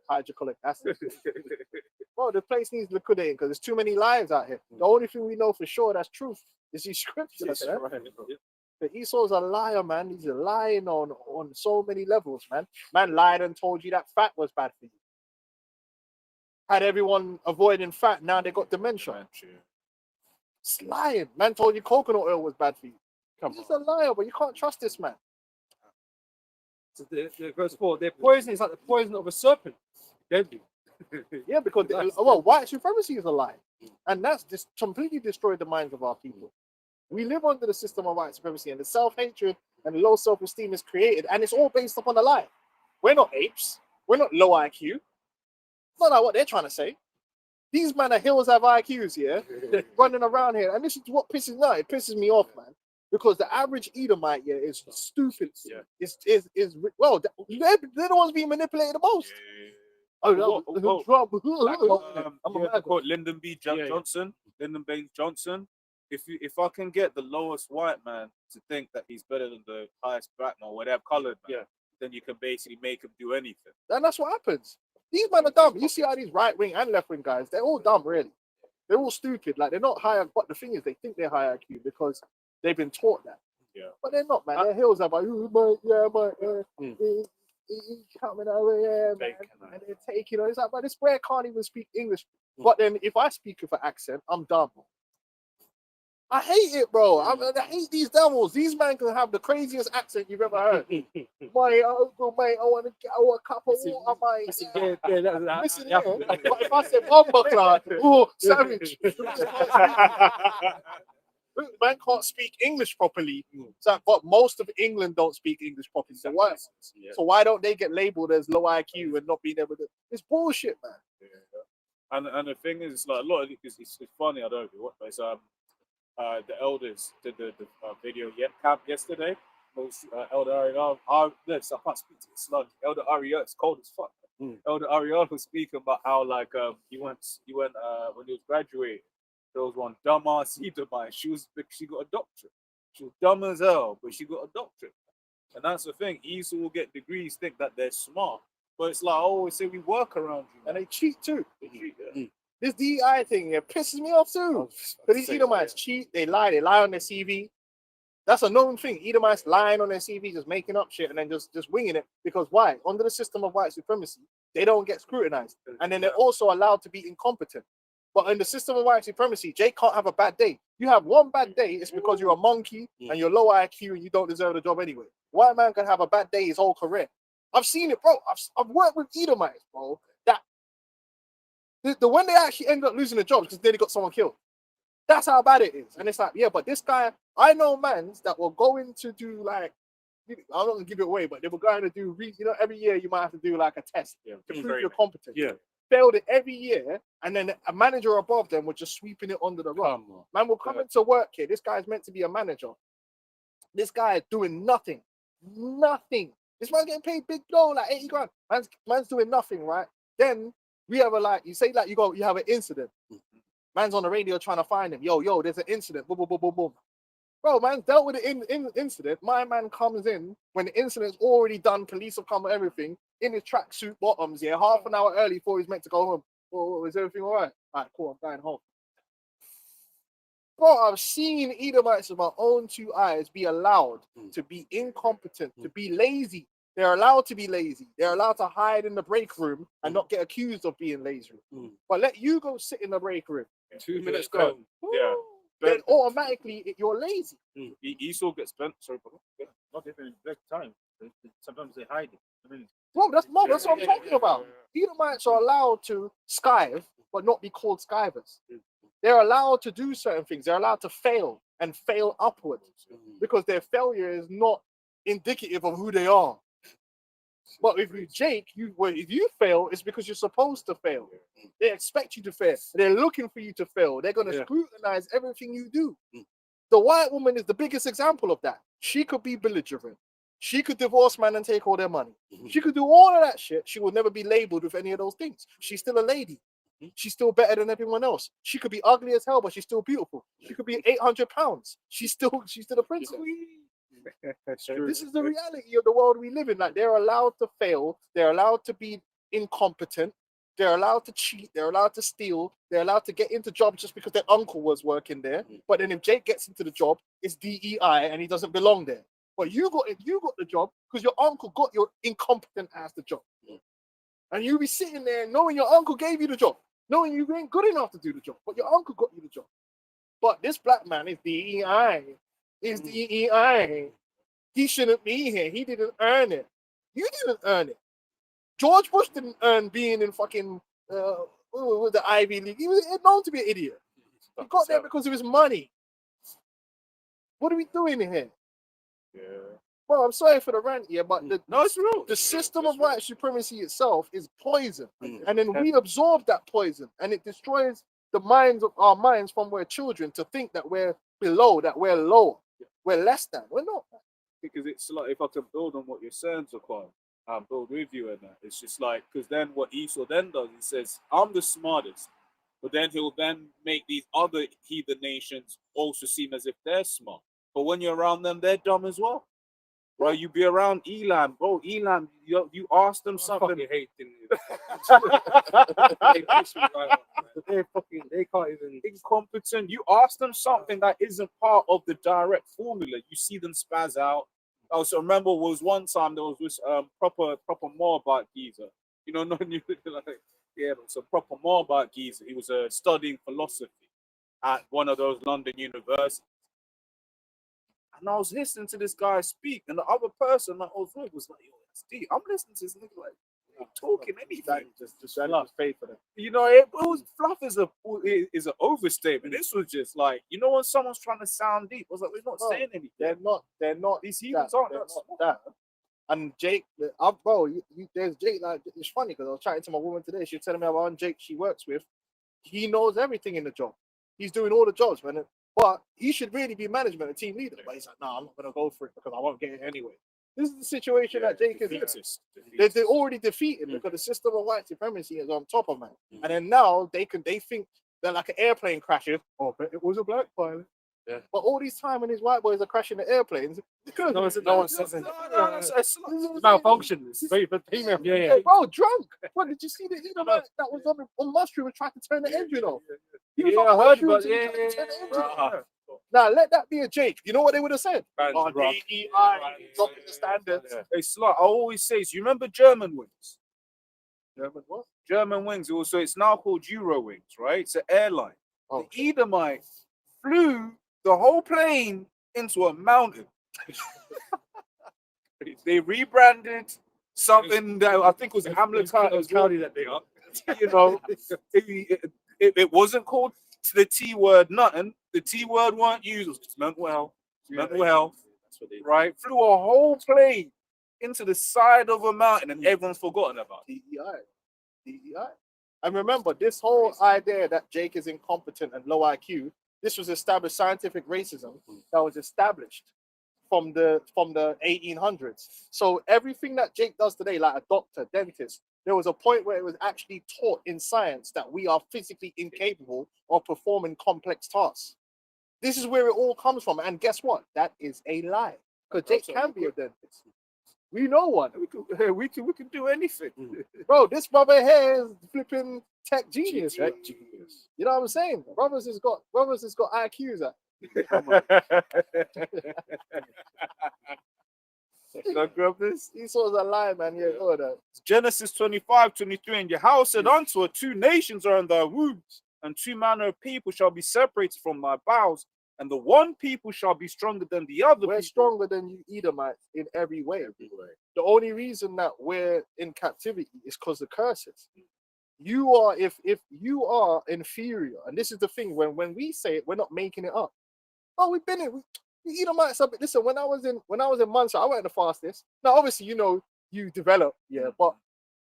A: Hydrochloric acid. Well, the place needs liquidating because there's too many lies out here. The only thing we know for sure that's truth is these scriptures. But Esau's a liar, man. He's lying on so many levels, man. Man lied and told you that fat was bad for you. Had everyone avoiding fat, now they got dementia. It's lying. Man told you coconut oil was bad for you. He's just a liar, but you can't trust this man.
C: So the verse 4, their poison is like the poison of a serpent. Deadly.
A: Yeah, because white supremacy is a lie, and that's just completely destroyed the minds of our people. We live under the system of white supremacy, and the self-hatred and the low self-esteem is created, and it's all based upon a lie. We're not apes. We're not low IQ. Not like what they're trying to say. These men are hills have IQs, yeah, running around here, and this is what pisses me off, man. Because the average Edomite, yeah, is stupid.
B: Yeah.
A: Is they're the ones being manipulated the most.
B: Quote Lyndon B. Johnson. Lyndon B. Johnson. If I can get the lowest white man to think that he's better than the highest black man, whatever colored man, then you can basically make him do anything.
A: And that's what happens. These men are dumb. You see how these right wing and left wing guys, they're all dumb, really. They're all stupid. Like they're not higher, but the thing is, they think they're high IQ because they've been taught that.
B: Yeah.
A: But they're not, man. Their hills are like, coming over here, man. And they're taking on. It's like, but this square can't even speak English. But then if I speak with an accent, I'm dumb. I hate it, bro. I hate these devils. These men can have the craziest accent you've ever heard. My uncle, mate, I want to get a cup of water, mate. Listen here. But if I say bomba cloud, oh, savage.
D: Man can't speak English properly. So, but most of England don't speak English properly. So why?
B: Yeah.
D: So why don't they get labeled as low IQ and not being able to? It's bullshit, man.
B: And the thing is, it's like a lot of it's funny. I don't know if you watch, but it's the elders did the video camp yesterday. Elder Ariel, this I can't speak to this slug. Elder Ariel, it's cold as fuck. Elder Ariel was speaking about how like he went when he was graduating. There was one dumbass Edomite. She got a doctorate. She was dumb as hell, but she got a doctorate. And that's the thing. Esau will get degrees, think that they're smart, but it's like I always say, we work around you,
D: And
B: man.
D: they cheat too.
B: They cheat, yeah.
D: This DEI thing, it pisses me off too. But these Edomites cheat, they lie on their CV. That's a known thing. Edomites lying on their CV, just making up shit and then just winging it. Because why? Under the system of white supremacy, they don't get scrutinized. And then they're also allowed to be incompetent. But in the system of white supremacy, Jake can't have a bad day. You have one bad day, it's because you're a monkey and you're low IQ and you don't deserve the job anyway. White man can have a bad day his whole career. I've seen it, bro. I've worked with Edomites, bro. That the when they actually end up losing the jobs because they got someone killed. That's how bad it is. And it's like, yeah, but this guy, I know mans that were going to do like, I'm not gonna give it away, but they were going to do, every year you might have to do like a test to prove you're competent.
B: Yeah.
D: Failed it every year, and then a manager above them was just sweeping it under the rug. Man will come into work here. This guy's meant to be a manager. This guy is doing nothing. Nothing. This man's getting paid big dough, like 80 grand. Man's doing nothing, right? Then we have you say like you have an incident. Man's on the radio trying to find him. Yo, there's an incident. Boom, boom, boom, boom, boom. Bro, man's dealt with the incident. My man comes in when the incident's already done. Police have come with everything in his tracksuit bottoms. Yeah, half an hour early before he's meant to go home. Oh, is everything all right? All right, cool. I'm going home. Bro, I've seen Edomites with my own two eyes be allowed to be incompetent, to be lazy. They're allowed to be lazy. They're allowed to hide in the break room and not get accused of being lazy. But let you go sit in the break room.
C: 2 minutes go.
B: Yeah.
D: Then automatically you're lazy.
B: Esau gets bent. Sorry, brother. Yeah.
E: Not even black time. Sometimes they hide it. I mean,
D: Bro, that's what I'm talking about. Edomites are allowed to skive, but not be called skivers. They're allowed to do certain things. They're allowed to fail and fail upwards because their failure is not indicative of who they are. But if if you fail, it's because you're supposed to fail. They expect you to fail. They're looking for you to fail. They're going to scrutinize everything you do. The white woman is the biggest example of that. She could be belligerent. She could divorce man and take all their money. She could do all of that shit. She will never be labeled with any of those things. She's still a lady. She's still better than everyone else. She could be ugly as hell, but she's still beautiful. She could be 800 pounds. She's still a princess. This is the reality of the world we live in. Like, they're allowed to fail. They're allowed to be incompetent. They're allowed to cheat. They're allowed to steal. They're allowed to get into jobs just because their uncle was working there. But then if Jake gets into the job, it's DEI and he doesn't belong there. But you got the job because your uncle got your incompetent ass the job. And you be sitting there knowing your uncle gave you the job, knowing you ain't good enough to do the job, but your uncle got you the job. But this black man is DEI. Is DEI. He shouldn't be here. He didn't earn it. You didn't earn it. George Bush didn't earn being in fucking with the Ivy League. He was known to be an idiot. He got there because of his money. What are we doing here?
B: Yeah.
D: Well, I'm sorry for the rant here, but
B: It's real.
D: the system of white supremacy itself is poison. And then we absorb that poison and it destroys the minds of our minds from we're children to think that we're below, that we're low, we're less than. We're not.
B: Because it's like, if I can build on what you're saying, Zaquan, build with you and that, it's just like, because then what Esau then does, he says, I'm the smartest, but then he'll then make these other heathen nations also seem as if they're smart. But when you're around them, they're dumb as well. Right? You be around Elam, bro. Elam, you ask them something.
C: I hate things. They can't even.
B: Incompetent. You ask them something that isn't part of the direct formula. You see them spaz out. I also remember was one time there was this proper Moabite geezer. You know, not you like yeah, it was a proper Moabite geezer. He was studying philosophy at one of those London universities. And I was listening to this guy speak, and the other person that I was with was like, yo, that's deep. I'm listening to this nigga like, talking anything.
A: Just paid for that.
B: You know, it was fluff is an overstatement. This was just like, you know, when someone's trying to sound deep, I was like, we're not
A: No,
B: saying anything.
A: They're not.
B: These
A: that,
B: heathens aren't
A: they're
B: that
A: not
B: smart.
A: that. And Jake, bro, there's Jake. Like, it's funny because I was chatting to my woman today. She was telling me about Jake she works with. He knows everything in the job. He's doing all the jobs, man. But he should really be management and team leader. But he's like, no, I'm not gonna go for it because I won't get it anyway. This is the situation that Jake is in. They're already defeated because the system of white supremacy is on top of man. And then now they think they're like an airplane crashes. Oh, but it was a black pilot.
D: Yeah.
A: But all this time when these white boys are crashing the airplanes,
C: No one says it.
B: No,
C: Malfunction. It's very but female.
A: Hey, bro, drunk. What did you see the Edomite that was on mushroom and tried to turn the engine off? He was
C: Yeah,
A: on
C: I heard
A: mushrooms
C: about
A: and he tried to turn the engine off.
B: Bruh.
A: Now let that be a Jake. You know what they would have said?
C: Bands
A: Oh,
C: rock.
A: DEI dropping the standards.
B: Hey, Slut, I always say, you remember German wings?
A: German what?
B: German wings. Also, it's now called Eurowings, right? It's an airline.
A: Oh.
B: The Edomites flew the whole plane into a mountain. They rebranded something that I think was Hamlet as well.
C: County that they are.
B: You know, it wasn't called the T word nothing. The T word weren't used. It's mental health. Mental health.
C: That's what they
B: Right? Flew a whole plane into the side of a mountain and everyone's forgotten about it.
A: DEI. And remember, this whole idea that Jake is incompetent and low IQ, this was established scientific racism that was established from the 1800s. So everything that Jake does today, like a doctor, dentist, there was a point where it was actually taught in science that we are physically incapable of performing complex tasks. This is where it all comes from. And guess what? That is a lie. Because Jake can be a dentist. We know one.
B: We can do anything.
A: Bro, this brother here is flipping tech genius. Right? You know what I'm saying? Brothers has got IQs at.
B: So grab this.
A: Esau's a lie, man. Yeah, go with that.
B: Genesis 25:23. And Yahweh said unto her, 2 nations are in thy wombs, and 2 manner of people shall be separated from thy bowels, and the one people shall be stronger than the other.
A: We're
B: people.
A: stronger than you Edomites in every way. The only reason that we're in captivity is because of curses. You are, if you are inferior, and this is the thing, when we say it, we're not making it up. Oh, we've been in. The Edomites. Listen, when I was in Munster, I went the fastest. Now, obviously, you know, you develop, yeah, but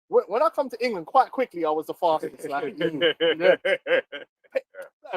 A: when I come to England, quite quickly, I was the fastest. Like,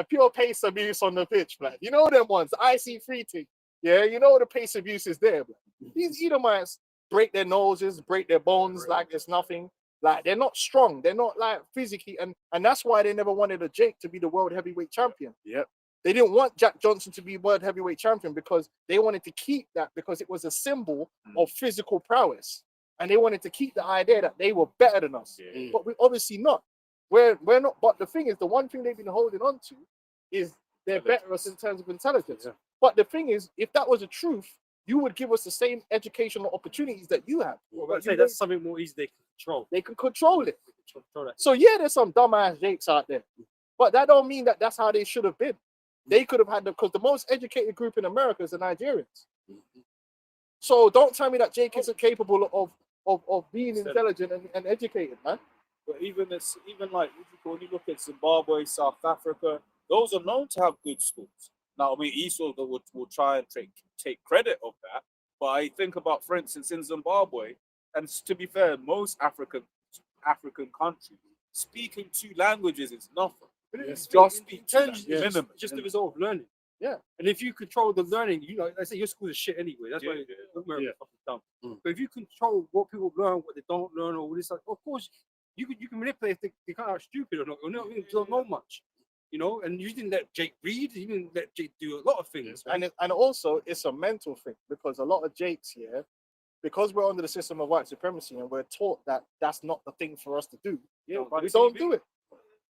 A: pure pace abuse on the pitch, man. You know them ones, the IC3 thing. Yeah, you know the pace abuse is there, man. These Edomites break their noses, break their bones like it's nothing. Like, they're not strong. They're not like physically, and that's why they never wanted a Jake to be the world heavyweight champion.
D: Yep.
A: They didn't want Jack Johnson to be world heavyweight champion because they wanted to keep that because it was a symbol of physical prowess. And they wanted to keep the idea that they were better than us. But we're obviously not. We're not. But the thing is, the one thing they've been holding on to is they're better than us in terms of intelligence. Yeah. But the thing is, if that was the truth, you would give us the same educational opportunities that you have.
C: Well, I'd say that's something more easy they can control.
A: They can control it.
C: Control that.
A: So yeah, there's some dumbass Jakes out there, but that don't mean that that's how they should have been. They could have had because the most educated group in America is the Nigerians. So don't tell me that Jake isn't capable of being intelligent and educated, man.
B: But even like when you look at Zimbabwe, South Africa, those are known to have good schools. Now, I mean, Esau will try and take credit of that. But I think about, for instance, in Zimbabwe, and to be fair, most African countries, speaking 2 languages is nothing.
C: It's
B: Just
C: speak
B: minimum.
C: just the result of learning.
A: Yeah.
C: And if you control the learning, you know, I say your school is shit anyway. That's why America's fucking dumb. But if you control what people learn, what they don't learn, or this, like, of course, you can manipulate if they kind of stupid or not, or not, don't know much. You know, and you didn't let Jake read, you didn't let Jake do a lot of things. Right?
A: And also it's a mental thing because a lot of Jakes here, because we're under the system of white supremacy and we're taught that that's not the thing for us to do.
C: Yeah,
A: we don't do it.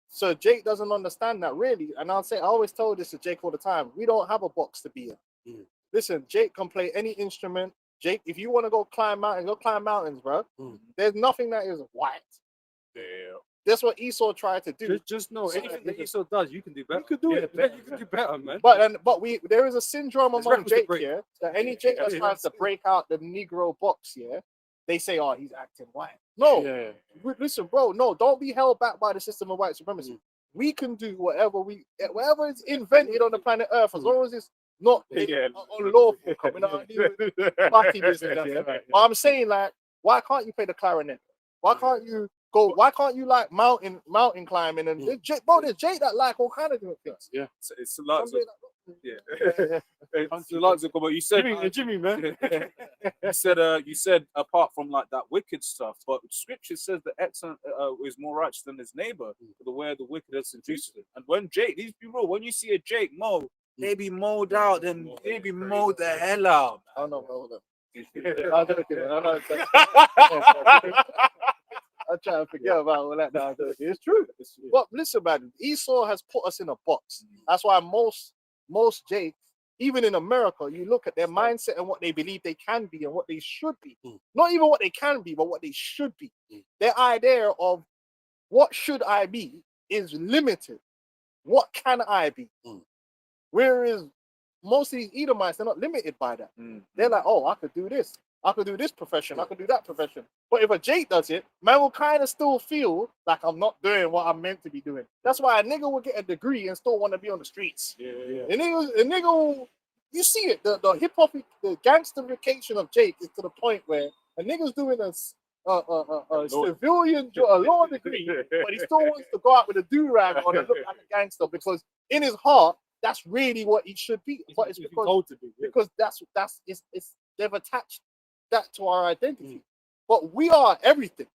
A: So Jake doesn't understand that really. And I always told this to Jake all the time. We don't have a box to be in. Listen, Jake can play any instrument. Jake, if you want to go climb mountains, bro. There's nothing that is white.
B: Yeah.
A: That's what Esau tried to do.
C: Just know anything that Esau does, you can do better.
A: You can do it.
C: You can do better, man.
A: But there is a syndrome
C: There's
A: among
C: records to
A: Jake
C: break.
A: here that any Jake that tries to break out the Negro box here, they say, oh, he's acting white. No,
D: Yeah.
A: listen, bro. No, don't be held back by the system of white supremacy. We can do whatever is invented on the planet Earth, as long as it's not
B: Yeah.
A: unlawful. Coming out here with party business. Yeah?
D: Right.
A: But I'm saying, like, why can't you play the clarinet? Why can't you go? Why can't you like mountain climbing? And there's Jake that like all kind of different things.
B: It's lots of
A: Yeah.
B: it's lots of. But you said
D: Jimmy, man.
B: you said apart from like that wicked stuff, but Scripture says the excellent is more righteous than his neighbor, for the way of the wicked is seduces him. And when Jake, these people, when you see a Jake mow, they be mowed out, and they be mowed the hell out.
A: I know, bro. Hold on. I'm joking, man. I'm trying to forget about all that now. It's true. But listen, man, Esau has put us in a box. That's why most Jakes, even in America, you look at their mindset and what they believe they can be and what they should be. Not even what they can be, but what they should be. Their idea of what should I be is limited. What can I be? Whereas most of these Edomites, they're not limited by that. They're like, oh, I could do this. I could do this profession. I could do that profession. But if a Jake does it, man will kind of still feel like I'm not doing what I'm meant to be doing. That's why a nigga will get a degree and still want to be on the streets.
B: Yeah.
A: A nigga will, you see it, the hip hop, the gangsterification of Jake is to the point where a nigga's doing a civilian, a law degree, but he still wants to go out with a do-rag on and look like a gangster because in his heart, that's really what he should be. But it's because they've attached that to our identity. But we are everything.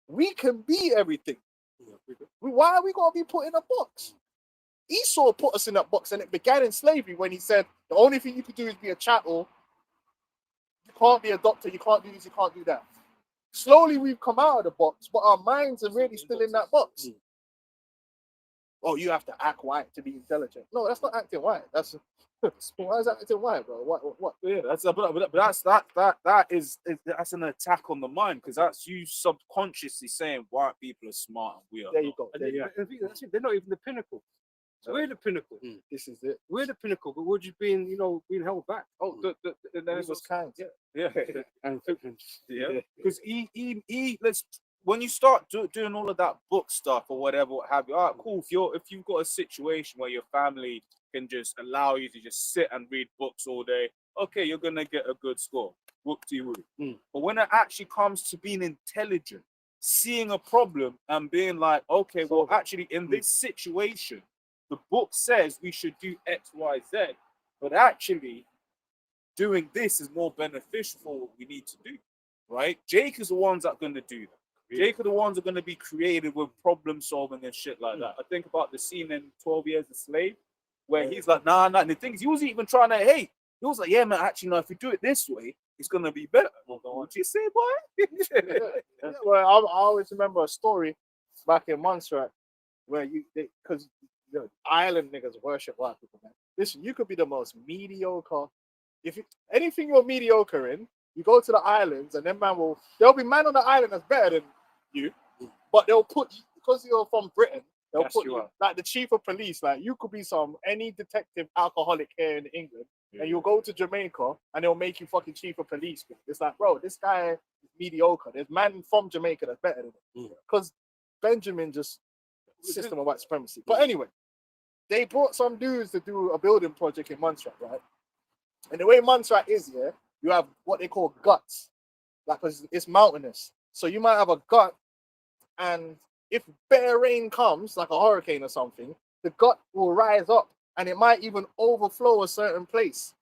A: We can be everything. Why are we gonna be put in a box? Esau put us in that box, and it began in slavery when he said the only thing you can do is be a chattel. You can't be a doctor. You can't do this. You can't do that. Slowly, we've come out of the box, but our minds are really still in that box. Oh, you have to act white to be intelligent. No, that's not acting white. That's why is that acting white, bro? What?
B: Yeah, that's that's an attack on the mind, because that's you subconsciously saying white people are smart and we are.
A: There you go.
C: And they're not even the pinnacle. We're the pinnacle.
A: This is it.
C: We're the pinnacle, but we're just being held back.
B: Oh,
A: Then it was kind.
B: yeah.
D: And
B: Yeah, because let's when you start doing all of that book stuff or whatever, what have you. All right, cool. If you've got a situation where your family can just allow you to just sit and read books all day, okay, you're gonna get a good score. Whoop-de-woo. But when it actually comes to being intelligent, seeing a problem and being like, okay, well, actually, in this situation, the book says we should do X, Y, Z, but actually, doing this is more beneficial for what we need to do, right? Jake is the ones that are going to do that. Jake are the ones that are going to be creative with problem solving and shit like that. I think about the scene in 12 Years a Slave, where he's like, nah. And the thing is, he wasn't even trying to hate. He was like, yeah, man, actually, no, if we do it this way, it's going to be better. What you say, boy?
A: Well, I always remember a story back in Montserrat where because island niggas worship white people, man. Listen, you could be the most mediocre. Anything you're mediocre in, you go to the islands and then there'll be man on the island that's better than you, but they'll put, because you're from Britain, they'll put you like the chief of police. Like you could be any detective alcoholic here in England, and you'll go to Jamaica and they'll make you fucking chief of police. It's like, bro, this guy is mediocre. There's man from Jamaica that's better than him. Because Benjamin just system of white supremacy. But anyway, they brought some dudes to do a building project in Montserrat, right? And the way Montserrat is, you have what they call guts, like it's mountainous. So you might have a gut, and if bare rain comes, like a hurricane or something, the gut will rise up, and it might even overflow a certain place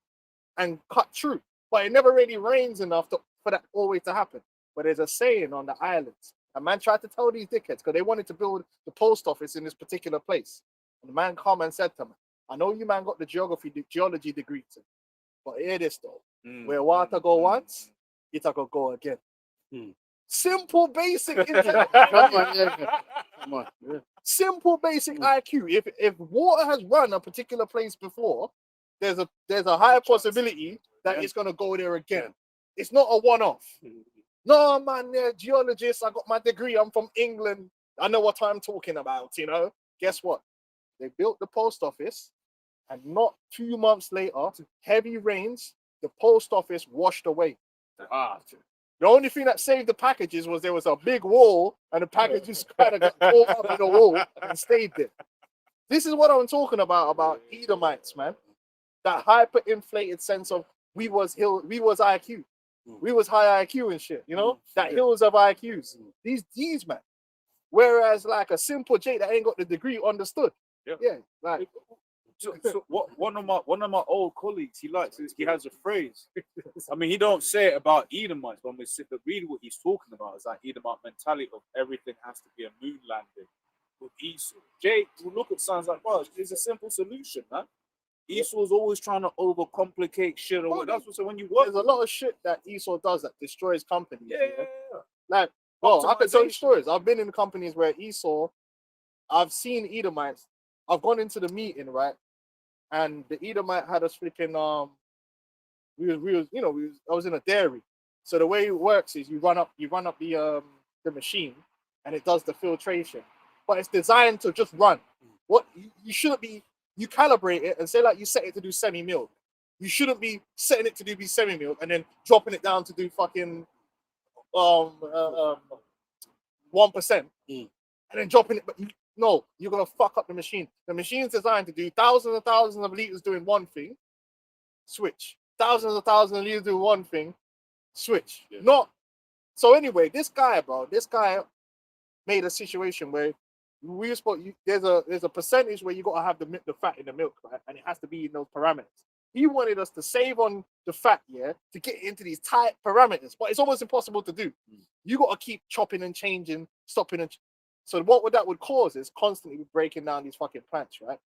A: and cut through. But it never really rains enough for that always to happen. But there's a saying on the islands. A man tried to tell these dickheads because they wanted to build the post office in this particular place. And the man come and said to me, I know you man got the geology degree, but hear this though. Where water go once, it'll go again. Simple basic intellect.
D: Come on. Yeah.
A: Simple basic IQ. If water has run a particular place before, there's a high possibility that it's gonna go there again. It's not a one-off. No man, they're geologists. I got my degree. I'm from England. I know what I'm talking about. Guess what? They built the post office, and not 2 months later, heavy rains, the post office washed away. The only thing that saved the packages was there was a big wall and the packages kind of got caught up in the wall and stayed there. This is what I'm talking about Edomites, man. That hyper-inflated sense of we was IQ. We was high IQ and shit, you know? That hills of IQs. These man. Whereas like a simple J that ain't got the degree understood. Yeah, like
B: So one of my old colleagues, he has a phrase. I mean, he don't say it about Edomites, but when we sit to read what he's talking about, is that Edomite mentality of everything has to be a moon landing with Esau. Jake will look at signs like, well, there's a simple solution, man. Esau's always trying to overcomplicate shit or what. That's what. So when you work,
A: there's a lot of shit that Esau does that destroys companies.
B: yeah.
A: Like, well, I can tell you
B: Optimization.
A: stories. I've been in companies where Esau, I've seen Edomites. I've gone into the meeting, right? And the Edomite had us freaking I was in a dairy. So the way it works is you run up the machine and it does the filtration. But it's designed to just run. What you shouldn't be, you calibrate it and say like you set it to do semi-milk. You shouldn't be setting it to do semi-milk and then dropping it down to do fucking 1%. And then dropping it, but no, you're gonna fuck up the machine. The machine's designed to do thousands and thousands of liters doing one thing, switch. Thousands of thousands of liters doing one thing, switch.
B: Yeah.
A: Not so anyway, this guy made a situation where there's a percentage where you gotta have the fat in the milk, right? And it has to be in those parameters. He wanted us to save on the fat, yeah, to get into these tight parameters, but it's almost impossible to do. You gotta keep chopping and changing, stopping and so what that would cause is constantly breaking down these fucking plants, right?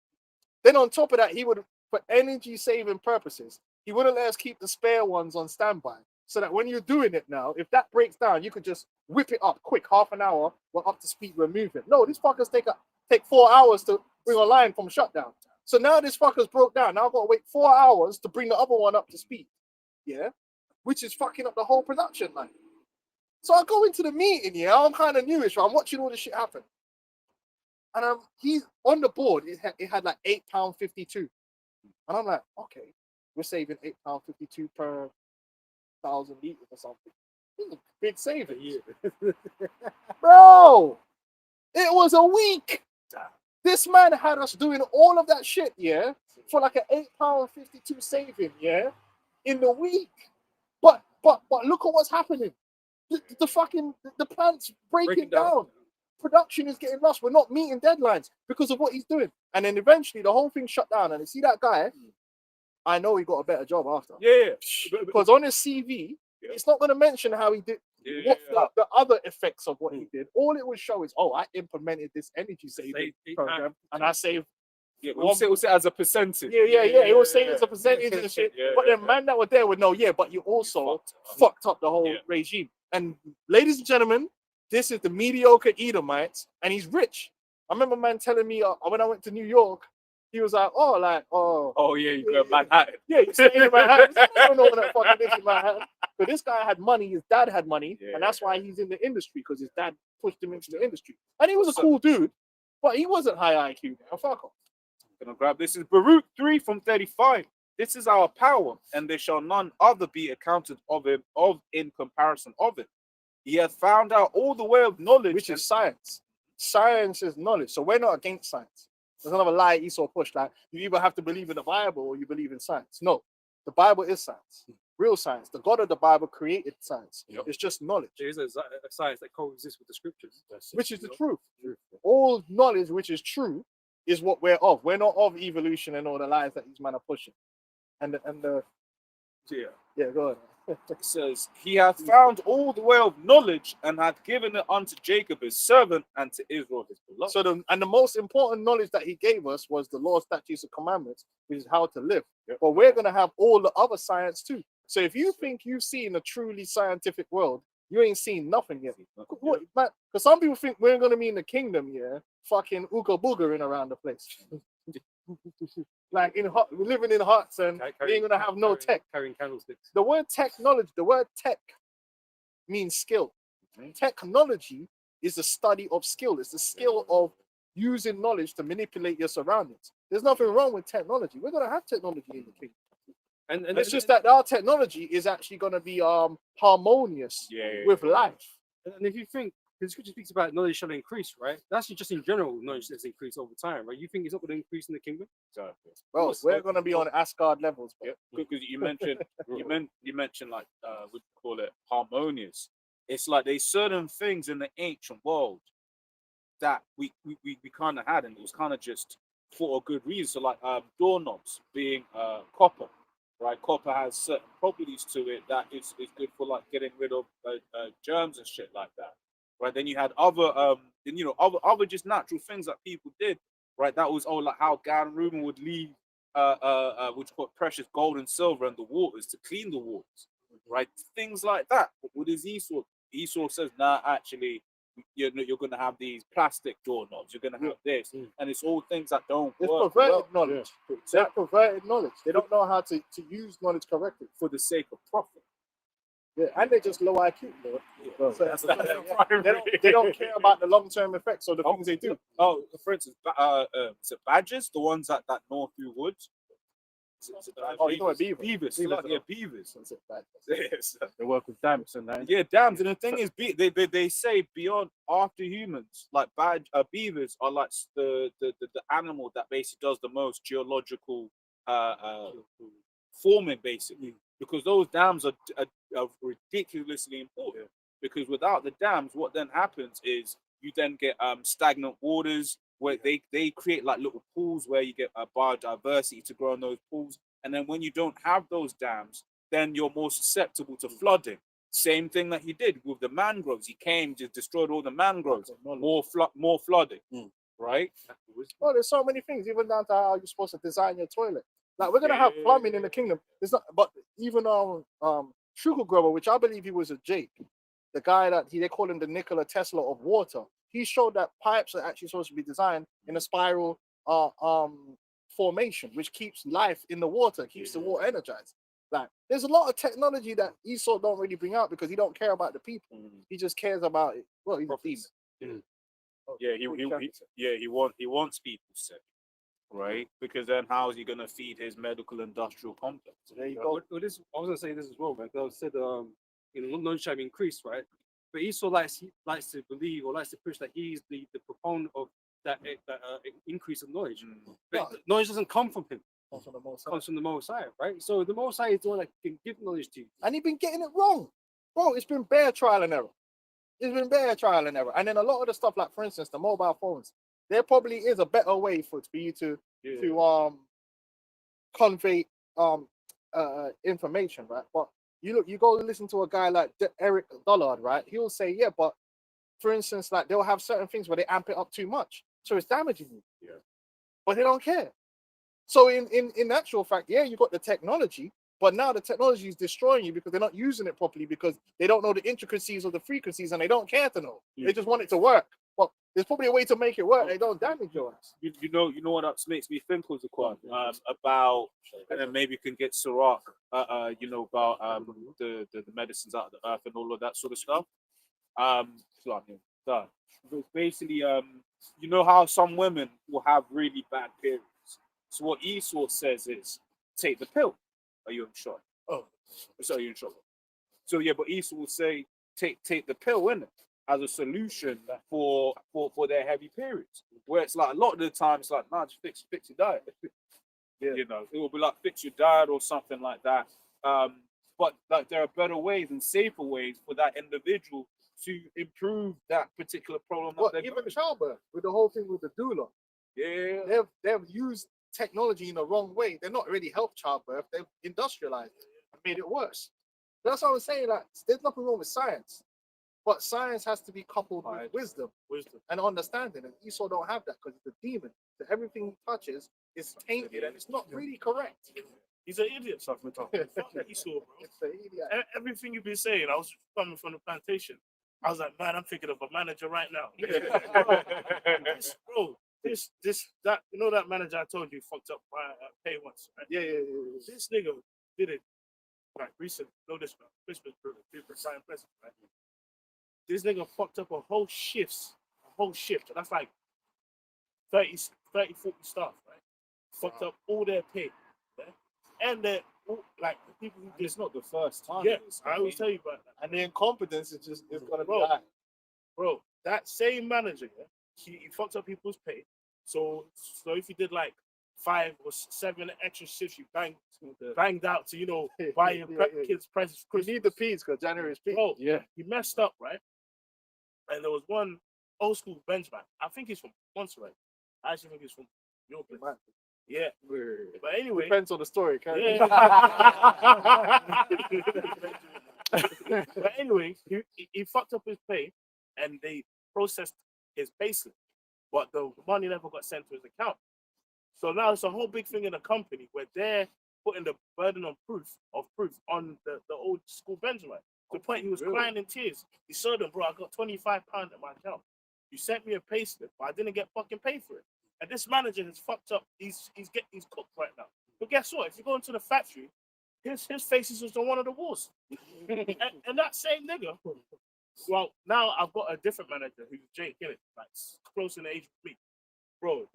A: Then on top of that, he would, for energy saving purposes, he wouldn't let us keep the spare ones on standby. So that when you're doing it now, if that breaks down, you could just whip it up quick, half an hour, we're up to speed, remove it. No, these fuckers take 4 hours to bring a line from shutdown. So now this fucker's broke down. Now I've got to wait 4 hours to bring the other one up to speed. Yeah? Which is fucking up the whole production line. So I go into the meeting, yeah, I'm kind of newish, right? I'm watching all this shit happen. And he's on the board, it had like £8.52. And I'm like, okay, we're saving £8.52 per 1,000 liters or something. This is a big saving. Bro, it was a week. This man had us doing all of that shit, yeah, for like an £8.52 saving, yeah, in the week. But look at what's happening. The plant's breaking down. Production is getting lost. We're not meeting deadlines because of what he's doing. And then eventually the whole thing shut down. And you see that guy, I know he got a better job after.
B: Yeah.
A: Because on his CV, it's not going to mention how he did, the other effects of what he did. All it will show is, I implemented this energy saving program and I saved.
B: Yeah, we'll say it as a percentage.
A: Yeah. It will say it's a percentage and shit. But the man that were there would know, but you also fucked up the whole regime. And ladies and gentlemen, this is the mediocre Edomites, and he's rich. I remember a man telling me when I went to New York, he was like,
B: oh yeah, you go to Manhattan.
A: Yeah, you stay in Manhattan. I don't know what that fucking is in Manhattan. But this guy had money, his dad had money, and that's why he's in the industry, because his dad pushed him into the industry. And he was a cool dude, but he wasn't high IQ. Fuck off.
B: Gonna grab this is Baruch 3 from 35. This is our power, and there shall none other be accounted of him in comparison of it. He hath found out all the way of knowledge,
A: which is science. Science is knowledge. So we're not against science. There's another lie Esau pushed, like you either have to believe in the Bible or you believe in science. No, the Bible is science. Real science. The God of the Bible created science. It's just knowledge.
C: There is a science that coexists with the scriptures.
A: Which is the truth. All knowledge which is true is what we're of. We're not of evolution and all the lies that these men are pushing. And the go ahead.
B: It says, he hath found all the way of knowledge and hath given it unto Jacob his servant and to Israel his beloved.
A: So the most important knowledge that he gave us was the law, statutes, and commandments, which is how to live. But we're going to have all the other science too. So if you think you've seen a truly scientific world, you ain't seen nothing yet. Because some people think we're going to be in the kingdom, fucking ooga boogering around the place. Like we're living in huts and we ain't gonna have no tech.
C: Carrying candlesticks.
A: The word technology, the word tech means skill. Technology is the study of skill. It's the skill of using knowledge to manipulate your surroundings. There's nothing wrong with technology. We're gonna have technology in the kingdom.
C: And
A: It's just that our technology is actually going to be harmonious
B: Yeah.
A: with life.
C: And if you think, because the scripture speaks about knowledge shall increase, right? That's just in general, knowledge has increased over time, right? You think it's not going to increase in the kingdom?
B: Exactly.
A: Bro,
C: course.
A: we're going to be on Asgard levels, bro.
B: Yeah, because you mentioned like what you call it, harmonious. It's like there's certain things in the ancient world that we kind of had, and it was kind of just for a good reason. So like doorknobs being copper, right? Copper has certain properties to it that is good for like getting rid of germs and shit like that, right? Then you had other other just natural things that people did, right? That was like how Gan Reuben would leave which called precious gold and silver in the waters to clean the waters, right? Things like that. But what is Esau? Esau says, nah, actually, you're going to have these plastic doorknobs. You're going to have this, and it's all things that don't
A: It's
B: work
A: perverted
B: well.
A: knowledge.
B: Yeah.
A: That's perverted knowledge. They don't know how to use knowledge correctly.
B: For the sake of profit.
A: Yeah, and they're just low IQ, bro.
B: Bro,
A: So
B: that's
A: that's
B: not-
A: they don't care about the long-term effects of the things they do.
B: Oh, for instance, is it badgers? The ones that gnaw through wood? Is it
A: Oh, you know what, beaver?
B: Beavers.
A: Beavers,
B: Yeah, beavers.
A: That's it, bad.
B: Yes.
D: They work with dams and that.
B: Yeah, dams. And the thing is, they say beyond after humans, like beavers are like the animal that basically does the most geological forming, basically, because those dams are ridiculously important. Because without the dams, what then happens is you then get stagnant waters where they create like little pools where you get biodiversity to grow in those pools. And then when you don't have those dams, then you're more susceptible to flooding. Same thing that he did with the mangroves. He came, just destroyed all the mangroves. More flooding, right?
A: Oh, there's so many things, even down to how you're supposed to design your toilet. Like we're gonna have plumbing in the kingdom. It's not, but even Shuku which I believe he was a Jake, the guy that they call him the Nikola Tesla of water. He showed that pipes are actually supposed to be designed in a spiral formation, which keeps life in the water, keeps the water energized. Like there's a lot of technology that Esau don't really bring out because he don't care about the people. He just cares about it. Well, he's a demon.
B: Yeah, he wants people sick, right? Because then how is he gonna feed his medical industrial complex?
A: There you
C: Yeah,
A: go.
C: I was gonna say this as well, man. I said, knowledge shall increase, right? But Esau likes to believe or likes to push that he's the proponent of that increase of knowledge. But knowledge doesn't come from him;
A: Comes from the Most
C: it
A: High.
C: comes from the Most High, right? So the Most High is the one that can give knowledge to you.
A: And he's been getting it wrong, bro. It's been bare trial and error. It's been bare trial and error. And then a lot of the stuff, like for instance, the mobile phones, there probably is a better way for you to convey information, right? But you go listen to a guy like Eric Dollard, right? He'll say, yeah, but for instance, like they'll have certain things where they amp it up too much, so it's damaging you.
B: Yeah.
A: But they don't care. So in actual fact, yeah, you got the technology, but now the technology is destroying you because they're not using it properly because they don't know the intricacies of the frequencies and they don't care to know. They just want it to work. But there's probably a way to make it work. They don't damage your ass.
B: You know what that makes me think was about, and then maybe you can get Sirach, about the medicines out of the earth and all of that sort of stuff. It's basically, you know how some women will have really bad periods. So what Esau says is, take the pill. Are you in shock?
A: Oh,
B: so are you in shock? So yeah, but Esau will say, take the pill in it as a solution for their heavy periods. Where it's like a lot of the time it's like, nah, just fix your diet.
A: Yeah.
B: You know, it will be like fix your diet or something like that. But like there are better ways and safer ways for that individual to improve that particular problem.
A: Well, even childbirth with the whole thing with the doula.
B: Yeah.
A: They've used technology in the wrong way. They're not really helped childbirth. They've industrialized it and made it worse. That's what I'm saying. Like, there's nothing wrong with science, but science has to be coupled with wisdom and understanding. And Esau don't have that because it's a demon. So everything he touches is tainted and it's not really correct.
F: He's an idiot, Safmata. Fuck Esau, bro.
A: It's an idiot.
F: Everything you've been saying, I was coming from the plantation. I was like, man, I'm thinking of a manager right now. That you know that manager I told you fucked up my pay once, right?
A: Yeah.
F: This nigga did it like recent. Know this man, Christmas people signing presents, right? This nigga fucked up a whole shift. That's like 30, 40 staff, right? Fucked up all their pay, yeah? And like the people who
B: It's
F: did.
B: not the first time.
F: Yeah,
B: It's
F: I always tell you about that,
A: And the incompetence is just it's gonna be
F: Bro.
A: high.
F: bro. That same manager, yeah, he fucked up people's pay. So if you did like 5 or 7 extra shifts, you banged out to buy your
A: Yeah.
F: kids presents.
A: We need the P's because January is peak.
F: Bro,
D: Yeah.
F: he messed up, right? And there was one old school benchman. I think he's from Montserrat. I actually think he's from your place.
A: Man,
F: Yeah. But anyway,
A: depends on the story. Carry
F: yeah.
A: on.
F: But anyway, he fucked up his pay and they processed his payslip, but the money never got sent to his account. So now it's a whole big thing in the company where they're putting the burden of proof on the old school Benjamin. To the point he was crying in tears. He showed them, bro, I got £25 in my account. You sent me a payslip, but I didn't get fucking paid for it. And this manager has fucked up. He's cooked right now. But guess what? If you go into the factory, his face is just on one of the walls. and that same nigga. Well, now I've got a different manager who's Jake Gillett, like close in age with me, bro.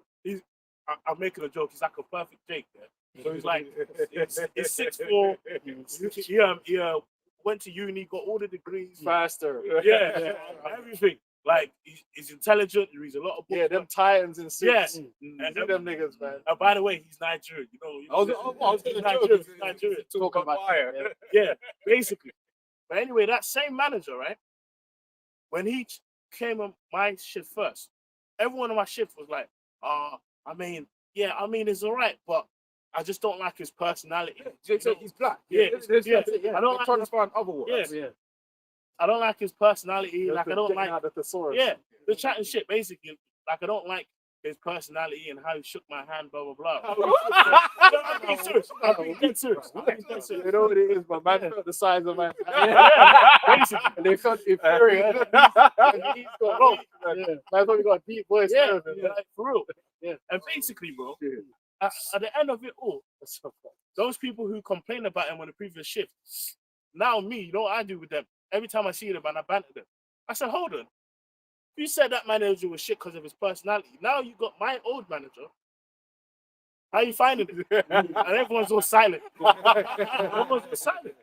F: I'm making a joke. He's like a perfect Jake, yeah. So he's like, he's 6'4". He went to uni, got all the degrees,
A: Faster.
F: yeah, everything. Like he's intelligent. He reads a lot of books.
A: Yeah, them Titans and suits.
F: Yeah.
A: See them niggas, man.
F: By the way, he's Nigerian.
B: I was
F: he's
B: gonna
F: Nigerian.
B: joke.
F: He's Nigerian.
B: Talk about fire.
F: Yeah, basically. But anyway, that same manager, right? When he came on my shift first, everyone on my shift was like, it's all right, but I just don't like his personality.
B: Jake said he's black.
F: Yeah,
A: Yeah.
F: I don't like
B: trying to
F: his,
B: find other words.
F: yeah. I don't like his personality. Like I don't like,
A: the thesaurus.
F: yeah, the chat and shit. Basically, like I don't like his personality and how he shook my hand, blah blah blah. I'm being serious. I'm being dead serious.
A: You know what it is, but man felt the size of man.
F: Basically.
A: And they felt inferior. And he's got,
F: Bro.
A: Man thought he got a deep voice.
F: Yeah,
A: man.
F: like, for real.
A: Yeah.
F: And basically, bro, at the end of it all, those people who complain about him on the previous shift, now me, you know what I do with them? Every time I see them and I banter them, I said, hold on. You said that manager was shit because of his personality. Now you got my old manager. How you finding it? And everyone's all silent. Everyone's all silent.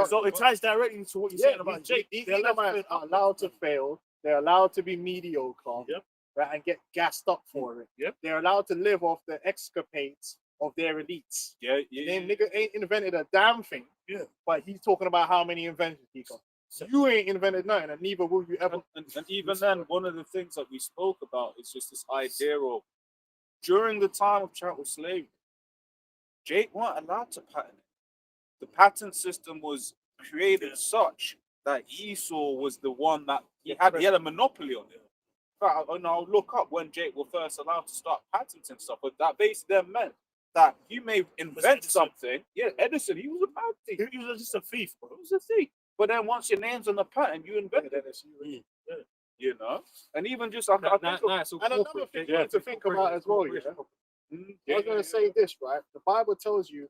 F: So it ties directly to what you're saying about Jake. They're
A: allowed to fail. They're allowed to be mediocre.
F: Yep.
A: Right, and get gassed up for it.
F: Yep.
A: They're allowed to live off the escapades of their elites.
B: Yeah.
A: Them nigga ain't invented a damn thing.
F: Yeah.
A: But he's talking about how many inventions he got. You ain't invented nothing, and neither will you ever.
B: And even then, one of the things that we spoke about is just this idea of during the time of chattel slavery, Jake weren't allowed to patent it. The patent system was created such that Esau was the one that he had a monopoly on it. And I'll look up when Jake was first allowed to start patenting stuff, but that basically then meant that you may invent something. Yeah, Edison, he was a bad thief.
F: He was just a thief, bro.
B: He was a thief. But then once your name's on the patent, you invented it. You know? And even just I think
A: And another thing to think about as well, I was going to say this, right? The Bible tells you,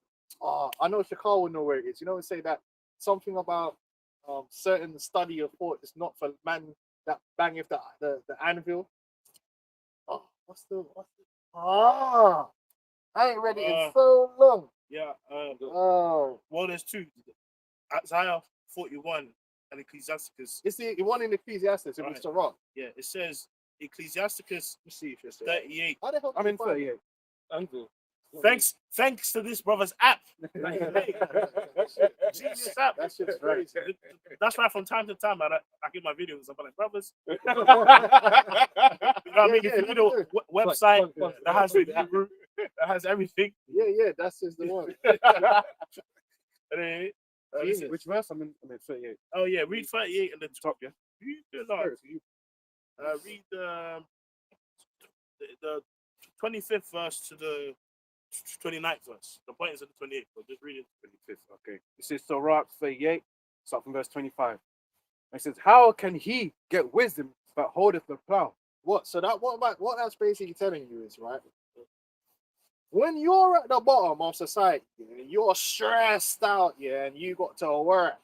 A: I know Shakar will know where it is. You know, it say that something about certain study of thought is not for man that bangeth the anvil. I ain't read it in so long.
F: Yeah.
A: Oh,
F: Well, there's two. Isaiah 41 and Ecclesiasticus.
A: it's the one in Ecclesiastes. It was
F: Right.
A: the rock.
F: Yeah, it says Ecclesiasticus
A: Let's see if it's
F: 38.
A: How the hell?
D: I'm in 38.
F: Thanks to this brother's app. Genius app.
A: That shit's crazy.
F: That's why from time to time I get my videos. I'm like, brothers. You know what I mean? If you do a website that has the Hebrew, that has everything.
A: Yeah, that's just the one.
F: And then,
D: Which verse? I'm in 38.
F: oh yeah, read 38 and the
D: Top, yeah.
F: Read the 25th verse to the 29th verse. The point is at the 28th, but just read it.
D: 25th. Okay. This is Sirach 38, start from verse 25. It says, how can he get wisdom but holdeth the plow?
A: What? So what that's basically telling you is, right, when you're at the bottom of society, you're stressed out, and you got to work,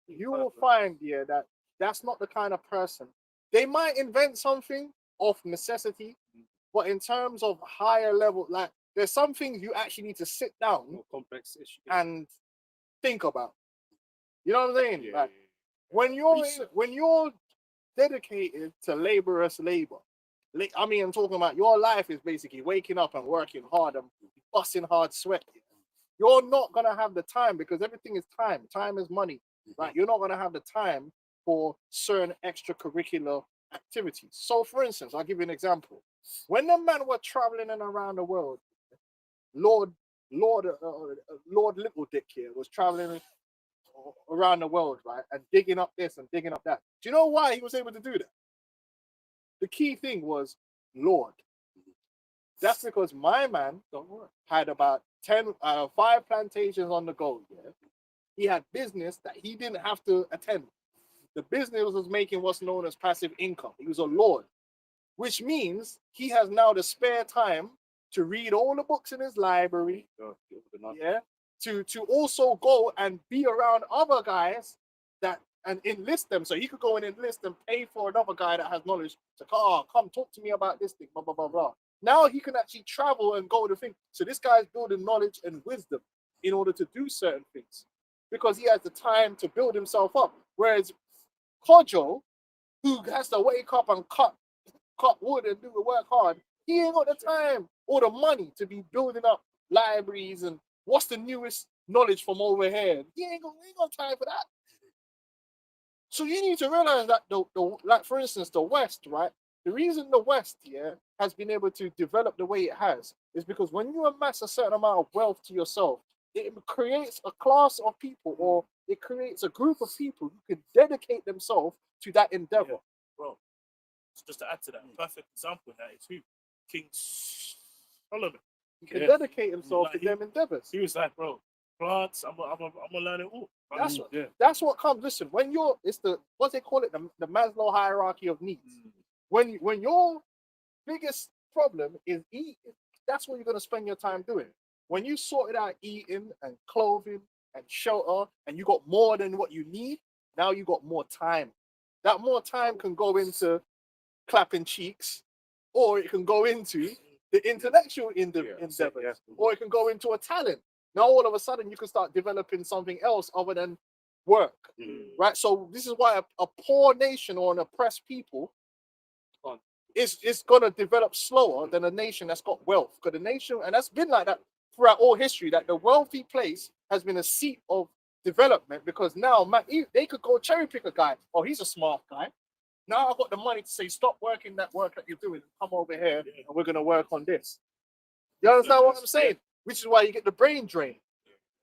A: you will find, that that's not the kind of person. They might invent something of necessity, but in terms of higher level, like
D: there's some things you actually need to sit down
C: More complex issue.
D: and think about. You know what I'm saying?
F: Yeah,
D: Like,
F: yeah,
D: when you're dedicated to laborious labor, I mean, I'm talking about your life is basically waking up and working hard and busting hard sweat. You're not gonna have the time because everything is time. Time is money. Right? You're not gonna have the time for certain extracurricular activities. So, for instance, I'll give you an example. When the man were traveling and around the world, Lord, Lord Little Dick here was traveling around the world, right, and digging up this and digging up that. Do you know why he was able to do that? The key thing was Lord. That's because my man had about 5 plantations on the go. Yeah, he had business that he didn't have to attend. The business was making what's known as passive income. He was a lord, which means he has now the spare time to read all the books in his library. Yeah, to also go and be around other guys that and enlist them. So he could go and enlist and pay for another guy that has knowledge to come talk to me about this thing, blah blah blah blah. Now he can actually travel and go to things. So this guy's building knowledge and wisdom in order to do certain things because he has the time to build himself up. Whereas Kojo, who has to wake up and cut wood and do the work hard, he ain't got the time or the money to be building up libraries and what's the newest knowledge from over here. He ain't got time for that. So you need to realize that the like for instance the West, right? The reason the West has been able to develop the way it has is because when you amass a certain amount of wealth to yourself, it creates a class of people or it creates a group of people who can dedicate themselves to that endeavor.
F: Yeah. Bro, just to add to that, perfect example of that is who? King Solomon.
D: He can dedicate himself to
F: Like,
D: them endeavors.
F: He was like, bro, plants, I'm gonna learn it all.
D: That's what comes. Listen, when it's the what they call it, the Maslow hierarchy of needs. When your biggest problem is eating, that's what you're gonna spend your time doing. When you sorted out eating and clothing and shelter, and you got more than what you need, now you got more time. That more time can go into clapping cheeks, or it can go into the intellectual endeavors, or it can go into a talent. Now all of a sudden you can start developing something else other than work, right? So this is why a poor nation or an oppressed people is going to develop slower than a nation that's got wealth. Because the nation, and that's been like that throughout all history, that the wealthy place has been a seat of development because now man, they could go cherry pick a guy. Oh, he's a smart guy. Now I've got the money to say, stop working that work that you're doing. Come over here and we're going to work on this. You understand what I'm saying? Which is why you get the brain drain.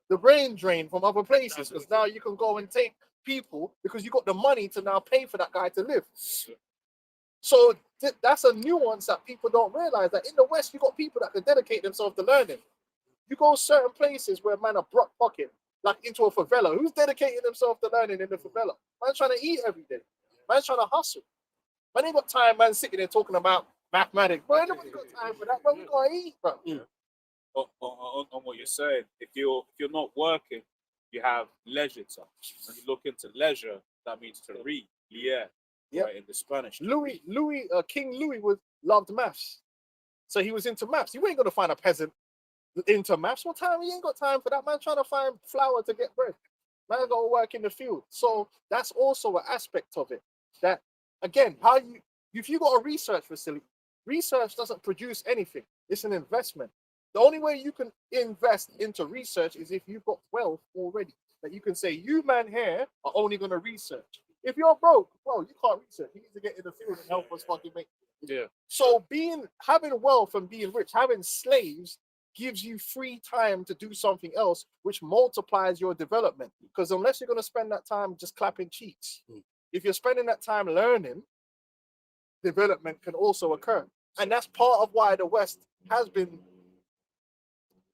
D: The brain drain from other places because now you can go and take people because you got the money to now pay for that guy to live. So that's a nuance that people don't realize that in the West, you got people that can dedicate themselves to learning. You go certain places where man are broke pocket, like into a favela. Who's dedicating themselves to learning in the favela? Man's trying to eat every day. Man's trying to hustle. Man ain't got time, man, sitting there talking about mathematics. Bro, ain't nobody got time for that, bro. We gotta eat, bro.
B: On what you're saying, if you're not working, you have leisure time. When you look into leisure, that means to read. Yeah. Right, in the Spanish.
D: King Louis loved maths. So he was into maths. You ain't gonna find a peasant into maths. What time? He ain't got time for that. Man trying to find flour to get bread. Man gotta work in the field. So that's also an aspect of it. That again, if you got a research facility, research doesn't produce anything. It's an investment. The only way you can invest into research is if you've got wealth already. That you can say, you man here are only gonna research. If you're broke, bro, you can't research. You need to get in the field and help us fucking make it.
C: Yeah.
D: So having wealth and being rich, having slaves gives you free time to do something else, which multiplies your development. Because unless you're going to spend that time just clapping cheeks, if you're spending that time learning, development can also occur. And that's part of why the West has been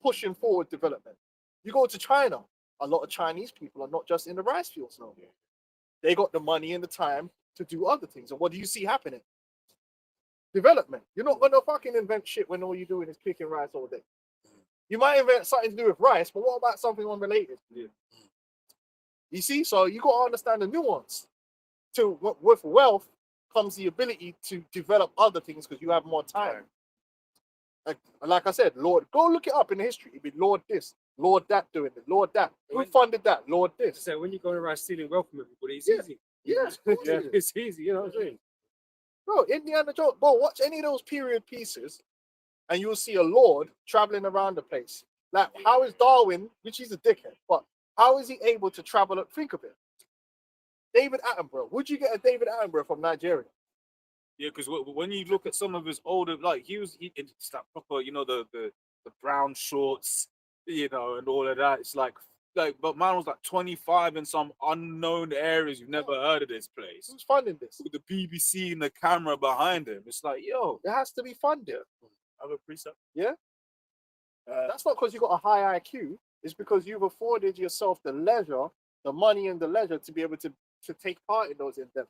D: pushing forward development. You go to China, a lot of Chinese people are not just in the rice fields now. They got the money and the time to do other things. And what do you see happening? Development. You're not going to fucking invent shit when all you're doing is picking rice all day. You might invent something to do with rice, but what about something unrelated? Yeah. You see? So you got to understand the nuance. With wealth comes the ability to develop other things because you have more time.
A: like I said, Lord, go look it up in history. It'd be Lord this, Lord that doing it, Lord that. Who
C: When-
A: funded that? Lord this.
C: So when you're going around stealing wealth from everybody, it's
A: Yeah.
C: easy.
A: Yeah, of course it is.
C: It's easy. You know what I'm saying?
A: Bro, Indiana Jones. Bro, watch any of those period pieces, and you'll see a lord traveling around the place. Like, how is Darwin, which he's a dickhead, but how is he able to travel? Think of it. David Attenborough. Would you get a David Attenborough from Nigeria?
B: Yeah, because when you look at some of his older, like it's that proper, the brown shorts, and all of that. It's like, but man was like 25 in some unknown areas. You've never heard of this place.
A: Who's funding this?
B: With the BBC and the camera behind him, it's like, yo,
A: It has to be funded.
F: I have a precept.
A: Yeah?
F: Uh,
A: That's not because you got a high IQ. It's because you've afforded yourself the leisure, the money and the leisure to be able to take part in those endeavors.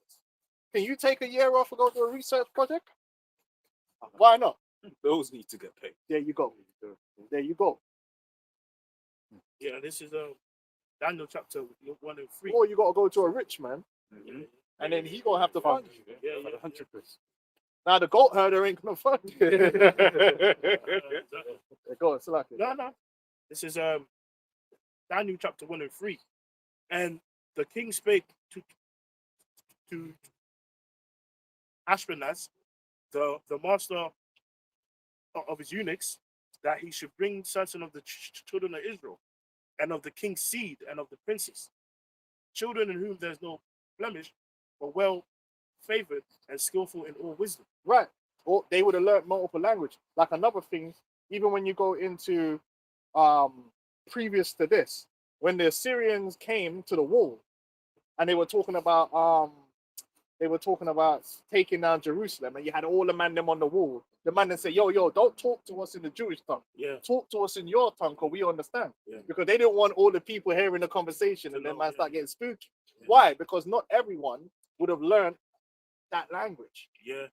A: Can you take a year off and go to a research project? Why not?
B: those need to get paid.
A: There you go. There you go.
F: yeah, this is Daniel chapter 1 and 3.
A: Or you got to go to a rich man,
B: Mhm.
A: and then he gonna have to fund you.
F: Yeah, yeah,
D: 100%.
A: Now the goat herder ain't gonna fund you. Go on, Slack it.
F: No. This is Daniel chapter 1 and 3. And the king spake to Ashpenaz, the master of his eunuchs, that he should bring certain of the children of Israel, and of the king's seed, and of the princes, children in whom there's no blemish, but well favored and skillful in all wisdom.
A: Right. Or they would have learned multiple language. Like another thing, even when you go into previous to this, when the Assyrians came to the wall and they were talking about taking down Jerusalem, and you had all the man them on the wall. The man that said, yo, don't talk to us in the Jewish tongue.
F: Yeah,
A: Talk to us in your tongue, because we understand.
F: Yeah.
A: Because they didn't want all the people hearing the conversation, and then
F: know,
A: man
F: yeah.
A: start getting spooky.
F: Yeah.
A: Why? Because not everyone would have learned that language.
F: yeah,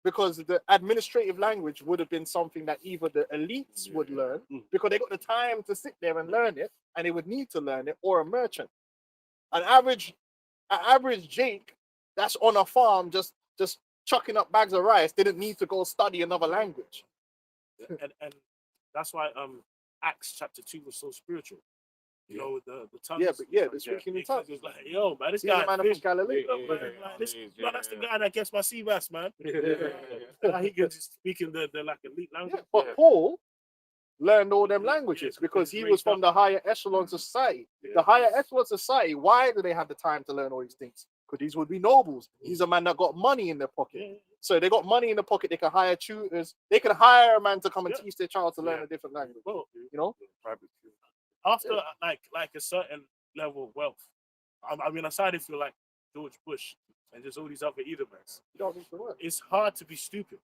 A: Because the administrative language would have been something that either the elites would learn, because they got the time to sit there and learn it, and they would need to learn it, or a merchant. An average Jake that's on a farm just chucking up bags of rice didn't need to go study another language.
F: and that's why Acts chapter 2 was so spiritual. You know, the tongues.
A: Yeah, but yeah, the speaking in
F: Because
A: tongues.
F: it was like, yo, man, this
A: He's the
F: guy.
A: man from Galilee.
F: That's the guy that gets my sea bass, man. Like, he can just speak in the like elite
A: Yeah,
F: language.
A: but Paul learned all them languages
F: Yeah,
A: because
F: he's
A: he was
F: raised
A: from the higher echelon society. The higher echelon society, why do they have the time to learn all these things? Because these would be nobles. These are men that got money in their pocket.
F: Yeah.
A: So they got money in the pocket. They can hire tutors. They can hire a man to come and
F: Yeah.
A: teach their child to learn
F: Yeah.
A: a different language.
F: Well,
A: You know?
F: after like a certain level of wealth, I mean, aside if you're like George Bush and just all these other Edomites,
A: You don't need to work.
F: it's hard to be stupid.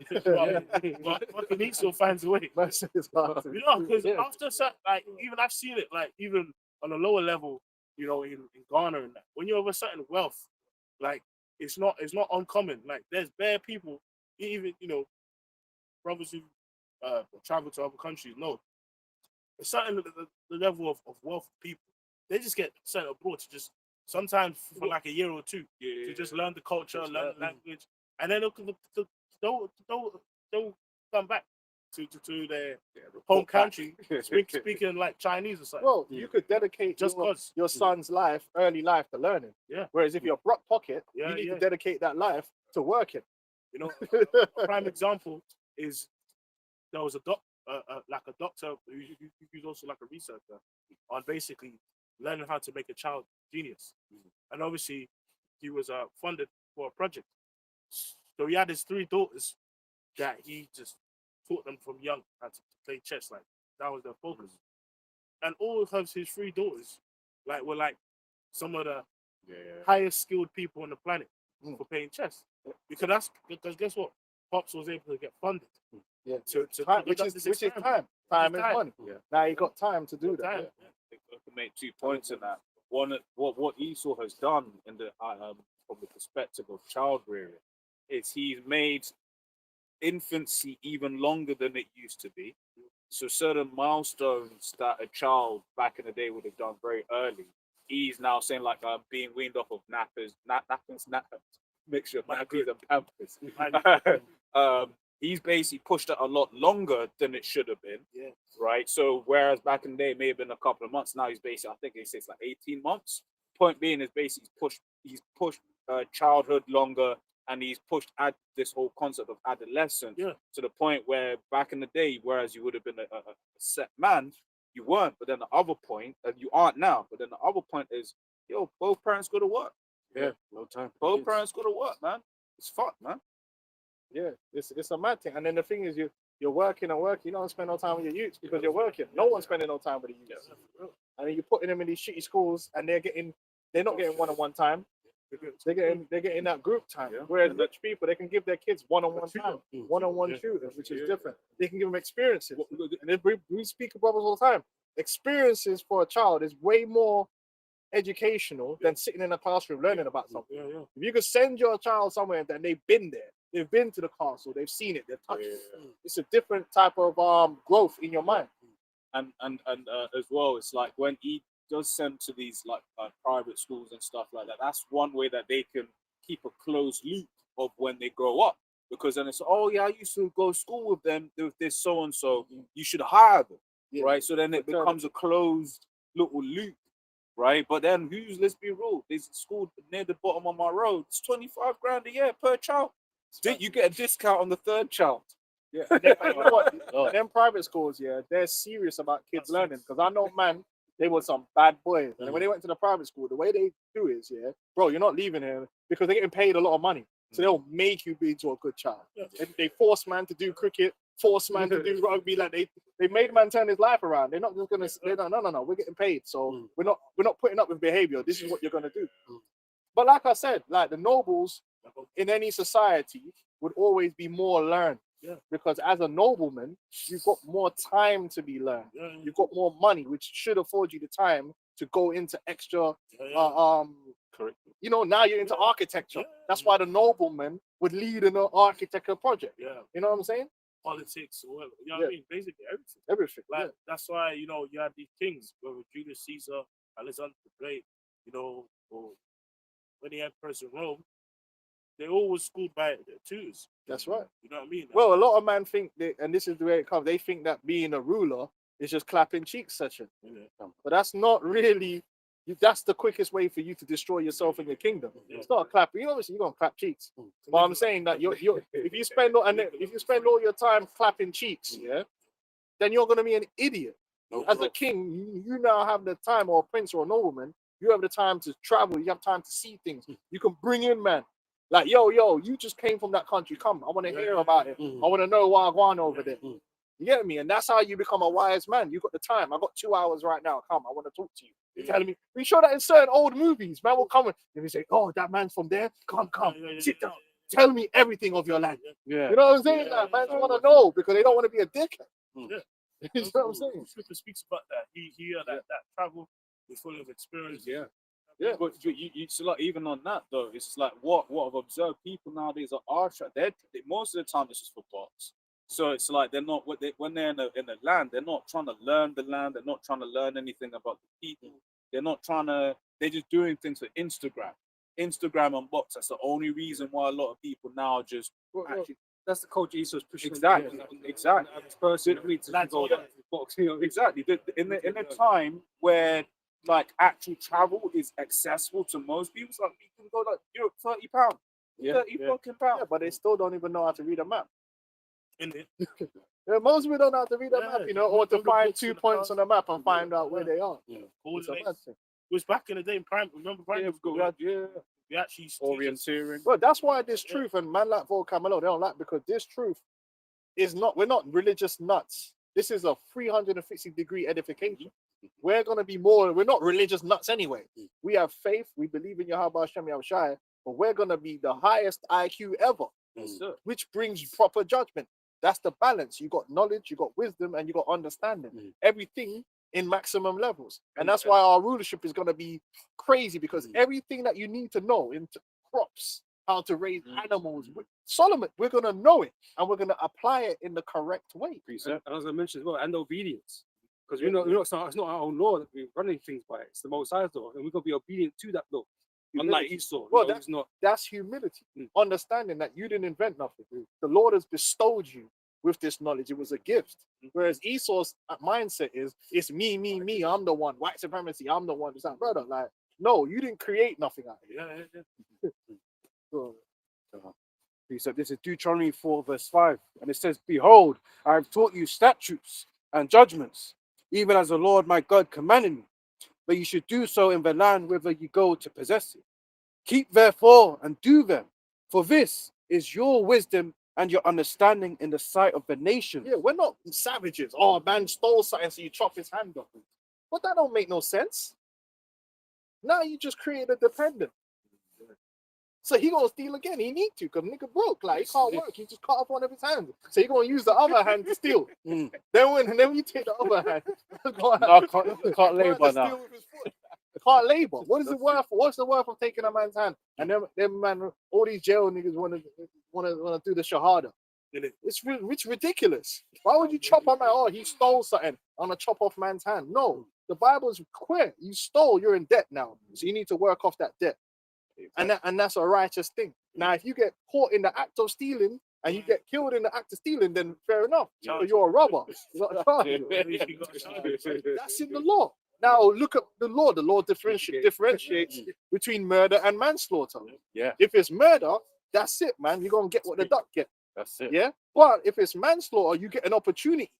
F: but fucking he still finds a way.
A: It's hard to-
F: You know, because
A: Yeah.
F: after like even I've seen it like even on a lower level, you know, in Ghana and that, when you're of a certain wealth, like it's not uncommon. Like there's bare people, even brothers who travel to other countries. No, a certain the level of wealth of people, they just get sent abroad to just sometimes for like a year or two to just learn the culture, learn the language, and then they'll come back to their home country speaking like Chinese or something.
A: Well, you could dedicate
F: Just cause.
A: your son's early life to learning.
F: Yeah.
A: Whereas if you're broke pocket,
F: Yeah,
A: you need
F: yeah.
A: to dedicate that life to working.
F: You know, a prime example is there was a doctor who's also like a researcher on basically learning how to make a child genius, and obviously he was funded for a project. So he had his 3 daughters that he just taught them from young how to play chess. Like that was their focus, and all of his 3 daughters were like some of the highest skilled people on the planet for playing chess. Because guess what? Pops was able to get funded.
A: Yeah.
F: To
A: Time, which
F: conduct
A: is
F: this experiment.
A: time is
F: time.
A: money.
B: Yeah.
A: Now you got time to do that.
F: Time.
B: I can make 2 points in that. One, what Esau has done in the from the perspective of child rearing is he's made infancy even longer than it used to be. So certain milestones that a child back in the day would have done very early, he's now saying like being weaned off of nappers, mixture of nappies and pampers. he's basically pushed it a lot longer than it should have been.
F: Yeah.
B: Right. So whereas back in the day it may have been a couple of months, now he's basically, I think they say it's like 18 months. Point being is basically he's pushed childhood longer, and he's pushed this whole concept of adolescence
F: Yeah.
B: to the point where back in the day, whereas you would have been a set man, you weren't. But then the other point, you aren't now. But then the other point is, yo, both parents go to work.
D: Yeah, no time.
B: Both parents go to work, man. It's fucked, man.
A: Yeah, it's a mad thing. And then the thing is, you're working and working. You don't spend no time with your youths because you're working. No one's spending no time with the youths. I mean, you're putting them in these shitty schools, and they're not getting one-on-one time. They're getting that group time.
B: Yeah.
A: Whereas rich people, they can give their kids one-on-one time, one-on-one
F: Yeah.
A: tutors, which is
F: Yeah.
A: different. They can give them experiences. And then we speak of brothers all the time. Experiences for a child is way more educational than sitting in a classroom learning about something.
F: Yeah, yeah.
A: If you could send your child somewhere that they've been there, they've been to the castle, they've seen it, they've touched it. It's a different type of growth in your mind.
B: And as well, it's like when he does send to these like private schools and stuff like that, that's one way that they can keep a closed loop of when they grow up, because then it's, oh yeah, I used to go to school with them, with this so and so, you should hire them.
A: Yeah.
B: Right? So then it becomes a closed little loop, right? But then let's be real, there's a school near the bottom of my road, it's 25 grand a year per child. You get a discount on the third child.
A: Yeah, and then, you know what? Them private schools, yeah, they're serious about kids learning. Because I know, man, they were some bad boys. And when they went to the private school, the way they do is, yeah, bro, you're not leaving here because they're getting paid a lot of money. So they'll make you be into a good child. They force man to do cricket, force man to do rugby. Like they made man turn his life around. They're not just gonna say, no, we're getting paid. So we're not putting up with behavior. This is what you're gonna do. But like I said, like the nobles in any society would always be more learned.
F: Yeah.
A: Because as a nobleman, you've got more time to be learned.
F: Yeah.
A: You've got more money, which should afford you the time to go into extra.
B: Correct.
A: You know, now you're into architecture.
F: Yeah.
A: That's why the nobleman would lead an architecture project.
F: Yeah.
A: You know what I'm saying?
F: Politics or whatever. You know what I mean? Basically everything.
A: Everything.
F: Like that's why, you know, you had these kings, whether Julius Caesar, Alexander the Great, you know, or many emperors in Rome, they all were schooled by their tutors.
A: That's right.
F: You know what I mean?
A: Well, a lot of men think, and this is the way it comes, they think that being a ruler is just clapping cheeks session.
F: Yeah.
A: But that's not really, that's the quickest way for you to destroy yourself and your kingdom.
F: Yeah.
A: It's not a clap. You know, obviously, you're going to clap cheeks. But I'm saying that if you spend all your time clapping cheeks, yeah, then you're going to be an idiot. As a king, you now have the time, or a prince or a nobleman, you have the time to travel, you have time to see things. You can bring in man. Like, yo, you just came from that country. Come, I want to hear about it. I want to know what I want over there. You get me? And that's how you become a wise man. You got the time. I got 2 hours right now. Come, I want to talk to you. You're telling me. We show that in certain old movies. Man will come and we say, oh, that man's from there. Come, sit down. Tell me everything of your land.
D: Yeah.
A: You know what I'm saying?
F: Yeah.
A: Like, man want to know because they don't want to be a dickhead.
F: Yeah.
A: You know what I'm saying?
F: Scripture speaks about that. He had that travel is full of experience.
B: Yeah. Yeah, but you so like even on that though, it's like what I've observed, people nowadays are most of the time it's just for bots. So it's like they're not when they're in the land, they're not trying to learn the land, they're not trying to learn anything about the people. They're just doing things for Instagram and bots. That's the only reason why a lot of people now just actually
C: That's the culture he's just pushing.
B: exactly.
C: This person needs to go that box. You know,
B: Exactly. In a time where like actual travel is accessible to most people, it's like you can go like Europe, £30. Fucking pounds.
A: Yeah, but they still don't even know how to read a map.
F: In it.
A: Yeah, most people don't know how to read a
F: Yeah,
A: map, you know, or to
F: look at the
A: find
F: books
A: 2
F: in the
A: points
F: past.
A: on the map and find out where they are. It's a
F: Coordinates.
A: bad thing.
F: It was back in the day in prime. Remember primary school? We actually used to teach us-
B: Orienteering.
A: Well, that's why this truth and man like Vol Camelo, they don't like because this truth is not, we're not religious nuts. This is a 360-degree edification. We're going to be more, we're not religious nuts anyway. We have faith, we believe in Yahweh Hashem Yahushai, but we're going to be the highest IQ ever, which brings proper judgment. That's the balance. You got knowledge, you got wisdom, and you got understanding. Everything in maximum levels. And that's why our rulership is going to be crazy because everything that you need to know into crops, how to raise animals, Solomon, we're going to know it and we're going to apply it in the correct way.
C: and as I mentioned as well, and obedience. Because it's not our own law that we're running things by. It's the Most High's law, and we're going to be obedient to that law. Unlike
A: humility.
C: Esau,
A: Well,
C: no, he's not.
A: That's humility. Understanding that you didn't invent nothing. The Lord has bestowed you with this knowledge. It was a gift. Whereas Esau's mindset is, it's me, me, me. I'm the one. White supremacy. I'm the one. It's like, brother, like, no, you didn't create nothing out of it.
F: Yeah.
A: So,
D: So this is Deuteronomy 4, verse 5. And it says, Behold, I have taught you statutes and judgments, even as the Lord my God commanded me. But you should do so in the land whither you go to possess it. Keep therefore and do them, for this is your wisdom and your understanding in the sight of the nation.
A: yeah, we're not savages. Oh, a man stole something, so you chop his hand off. But that don't make no sense. Now you just created a dependent. So he gonna steal again. He need to, because nigga broke. Like, he can't work. He just cut off one of his hands. So he gonna use the other hand to steal.
D: Mm.
A: Then when you take the other hand,
D: No, can't labor
A: to
D: now.
A: steal with his foot. Can't labor. What is it worth? What's the worth of taking a man's hand? And them man, all these jail niggas wanna do the shahada. It's ridiculous. Why would you chop a man? Oh, he stole something. I'm gonna chop off man's hand. No, the Bible's clear. You stole, you're in debt now. So you need to work off that debt. And that's a righteous thing. Now, if you get caught in the act of stealing and you get killed in the act of stealing, then fair enough. But you're a robber. You gotta charge you. That's in the law. Now look at the law. The law differentiates between murder and manslaughter.
D: Yeah.
A: If it's murder, that's it, man. You're gonna get what the duck get.
D: That's it.
A: Yeah. But if it's manslaughter, you get an opportunity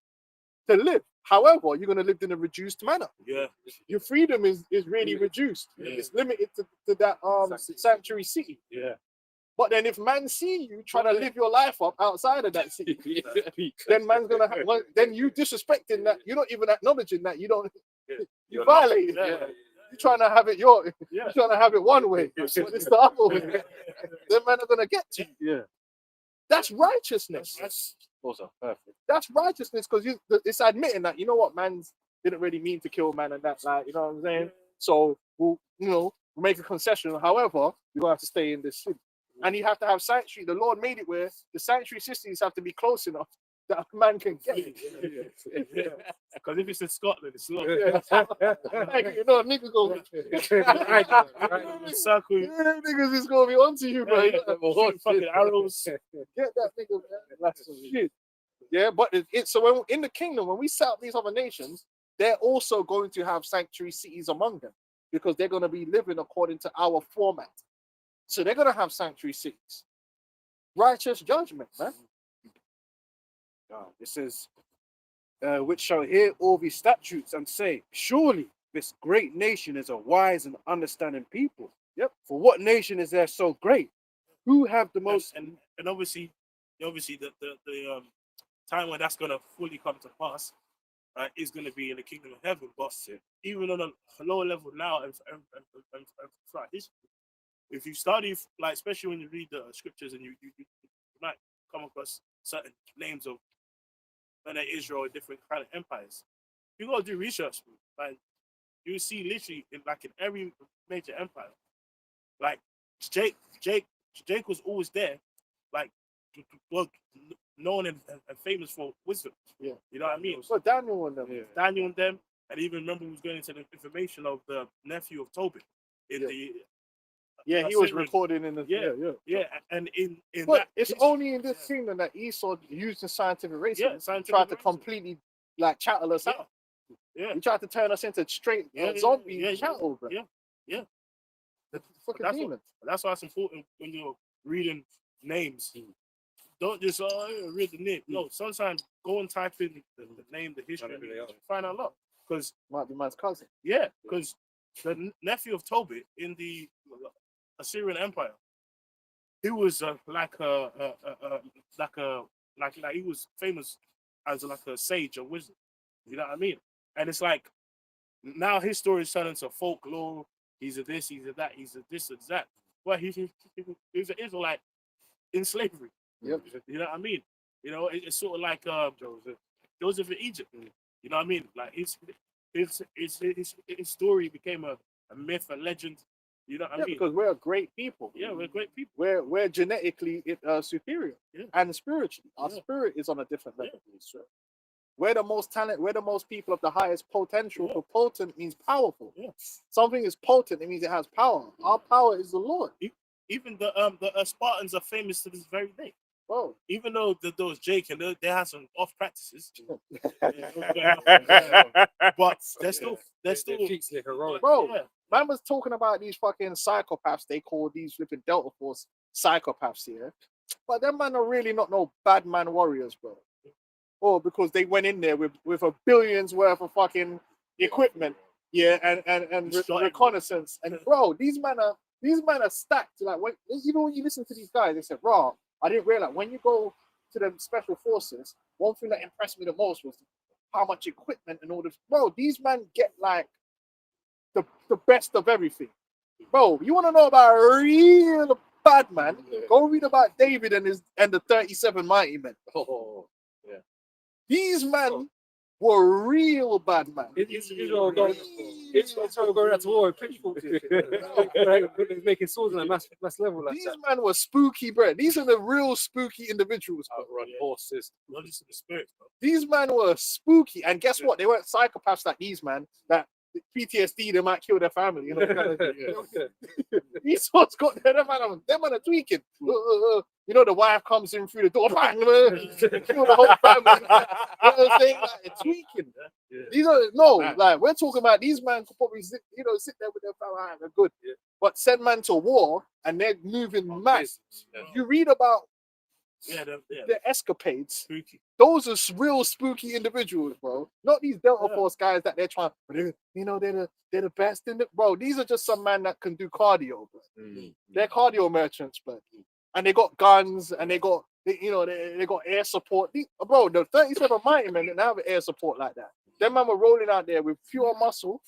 A: to live. However, you're gonna live in a reduced manner.
F: Yeah.
A: Your freedom is really reduced.
F: Yeah.
A: It's limited to that sanctuary city.
F: Yeah.
A: But then if man see you trying to live your life up outside of that city, then man's gonna then you disrespecting that. You're not even acknowledging that you don't. You violate.
F: Yeah.
A: You're trying to have it you're
F: Yeah.
A: trying to have it one way, but it's the other way. Then man are gonna get to you.
D: Yeah.
A: That's righteousness.
D: Also perfect.
A: That's righteousness, because it's admitting that, you know what, man didn't really mean to kill man, and that's like, you know what I'm saying. So we'll make a concession. However, you're gonna have to stay in this city. And you have to have sanctuary. The Lord made it where the sanctuary systems have to be close enough that a man can get it.
F: Because if it's in Scotland, it's not.
A: Like, you know, niggas go
F: Circle.
A: niggas is gonna be onto you, bro.
F: Shoot fucking arrows.
A: Get that nigga, man. That's some shit. Yeah, but so when in the kingdom, when we set up these other nations, they're also going to have sanctuary cities among them, because they're going to be living according to our format. So they're going to have sanctuary cities. Righteous judgment, man.
D: It says, which shall hear all these statutes and say, surely this great nation is a wise and understanding people.
A: Yep.
D: For what nation is there so great? Who have the most?
F: And obviously the time when that's gonna fully come to pass, right, is gonna be in the kingdom of heaven. But even on a lower level now, and throughout history, if you study, like, especially when you read the scriptures, and you might come across certain names of Israel or different kind of empires, you gotta do research, like you see literally in every major empire, like Jake was always there, like, well, known and famous for wisdom.
A: Yeah.
F: You know what I mean?
A: So Daniel and them.
D: Yeah.
F: Daniel and them, and even remember, he was going into the information of the nephew of Tobit in
A: Yeah.
F: the
A: Yeah, he was
F: Assyrian.
A: recording in the
F: yeah, and in
A: But
F: that
A: it's
F: history-
A: only in this kingdom that Esau using scientific racism
F: Yeah,
A: to
F: scientific
A: try to
F: racism.
A: completely like chattel us
F: Yeah.
A: out.
F: Yeah.
A: He tried to turn us into straight zombie chattel, bro.
F: Yeah.
A: The fucking
F: That's
A: demon.
F: That's why it's important when you're reading names. Don't just read the name. No, sometimes go and type in the name, the history, and find out a lot. Because
A: Might be man's cousin.
F: because the nephew of Tobit in the Assyrian Empire, he was like he was famous as like a sage of wisdom. You know what I mean? And it's like now his story is turned into folklore. He's a this, he's a that, he's a this and that. Well, he's an Israelite in slavery.
A: Yep.
F: You know what I mean? You know, it's sort of like Joseph in Egypt. You know what I mean? Like his story became a myth, a legend. You know what I mean?
A: Because we're a great people.
F: Yeah, we're great people.
A: We're genetically superior
F: Yeah.
A: and spiritually. Our
F: Yeah.
A: spirit is on a different level.
D: We're the most talent. We're the most people of the highest potential. So potent means powerful.
F: Yeah.
D: Something is potent. It means it has power. Our power is the Lord.
F: Even the Spartans are famous to this very day.
D: Bro,
F: Even though those Jake and they had some off practices, but they're still
C: Their cheeks look heroic.
D: Bro.
F: Yeah.
D: man was talking about these fucking psychopaths. They call these flipping Delta Force psychopaths here. But them man are really not no bad man warriors, bro. Or because they went in there with a billions worth of fucking equipment, yeah, and reconnaissance. And bro, these men are stacked. Like when even when you listen to these guys, they said, "Bro, I didn't realize when you go to the special forces, one thing that impressed me the most was how much equipment and all this. Bro, these men get like the best of everything. Bro, you want to know about a real bad man? Go read about David and the 37 mighty men.
C: Oh, yeah.
D: These men were real bad men.
C: Israel going out to war with pitchforks. Making swords on a mass level like
D: These
C: that.
D: men were spooky, bro. These are the real spooky individuals, bro.
C: Outrun horses.
F: Not just in the spirit, bro.
D: These men were spooky, and guess what? They weren't psychopaths like these man. That PTSD, they might kill their family. You know, kind of thing. These ones got them man are tweaking. You know, the wife comes in through the door, bang, kill the whole family. You know what I'm saying? Like, they're tweaking.
C: Yeah.
D: These are like we're talking about. These men could probably sit there with their family, they're good.
C: Yeah.
D: But send man to war and they're moving mad.
C: Yeah.
D: You read about
F: Yeah,
D: their escapades.
F: spooky.
D: Those are real spooky individuals, bro. Not these Delta
F: Yeah.
D: Force guys that they're trying. They're the best in the bro. These are just some man that can do cardio, bro. They're cardio merchants, bro. And they got guns and they got air support. Bro, the 37 mighty men didn't have air support like that. Them man were rolling out there with pure muscle,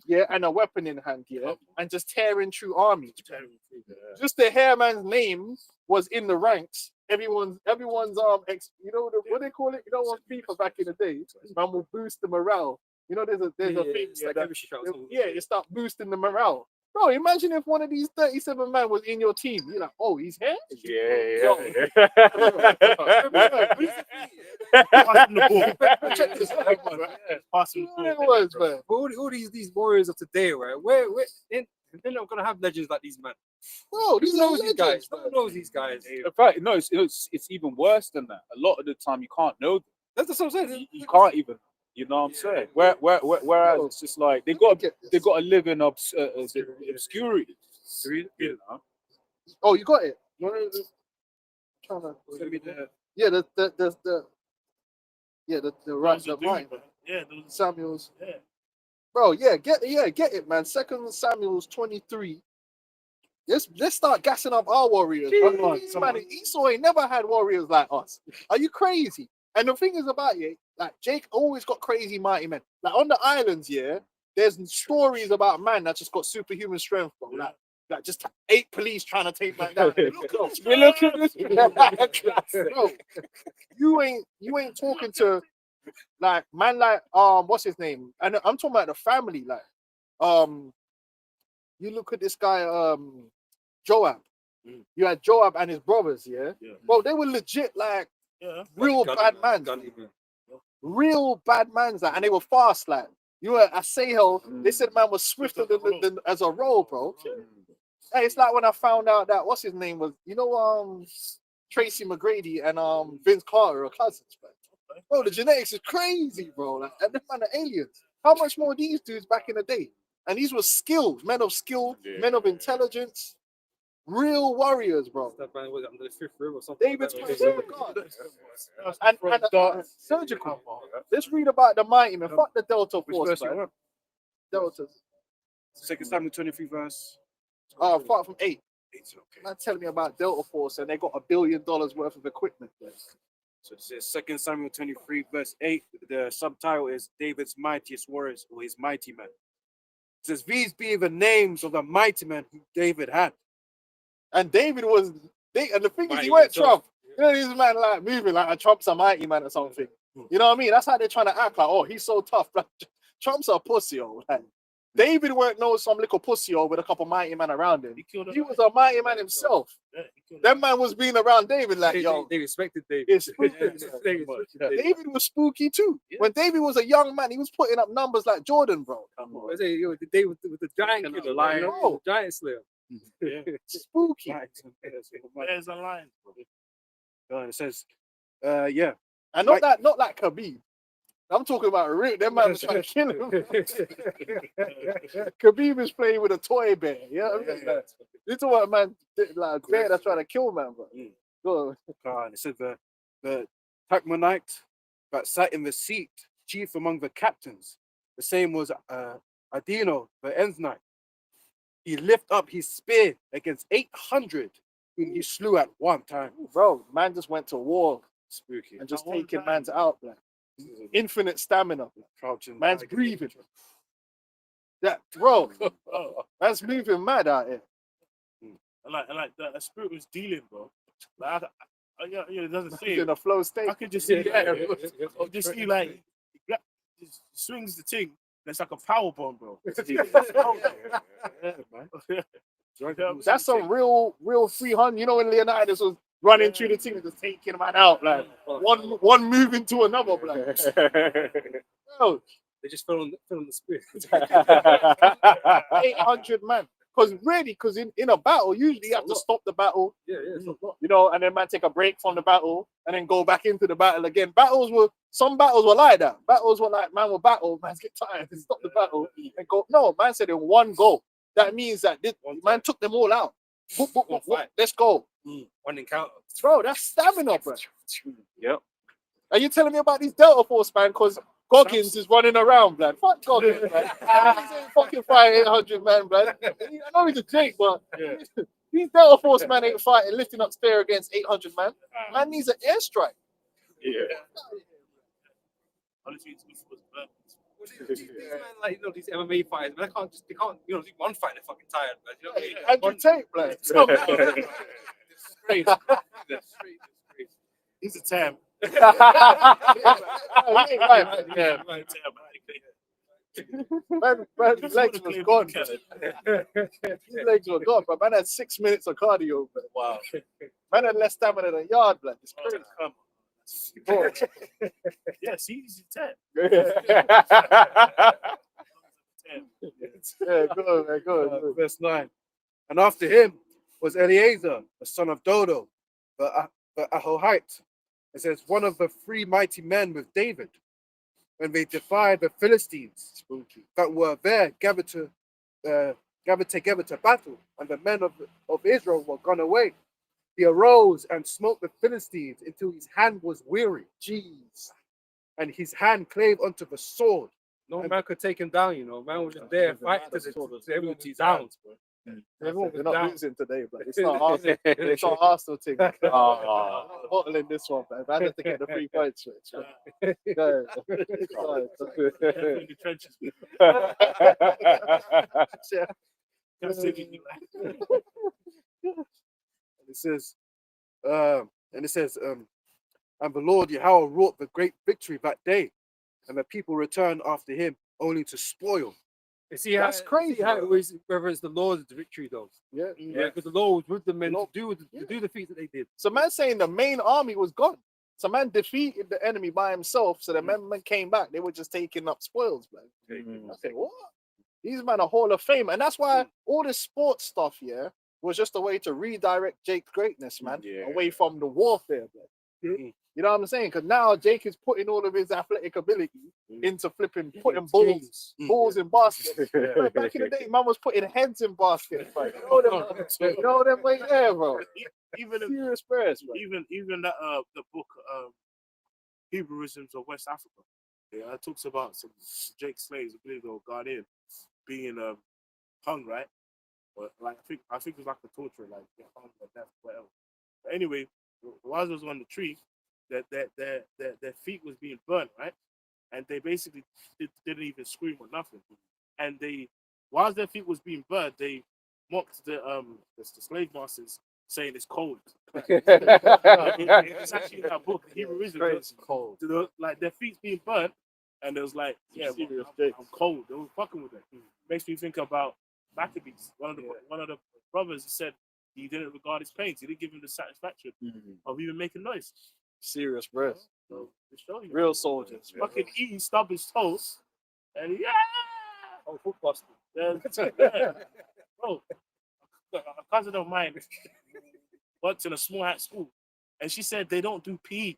D: yeah, and a weapon in hand, yeah, and just tearing through armies. Just the hairman's name was in the ranks. Everyone's what they call it? You know, on FIFA back in the day, man will boost the morale. You know, there's a thing. It start boosting the morale. Bro, imagine if one of these 37 men was in your team. You're like, oh, he's here?
F: Passing the ball.
D: Check this out, bro.
F: Passing the
D: It
F: ball.
D: was, man.
C: All these warriors of today, right? They're not gonna have legends like these men.
D: Bro, these
C: Who
D: are
C: knows these guys?
D: legends,
C: Who
D: man.
C: knows these guys?
B: In fact, no, it's even worse than that. A lot of the time, you can't know them.
C: That's what I'm saying.
B: You can't even. You know what I'm saying? Whereas it's just like they got to live in obscurity. You know?
D: Oh, you got it. You want to trying to
C: Send me the-
D: right.
F: Yeah, those,
D: Samuel's.
F: yeah.
D: Bro, get it, man. 2 Samuel's 23. Let's start gassing up our warriors. Man, Esau ain't never had warriors like us. Are you crazy? And the thing is about it, like Jake always got crazy mighty men. Like on the islands, yeah, there's stories about man that just got superhuman strength, bro. Like just 8 police trying to take man down. Look at this. Bro, you ain't talking to like man like what's his name? And I'm talking about the family, like you look at this guy Joab. You had Joab and his brothers, yeah. Bro, they were legit like real bad man. Real bad mans, like, and they were fast, like you were at Sahel. They said man was swifter than as a roll, bro. Hey, it's like when I found out that what's his name was, Tracy McGrady and Vince Carter are cousins, bro. The genetics is crazy, bro. Like, and them man are aliens. How much more these dudes back in the day? And these were skilled, men of skill, men of intelligence, real warriors, bro.
C: That man was under the 5th river or something.
D: David's and surgical. Let's read about the mighty man. Fuck the Delta Force, man. Deltas.
B: 2 Samuel 23 verse.
D: Apart from 8. Man, telling me about Delta Force and they got $1 billion worth of equipment there.
B: So this is 2 Samuel 23 verse 8. The subtitle is David's mightiest warriors or his mighty men.
D: It says, these be the names of the mighty men who David had. And David was, and the thing is, he went Trump. You know, this man like moving like a Trump's a mighty man or something. You know what I mean? That's how they're trying to act like, oh, he's so tough. Like, Trump's a pussy, oh. Like,
A: David weren't no some little pussy or with a couple mighty man around him.
F: He killed
A: He was a mighty man himself.
F: Yeah, he killed
A: That man was being around David like,
C: They,
A: yo,
C: they respected David.
A: it's spooky.
C: They respected David.
A: David was spooky too.
F: Yeah.
A: When David was a young man, he was putting up numbers like Jordan, bro.
C: I say, yo, the day with the giant killer,
D: lion.
C: you know, the giant slayer.
F: Yeah.
A: Spooky.
F: Bears and lions, bro.
D: It says, yeah.
A: And not like Khabib. I'm talking about Rick. That man was trying to kill him. Khabib is playing with a toy bear. Yeah, this is what a man did, like a bear that's trying to kill man, bro. Go on.
D: And it says the Tachmonite that sat in the seat, chief among the captains. The same was Adino, the Enznite. He lifted up his spear against 800 whom he slew at one time.
A: Bro, man just went to war
D: Spooky.
A: and just
F: At one
A: taking
F: time.
A: man's out, man. Infinite stamina.
D: Crouching.
A: Man's breathing. That bro, that's moving mad out here.
F: And like the spirit was dealing, bro. Like, it doesn't say
A: In
F: it.
A: a flow state.
F: I could just see, just see like, just swings the thing. It's like a power bomb, bro.
A: That's some real 300. You know when Leonidas was running through the team and just taking a man out, like one move into another, like. Bro,
C: They just fell on the spirit.
A: 800 man. Because in a battle, usually you have to stop the battle,
C: Yeah, it's a lot.
A: you know, and then man take a break from the battle and then go back into the battle again. Some battles were like that. Battles were like, man will battle, man get tired and stop the battle and go. No, man said in one go. That means that this man took them all out. Boop, boop, boop, boop. Let's go.
C: One encounter.
A: Bro, that's stamina, bro.
B: Yep.
A: Are you telling me about these Delta Force, man? Because Goggins is running around, blood. Fuck Goggins, man. He's ain't fucking fighting 800, man, blood. I know he's a Jake, but these Delta Force, man, ain't fighting, lifting up spear against 800, man. Man needs an airstrike.
B: Yeah.
F: Honestly, it was burnt.
C: These men, like, you know, these MMA fighters, man, they can't, you know, do one fight, they're fucking tired, man. You know what I mean?
A: Andrew Tate, blood.
F: He's a tam.
A: He ain't right,
F: Yeah,
A: man.
F: tam.
A: Man's legs was gone. His legs were gone, but man had 6 minutes of cardio, man.
F: Wow.
A: Man had less stamina than a yard, blood. It's crazy.
F: Come
A: Bro.
F: Yeah, see, he's a tam.
A: Yeah, go, man, go.
D: Verse 9. And after him was Eleazar, the son of Dodo, the Ahohite. It says, one of the 3 mighty men with David, when they defied the Philistines that were there gathered together to battle, and the men of Israel were gone away. He arose and smote the Philistines until his hand was weary. Jeez. And his hand clave unto the sword.
C: No man could take him down, you know. Man was just there fighting to everyone was down. Everyone
A: We're
C: was
A: not
C: down.
A: losing today, but it's not Arsenal. It's not Arsenal thing. Bottling this one, man. I have to get the 3 points, switch. Go.
F: Definitely in the trenches. Just taking you back.
D: It says, and the Lord Yahweh wrought the great victory that day, and the people returned after him only to spoil.
C: You see how,
A: That's crazy,
C: See how
A: bro.
C: it was, whether it's the Lord's victory, though.
A: Yeah.
C: Yeah, because the Lord was with the men
A: Lord-
C: to do the feats that they did.
A: So man saying the main army was gone. So man defeated the enemy by himself. So the men came back. They were just taking up spoils, man. I said, what? These men are Hall of Fame. And that's why all this sports stuff, yeah, was just a way to redirect Jake's greatness, man,
B: Yeah.
A: away from the warfare, man. You know what I'm saying? Because now Jake is putting all of his athletic ability into putting balls in baskets. Bro, back in the day, man was putting heads in baskets. Bro. You know them way there, bro.
F: Even if,
A: Serious prayers, bro.
F: even that the book Hebrewisms of West Africa. Yeah, it talks about some Jake slaves, I believe they were Ghanaian, being hung, right? But like I think it was like a torture, like get hung or death, whatever. But anyway, while I was on the tree, their feet was being burnt, right? And they basically didn't even scream or nothing. And while their feet was being burnt, they mocked the slave masters, saying it's cold. It's actually in that book, Hebrewism.
A: Cold.
F: Like their feet being burnt, And it was like, yeah, but
A: serious
F: I'm
A: jakes.
F: cold. They were fucking with it. Makes me think about Maccabees. One of the brothers, he said he didn't regard his pains. He didn't give him the satisfaction of even making noise.
A: Serious, bro.
F: So to show you,
A: Real soldiers. bro.
F: fucking eating stub his toes, and yeah,
C: Oh, foot busting.
F: yeah. Bro, a cousin of mine worked in a small hat school, and she said they don't do PE.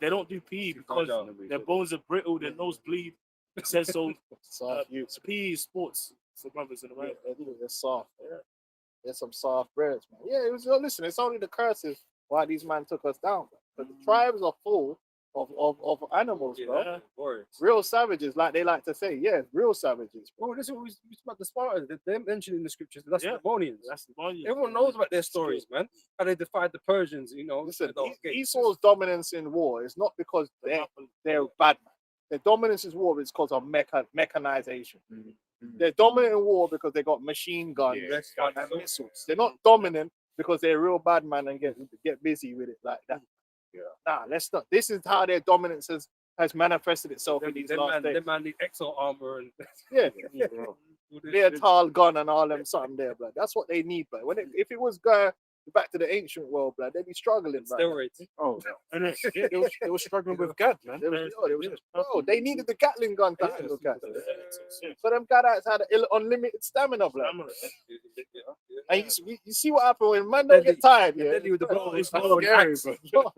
F: They don't do PE because their bones are brittle, their nose bleed. Says so.
A: Soft youth.
F: PE is sports for brothers in
A: Yeah,
F: America.
A: they're soft.
F: Yeah.
A: There's some soft breads, man. Yeah, it was. Listen, it's only the curses why these men took us down. But the tribes are full of animals, bro.
F: Yeah.
C: Warriors.
A: Real savages, like they like to say. Yeah, real savages.
C: Bro, this is what we about the Spartans. They're mentioned in the scriptures. That's
F: Yeah.
C: the Macedonians.
F: That's the one.
C: Everyone knows about their stories, man. How they defied the Persians, you know.
A: Listen,
C: at the gates.
A: Esau's dominance in war is not because they're bad men. Their dominance in war is because of mechanization. They're dominant in war because they got machine guns and missiles. They're not dominant because they're real bad man and get busy with it like that. Nah, let's not. This is how their dominance has manifested itself in these last days.
C: Them man need exo armor and
A: Yeah, leotard gun and all them something there, blood. That's what they need, but if it was going back to the ancient world, blood, they'd be struggling. Right now.
C: steroids.
A: Oh,
F: And then,
D: They were struggling with God, man.
A: they needed the Gatling gun to handle guys. So them guys had unlimited stamina, blood. And you see what happened when man don't get tired, yeah.
C: Deadly with the blow.
F: It's
C: It's
F: not
C: scary,
F: scary,
C: bro.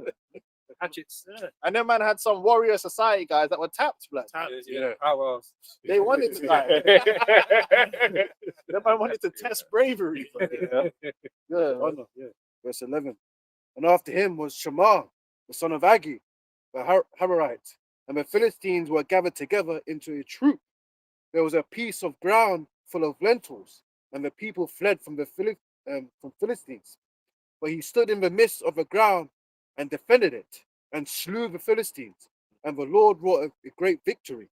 C: Hatchets.
A: And them man had some warrior society guys that were tapped, blood.
C: Yeah. How
A: They wanted to die. Them man wanted to test bravery. blood. Yeah.
D: Verse 11. And after him was Shammah, the son of Agi, the Hararite. And the Philistines were gathered together into a troop. There was a piece of ground full of lentils, and the people fled from the Philistines. But he stood in the midst of the ground and defended it, and slew the Philistines. And the Lord wrought a great victory.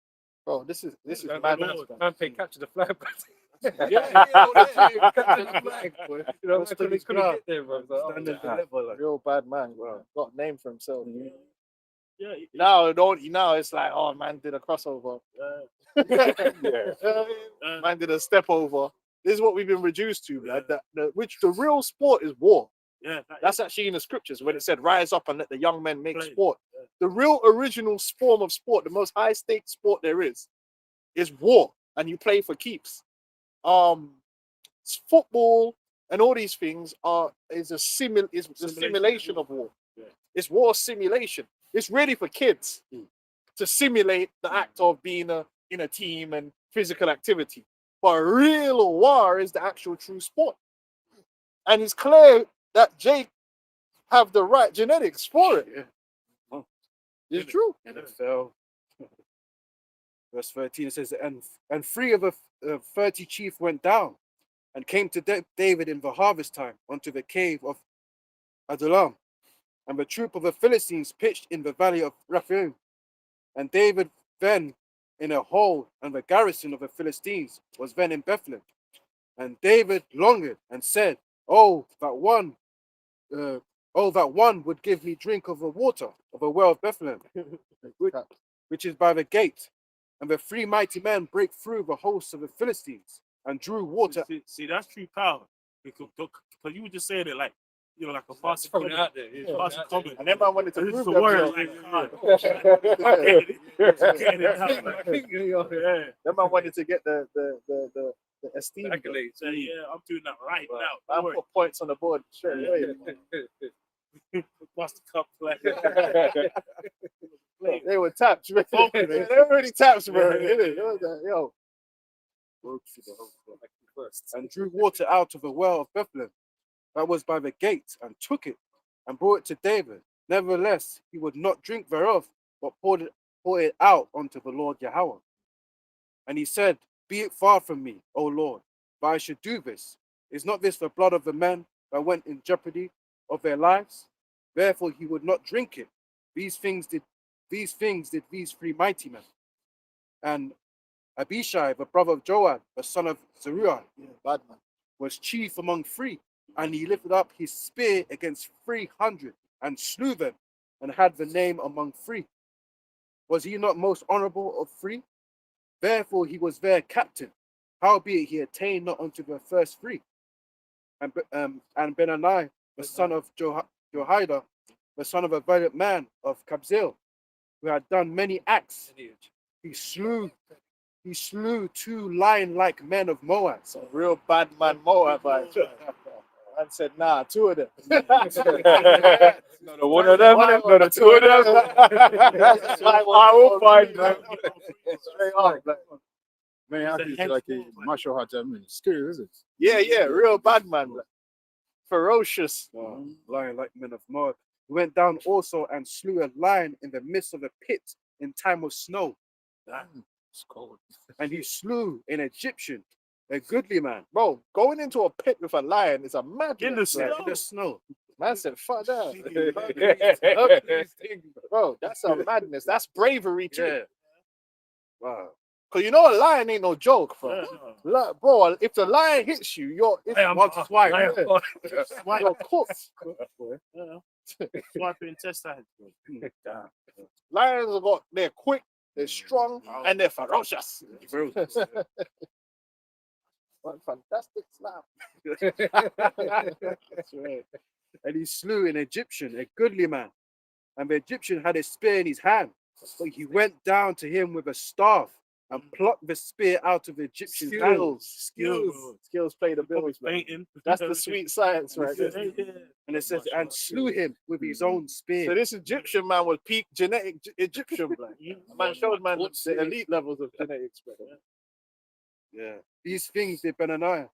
A: Bro, this is
C: Man,
A: madness.
C: man paid capture the flag.
A: Yeah,
C: Capture the flag, boy. You know,
D: That's
C: man couldn't
D: the
C: get there, bro. So,
D: Stand and deliver, like.
A: real bad man. Bro. Got a name for himself.
F: yeah,
A: Now it's like, oh man did a crossover. Man did a step over. This is what we've been reduced to, man. Which the real sport is war.
F: yeah.
A: That's actually in the scriptures when it said, "Rise up and let the young men make
F: Play.
A: sport." The real original form of sport, the most high stakes sport there is war, and you play for keeps. Football and all these things is a simulation of war.
F: Yeah.
A: It's war simulation. It's really for kids to simulate the act of being in a team and physical activity. But real war is the actual true sport. And it's clear that Jake have the right genetics for it.
D: Yeah.
A: It's true.
D: NFL. Verse 13 it says, and 3 of the 30 chief went down and came to David in the harvest time unto the cave of Adullam. And the troop of the Philistines pitched in the valley of Rephaim. And David then in a hole, and the garrison of the Philistines was then in Bethlehem. And David longed and said, Oh, that one would give me drink of the water of a well of Bethlehem, which is by the gate. And the 3 mighty men break through the hosts of the Philistines and drew water.
F: See, that's true power. Because you were just saying it like, you know, like a fast
C: throwing it out there. Yeah,
F: fast comment.
A: And everyone wanted to
F: This
A: prove
F: is the word.
A: them. Them man wanted to get the esteem.
C: Accolades.
F: So yeah, I'm doing that right now.
A: I
F: Don't worry.
A: put points on the board straight away.
F: Master Cup play.
A: They were tapped. Man.
F: Focus.
A: They were already tapped, bro. Yo.
D: And drew water out of the well of Bethlehem that was by the gate, and took it and brought it to David. Nevertheless, he would not drink thereof, but poured it out unto the Lord Yahweh. And he said, Be it far from me, O Lord, but I should do this. Is not this the blood of the men that went in jeopardy of their lives? Therefore he would not drink it. These things did these 3 mighty men. And Abishai, the brother of Joab, the son of Zeruiah,
A: Bad man.
D: was chief among 3, and he lifted up his spear against 300 and slew them, and had the name among 3. Was he not most honorable of three? Therefore he was their captain. Howbeit he attained not unto the first three. And Benani, the son of Jehoiada, the son of a valiant man of Kabzeel, who had done many acts. He slew 2 lion-like men of Moab.
A: Some real bad man Moabite. Man said, nah, 2 of them.
B: Not a one of them, not a 2 of them. I will find them.
A: Straight up, like,
E: Man, I think
F: head
E: like a
F: full, man.
E: martial arts. I mean, scary, is it?
A: yeah, real bad man. Like, ferocious.
D: Lion-like men of Moab. He went down also and slew a lion in the midst of a pit in time of snow.
E: It's cold.
D: And he slew an Egyptian, a goodly man.
A: Bro, going into a pit with a lion is a madness.
F: In the
A: bro.
F: snow.
D: In the snow.
A: Man said, fuck that. Bro, that's a madness. That's bravery too.
D: Yeah. Wow.
A: Because you know a lion ain't no joke, bro.
F: Yeah.
A: Like, bro, if the lion hits you, you're
D: Swipe.
A: you're cooked.
F: Swipe intestines.
A: Lions have got, they're quick, they're strong, and they're ferocious. What fantastic slap.
D: That's right. And he slew an Egyptian, a goodly man. And the Egyptian had a spear in his hand. But he went down to him with a staff and plucked the spear out of the Egyptian's hand.
A: Skills play the bills, man.
F: Painting.
A: That's the sweet science, right? there.
D: And it says, and slew him with his own spear.
A: So this Egyptian man was peak genetic Egyptian, blood. Man showed man the elite levels of genetics, brother.
D: Yeah. These things did Benaiah,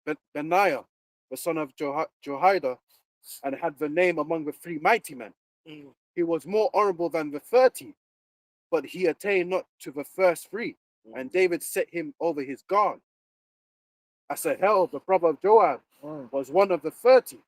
D: the son of Jehoiada, and had the name among the 3 mighty men. He was more honorable than the 30, but he attained not to the first 3. And David set him over his guard. Asahel, the brother of Joab, was one of the 30.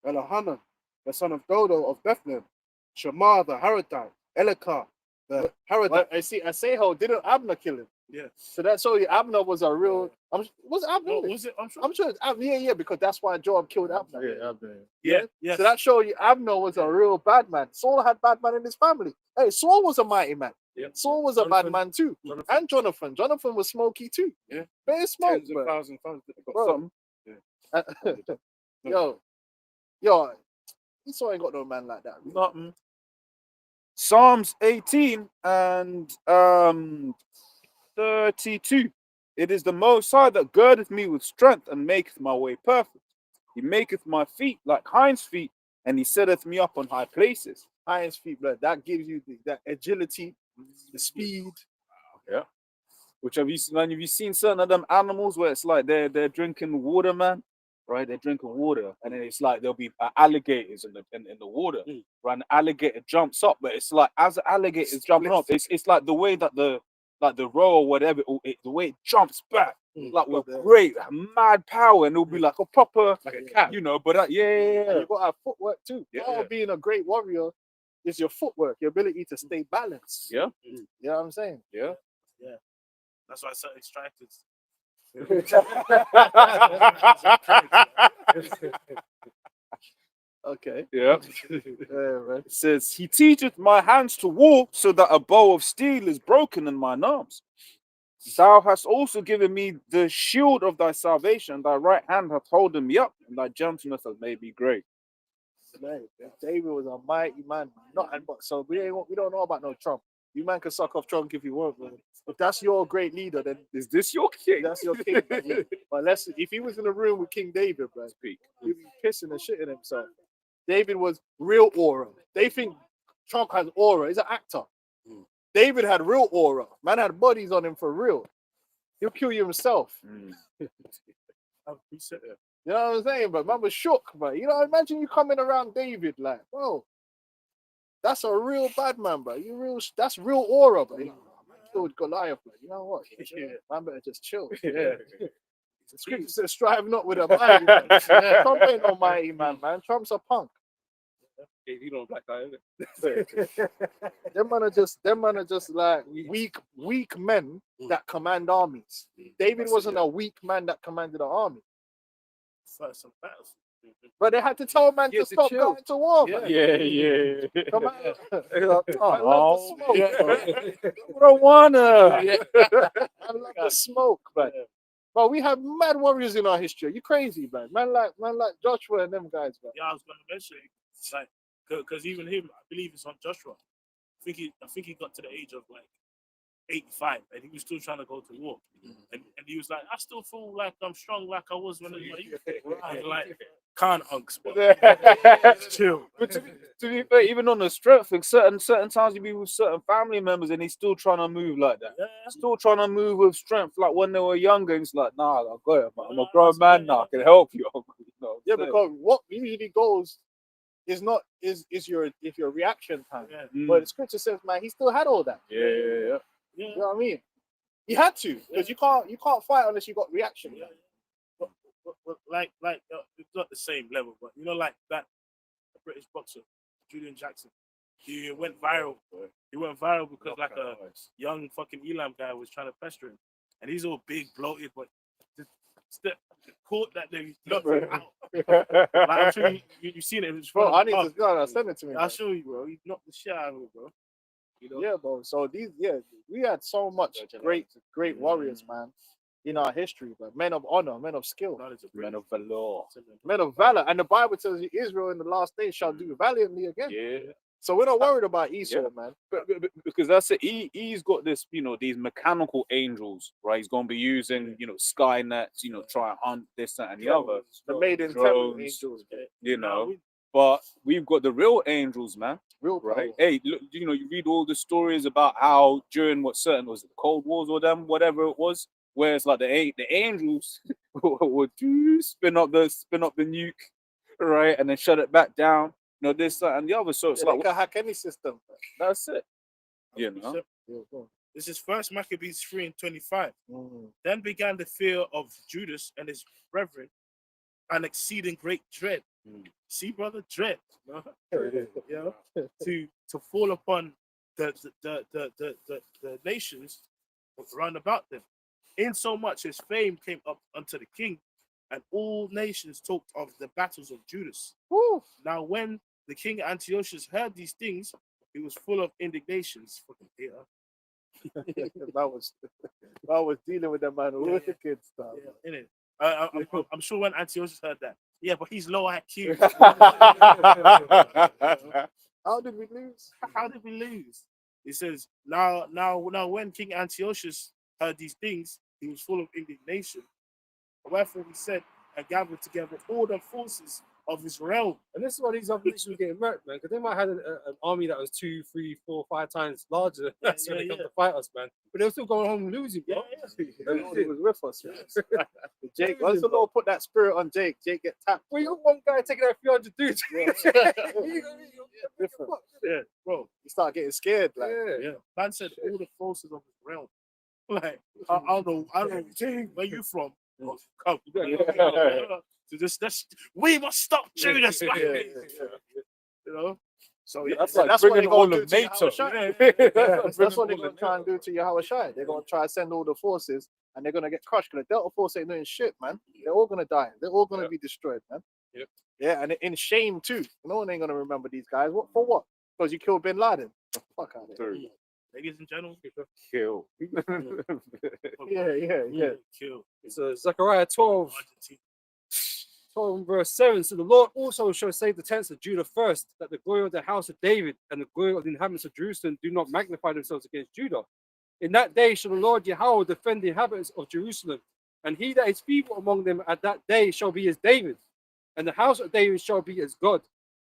D: Elihanan, the son of Dodo of Bethlehem, Shammah the Haradite, Elikah the Haradite.
A: Well, I see. I say how didn't Abner kill him?
F: Yeah.
A: So that's all. Abner was a real. Was Abner?
F: What was it? I'm sure.
A: I'm sure it's Abner. Yeah, because that's why Joab killed Abner.
E: Yeah, I've been.
F: Yeah.
A: So that shows you Abner was a real bad man. Saul had bad man in his family. Hey, Saul was a mighty man.
F: Yeah.
A: Saul was a bad
F: Jonathan.
A: man too.
F: Jonathan.
A: And Jonathan. Jonathan was smoky too.
D: Yeah.
A: Bare smoke,
D: Tens of
A: bro.
D: thousands of
A: Bro.
D: something.
A: Yo, Esau ain't got no man like that.
B: Nothing. Psalms 18 and 32. It is the Most High that girdeth me with strength and maketh my way perfect. He maketh my feet like hinds' feet, and he setteth me up on high places.
A: Hinds feet, blood. That gives you that agility, the speed.
B: Which have you seen certain of them animals where it's like they're drinking water, man? Right, they're drinking water, and then it's like there'll be alligators in the water. Right, an alligator jumps up, but it's like as the alligator's jumping up, it's like the way that the roe or whatever, the way it jumps back, like with great mad power, and it'll be like a proper,
D: Like a cat.
B: you know. But
A: And you got to have footwork too.
B: Yeah,
A: Part of being a great warrior is your footwork, your ability to stay balanced.
B: Yeah.
A: You know what I'm saying?
B: Yeah.
F: That's why certain strikers.
A: Okay.
B: Yeah.
A: Man.
B: It says, He teacheth my hands to war, so that a bow of steel is broken in mine arms. Thou hast also given me the shield of thy salvation, thy right hand hath holden me up, and thy gentleness hath made me great.
A: Man, David was a mighty man. So we don't know about no Trump. You man can suck off Trump if you want, man. If that's your great leader, then
B: Is this your king?
A: that's your king. Man. But if he was in a room with King David, man, he'd be pissing and shitting himself. David was real aura. They think Trump has aura. He's an actor. David had real aura. Man had bodies on him for real. He'll kill you himself. You know what I'm saying? But man was shook, bro. You know, imagine you coming around David like, bro, that's a real bad man, bro. That's real aura, bro. Man killed Goliath, bro. You know what? Man better just chill. The scripture says, strive not with a mighty man. Trump ain't no mighty man, man. Trump's a punk.
C: You know, black guy, isn't it?
A: Them man are just like weak men that command armies. David wasn't a weak man that commanded an army.
F: Fight some battles.
A: But they had to tell man
D: Yeah,
A: to
D: to
A: stop
D: chill.
A: going to war, man.
B: Yeah.
A: Come on.
B: I
A: love the smoke.
B: I don't wanna.
A: I love the smoke, man. But we have mad warriors in our history. You crazy, man. Man like Joshua and them guys, man.
F: Yeah, I was going to mention it. It's like, because even him, I believe it's on Joshua. I think he got to the age of like 85, and he was still trying to go to war. And he was like, I still feel like I'm strong, like I was when I was youth. I was like, can't unks, but chill.
B: But to be fair, even on the strength thing, certain times you be with certain family members and he's still trying to move like that.
F: Yeah,
B: Still trying to move with strength, like when they were younger. It's like, nah, I got it. I'm a grown man now. I can help you. You know what I'm
A: Yeah,
B: saying?
A: because what usually goes is not is your reaction time.
F: yeah,
A: But the scripture says, man, he still had all that.
B: yeah.
F: yeah.
A: You know what I mean? He had to, because you can't fight unless you got reaction.
F: Yeah. But like it's not the same level, but you know, like that British boxer, Julian Jackson, he went viral. He went viral because like a young fucking Elam guy was trying to pester him, and he's all big, bloated, but the court that they knocked him out. Like, I'm sure you've seen it. It's
A: Bro, I need
F: from-
A: to send it to me.
F: I'll
A: man.
F: show you, bro. He knocked the shit out of him, bro. You know?
A: Yeah, bro. So we had so much great warriors, man, in our history, but men of honor, men of skill,
F: Knowledge of
B: Men of the law.
A: men of valor. And the Bible tells you Israel in the last days shall do valiantly again.
B: Yeah.
A: So we're not worried about Esau,
B: Yeah.
A: man.
B: But because that's it. He's got this, these mechanical angels, right? He's going to be using, Skynets, try and hunt this, that, and the other.
A: The maiden temple
B: Drones.
A: angels,
B: But we've got the real angels, man.
A: real
B: Right?
A: power.
B: Hey, look, you read all the stories about how during was it Cold Wars or whatever it was, where it's like the angels would spin up the nuke, right, and then shut it back down. This, that, and the other. So it's
A: Yeah, they
B: like
A: can hack any system.
B: that's it. You know.
A: Yeah, go
F: This is First Maccabees 3:25.
A: on.
F: Then began the fear of Judas and his brethren, an exceeding great dread. See, brother, dread. You know, to fall upon the nations round about them. In so much his fame came up unto the king, and all nations talked of the battles of Judas.
A: Woo.
F: Now, when the king Antiochus heard these things, he was full of indignations. Fucking hater.
A: I was dealing with that man who was the kid stuff.
F: Yeah, innit? I'm sure when Antiochus heard that, yeah, but he's low IQ.
A: How did we lose?
F: How did we lose? He says, now, when King Antiochus heard these things, he was full of indignation. Wherefore he said and gathered together all the forces of his realm.
C: And this is why these other nations were getting murked, man, because they might have had an army that was 2, 3, 4, 5 times larger than us when they come to fight us, man. But they were still going home and losing, bro.
A: The Lord was with us. Man. Jake, once the Lord put that spirit on Jake get tapped.
C: Well, you got one guy taking out 300 dudes.
F: Yeah, bro.
A: You start getting scared. Like,
F: Yeah. Man said all the forces of his realm. Like, I don't know, Jake, where you from? Come. To just, we must stop Judas, man. You know? So yeah,
B: That's like
A: that's what
B: bringing
A: they
B: all
A: gonna
B: of
A: do to
B: NATO.
A: Yahushua. That's what they're going to try and do to Yahushua. They're going to try and send all the forces and they're going to get crushed because the Delta Force ain't doing shit, man. They're all going to die. They're all going to be destroyed, man.
C: Yep.
A: Yeah, and in shame too. No one ain't going to remember these guys. What for what? Because you killed Bin Laden. The fuck out of here.
F: ladies and gentlemen,
B: Kill.
A: Yeah.
F: kill.
C: So Zechariah 12,
F: Argentina.
C: 12 verse 7. So the Lord also shall save the tents of Judah first, that the glory of the house of David and the glory of the inhabitants of Jerusalem do not magnify themselves against Judah. In that day shall the Lord Yahweh defend the inhabitants of Jerusalem, and he that is feeble among them at that day shall be as David, and the house of David shall be as God,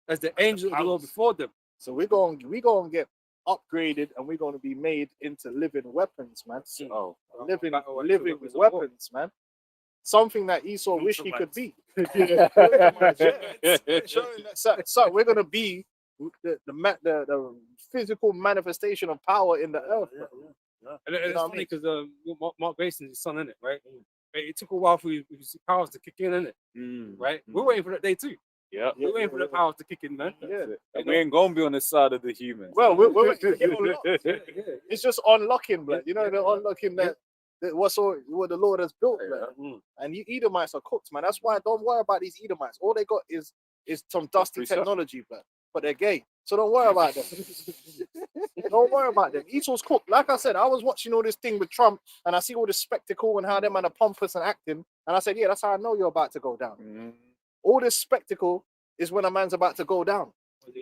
C: as the angel of the Lord before them.
A: So we're going to get upgraded and we're going to be made into living weapons, man.
B: Oh,
A: Living
C: weapons of war.
A: weapons, man. Something that Esau wished he could be. So we're gonna be the physical manifestation of power in the earth. bro.
C: And it's
A: You know what I
C: funny because Mark Mason's his son, innit, right? It took a while for his powers to kick in, innit? Right? We're waiting for that day too.
B: Yeah.
C: We're waiting for the powers to kick in, man.
A: Yeah.
B: And we ain't gonna be on the side of the humans.
A: Well, it's just unlocking, blood. You know, they're unlocking that what the Lord has built, man. And you Edomites are cooked, man. That's why don't worry about these Edomites. All they got is some dusty
B: free stuff.
A: technology, but they're gay. So don't worry about them. Don't worry about them. Esau's cooked. Like I said, I was watching all this thing with Trump, and I see all this spectacle and how them man are pompous and acting, and I said, yeah, that's how I know you're about to go down. All this spectacle is when a man's about to go down.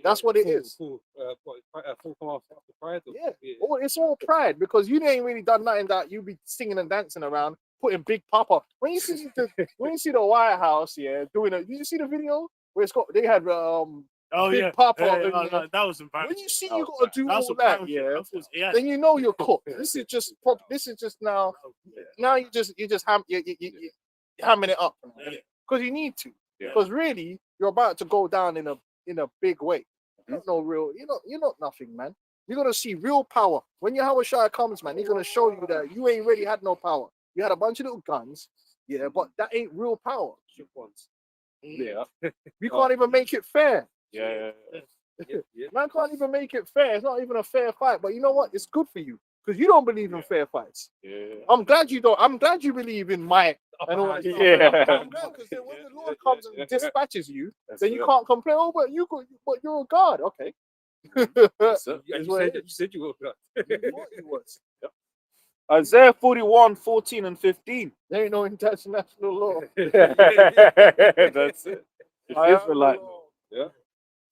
A: That's what it is.
C: Full come after pride.
A: Yeah. It's all pride because you ain't really done nothing that you be singing and dancing around, putting Big Papa. When you see the White House, yeah, doing it. Did you see the video where they had Big Papa?
F: No, that was embarrassing.
A: When you see you gotta do all that,
F: yeah,
A: then you know you're cooked. This is just now. Now you hamming it up because you need to. Because really, you're about to go down in a big way. You're not nothing, man. You're gonna see real power when Yahweh Shai comes, man. He's gonna show you that you ain't really had no power. You had a bunch of little guns, yeah, but that ain't real power.
B: Yeah.
A: We can't even make it fair.
B: Yeah.
A: Man can't even make it fair. It's not even a fair fight. But you know what? It's good for you because you don't believe in fair fights.
B: Yeah.
A: I'm glad you don't. I'm glad you believe in might and all that stuff.
B: Yeah.
A: I'm glad because then when the Lord comes and dispatches you, then you can't complain. Oh, but you're a God. Okay.
B: That's it.
A: It's what it is.
C: You said you were.
A: You thought you was.
B: Isaiah 41, 14 and 15.
A: There ain't no international law.
B: That's it.
A: I am
B: It's Israelite.
A: the law.
B: Yeah.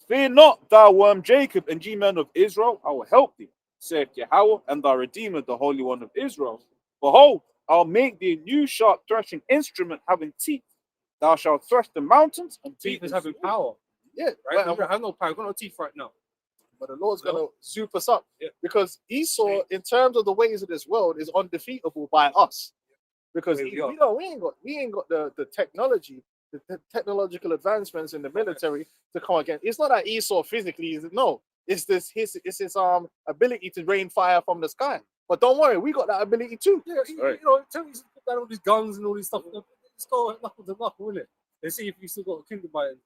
B: Fear not, thou worm Jacob, and ye men of Israel, I will help thee, saith Yahweh, and thy Redeemer, the Holy One of Israel. Behold, I'll make thee a new sharp threshing instrument having teeth. Thou shalt thresh the mountains, and
C: Teeth
B: beat
C: is
B: the
C: having
B: sea.
C: power,
A: Yeah,
C: right?
A: but-
C: We don't have no power. We've got no teeth right now.
A: But the Lord's gonna zoop us up because Esau,
C: Yeah.
A: in terms of the ways of this world, is undefeatable by us. Because
C: We are.
A: we ain't got the technology, the technological advancements in the military to come against. It's not that Esau physically is no. It's his ability to rain fire from the sky. But don't worry, we got that ability too.
C: Yeah,
B: Right.
C: tell me put down all these guns and all these stuff. Let's go knuckle to knuckle, innit? Let's see if you still got a kingdom by it.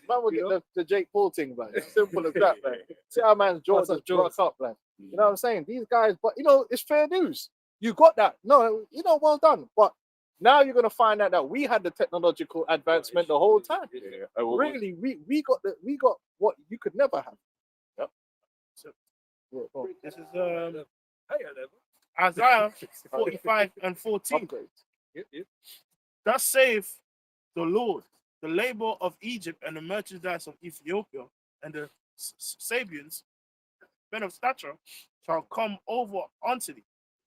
A: Man will get the Jake Paul thing, man. Simple as that, man. See how man's jaw
C: What's up,
A: just
C: Jaws?
A: broke up, man. You know what I'm saying? These guys, but it's fair news. You got that. No, well done. But now you're gonna find out that we had the technological advancement the whole time. Really, we got what you could never have.
B: Yep.
F: This is Isaiah 45 and 14.
A: Upgrade.
F: Thus saith the Lord, the labor of Egypt and the merchandise of Ethiopia and the Sabians, men of stature, shall come over unto thee.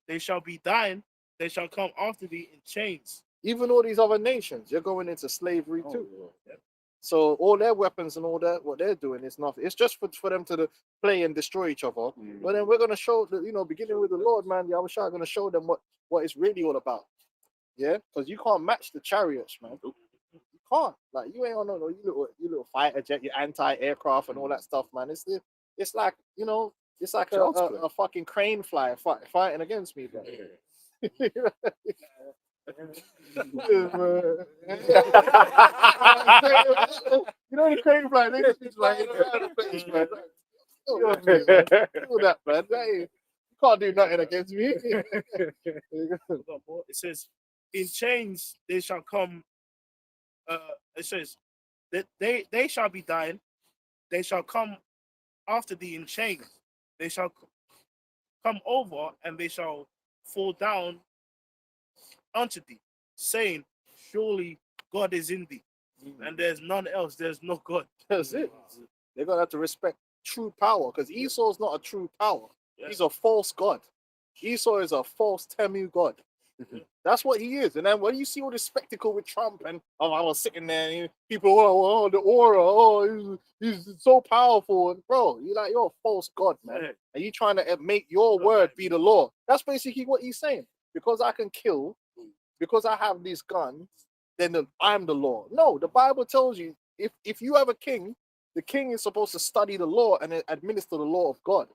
F: They shall be thine. They shall come after thee in chains.
A: Even all these other nations, you're going into slavery too. So all their weapons and all that, what they're doing is nothing. It's just for them to play and destroy each other. But then we're gonna show beginning with the Lord, man. Yahweh gonna show them what it's really all about. Yeah, because you can't match the chariots, man. You can't. Like you ain't on no you little fighter jet, your anti-aircraft and all that stuff, man. It's like it's like a fucking crane flyer fighting against me, bro. The crane flyer, they just be flying around the place, man. Do that, man. You can't do nothing against me.
F: It says, in chains they shall come. It says that they shall be thine. They shall come after thee in chains. They shall come over and they shall fall down unto thee, saying, surely God is in thee, and there's none else. There's no God.
A: That's it. They're gonna have to respect true power because Esau's not a true power. He's a false god. Esau is a false Temu god. That's what he is. And then when you see all this spectacle with Trump and I was sitting there and people, the aura, he's so powerful. And bro, you're a false god, man. And you trying to make your word be the law. That's basically what he's saying. Because I can kill, because I have these guns, then I'm the law. No, the Bible tells you if you have a king, the king is supposed to study the law and administer the law of God.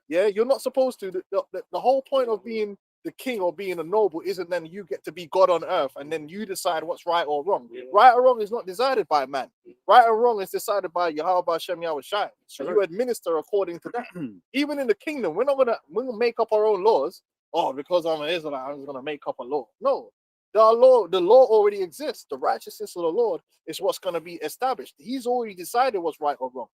A: Yeah, you're not supposed to. The whole point of being the king or being a noble isn't then you get to be God on earth and then you decide what's right or wrong. Right or wrong is not decided by man. Right or wrong is decided by Yahweh Hashem Yahweh Shai. So you administer according to that. Even in the kingdom, we're gonna make up our own laws. Oh, because I'm an Israelite, I'm just gonna make up a law. No, the law already exists. The righteousness of the Lord is what's gonna be established. He's already decided what's right or wrong.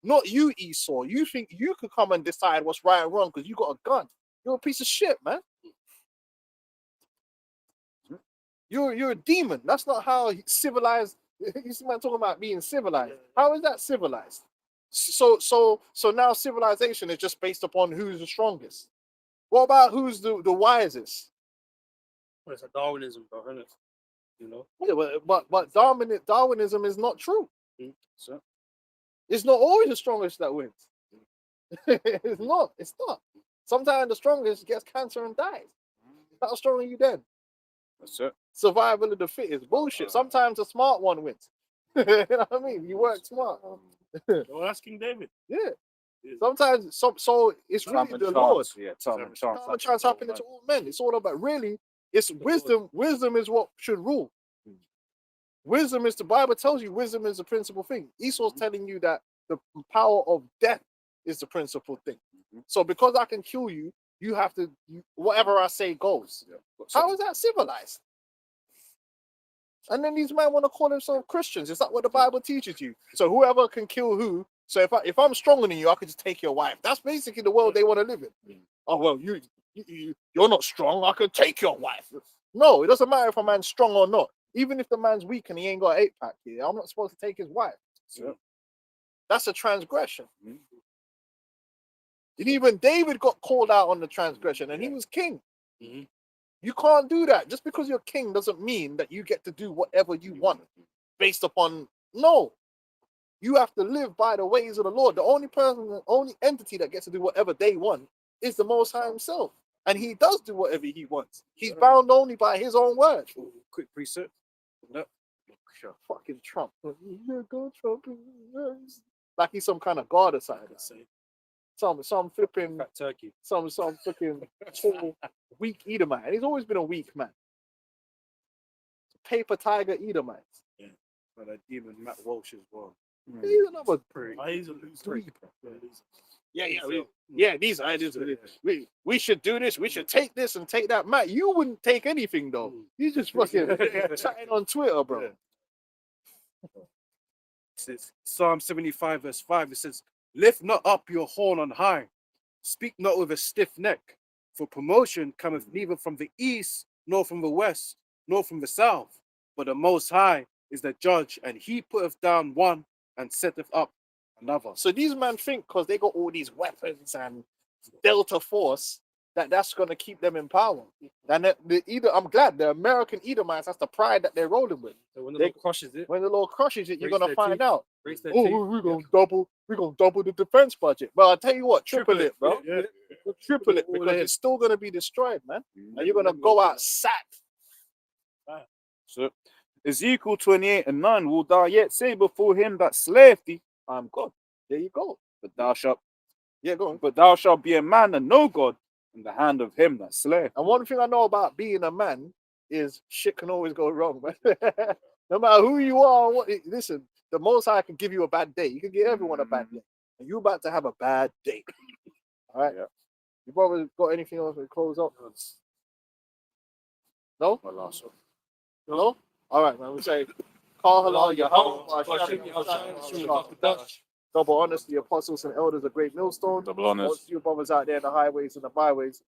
A: Not you, Esau. You think you could come and decide what's right and wrong because you got a gun. You're a piece of shit, man. You're a demon. That's not how civilized. You see, man, talking about being civilized. How is that civilized? So now civilization is just based upon who's the strongest. What about who's the wisest?
C: Well, it's a Darwinism, bro, isn't it? You know.
A: Yeah, but Darwinism is not true.
C: So
A: It's not always the strongest that wins. It's not. It's not. Sometimes the strongest gets cancer and dies. How strong are you then?
B: That's it.
A: Survival of the fittest. Bullshit. Sometimes the smart one wins. You know what I mean? You work smart.
F: Well, that's King David.
A: Yeah. Sometimes so it's
B: Time
A: really
B: and
A: the
B: chance.
A: Lord.
B: Yeah, time and chance.
A: Time and chance happening to all men. It's all about really. It's wisdom. Wisdom is what should rule. Wisdom is the Bible tells you wisdom is the principal thing. Esau's telling you that the power of death is the principal thing. So because I can kill you, you have to whatever I say goes. How is that civilized? And then these men want to call themselves Christians. Is that what the Bible teaches you? So whoever can kill who? So if I'm stronger than you, I could just take your wife. That's basically the world they want to live in. Oh well, you're not strong. I could take your wife. No, it doesn't matter if a man's strong or not. Even if the man's weak and he ain't got an 8-pack here, I'm not supposed to take his wife. That's a transgression. And even David got called out on the transgression, and he was king. You can't do that. Just because you're king doesn't mean that you get to do whatever you want based upon. No, you have to live by the ways of the Lord. The only person, the only entity that gets to do whatever they want is the Most High Himself, and He does do whatever He wants. He's bound only by His own word.
D: Quick precept. No.
A: Sure. Fucking Trump. Yeah, go Trump. Like he's some kind of god or something. Some flipping
C: fat turkey.
A: some fucking tall, weak Edomite. And he's always been a weak man. Paper tiger Edomite.
D: But that demon Matt Walsh as well.
A: He's another
F: He's a loser.
A: these ideas. We should do this. We should take this and take that. Matt, you wouldn't take anything though. You just fucking chatting on Twitter, bro.
D: It says Psalm 75 verse 5. It says, "Lift not up your horn on high, speak not with a stiff neck, for promotion cometh neither from the east, nor from the west, nor from the south. But the Most High is the judge, and He putteth down one and setteth up another."
A: So these men think because they got all these weapons and Delta Force that's going to keep them in power. And I'm glad the American Edomites, that's the pride that they're rolling with.
C: So when the Lord crushes it,
A: When the Lord crushes it, you're
C: Breaks
A: going to
C: their
A: find
C: teeth.
A: out.
C: breaks their
A: Oh,
C: teeth.
A: we're gonna double the defense budget. But I'll tell you what, triple it, bro.
F: Yeah.
A: Triple it, because it's still gonna be destroyed, man. And you're gonna go out sacked.
B: So Ezekiel 28:9, will thou yet say before him that slayeth thee, I am God?
A: There you go.
B: But thou shalt
A: Go on.
B: but thou shalt be a man and no God in the hand of him that slayeth.
A: And one thing I know about being a man is shit can always go wrong, man. No matter who you are, listen, the Most High can give you a bad day. You can give everyone a bad day. And you're about to have a bad day. All right?
B: Yeah.
A: You probably got anything else to close up? No?
B: My last one.
A: No? All right, man. We say, call halal Yahweh, double honors to the apostles and elders of Great Millstone.
B: Double honors.
A: Most of you brothers out there in the highways and the byways.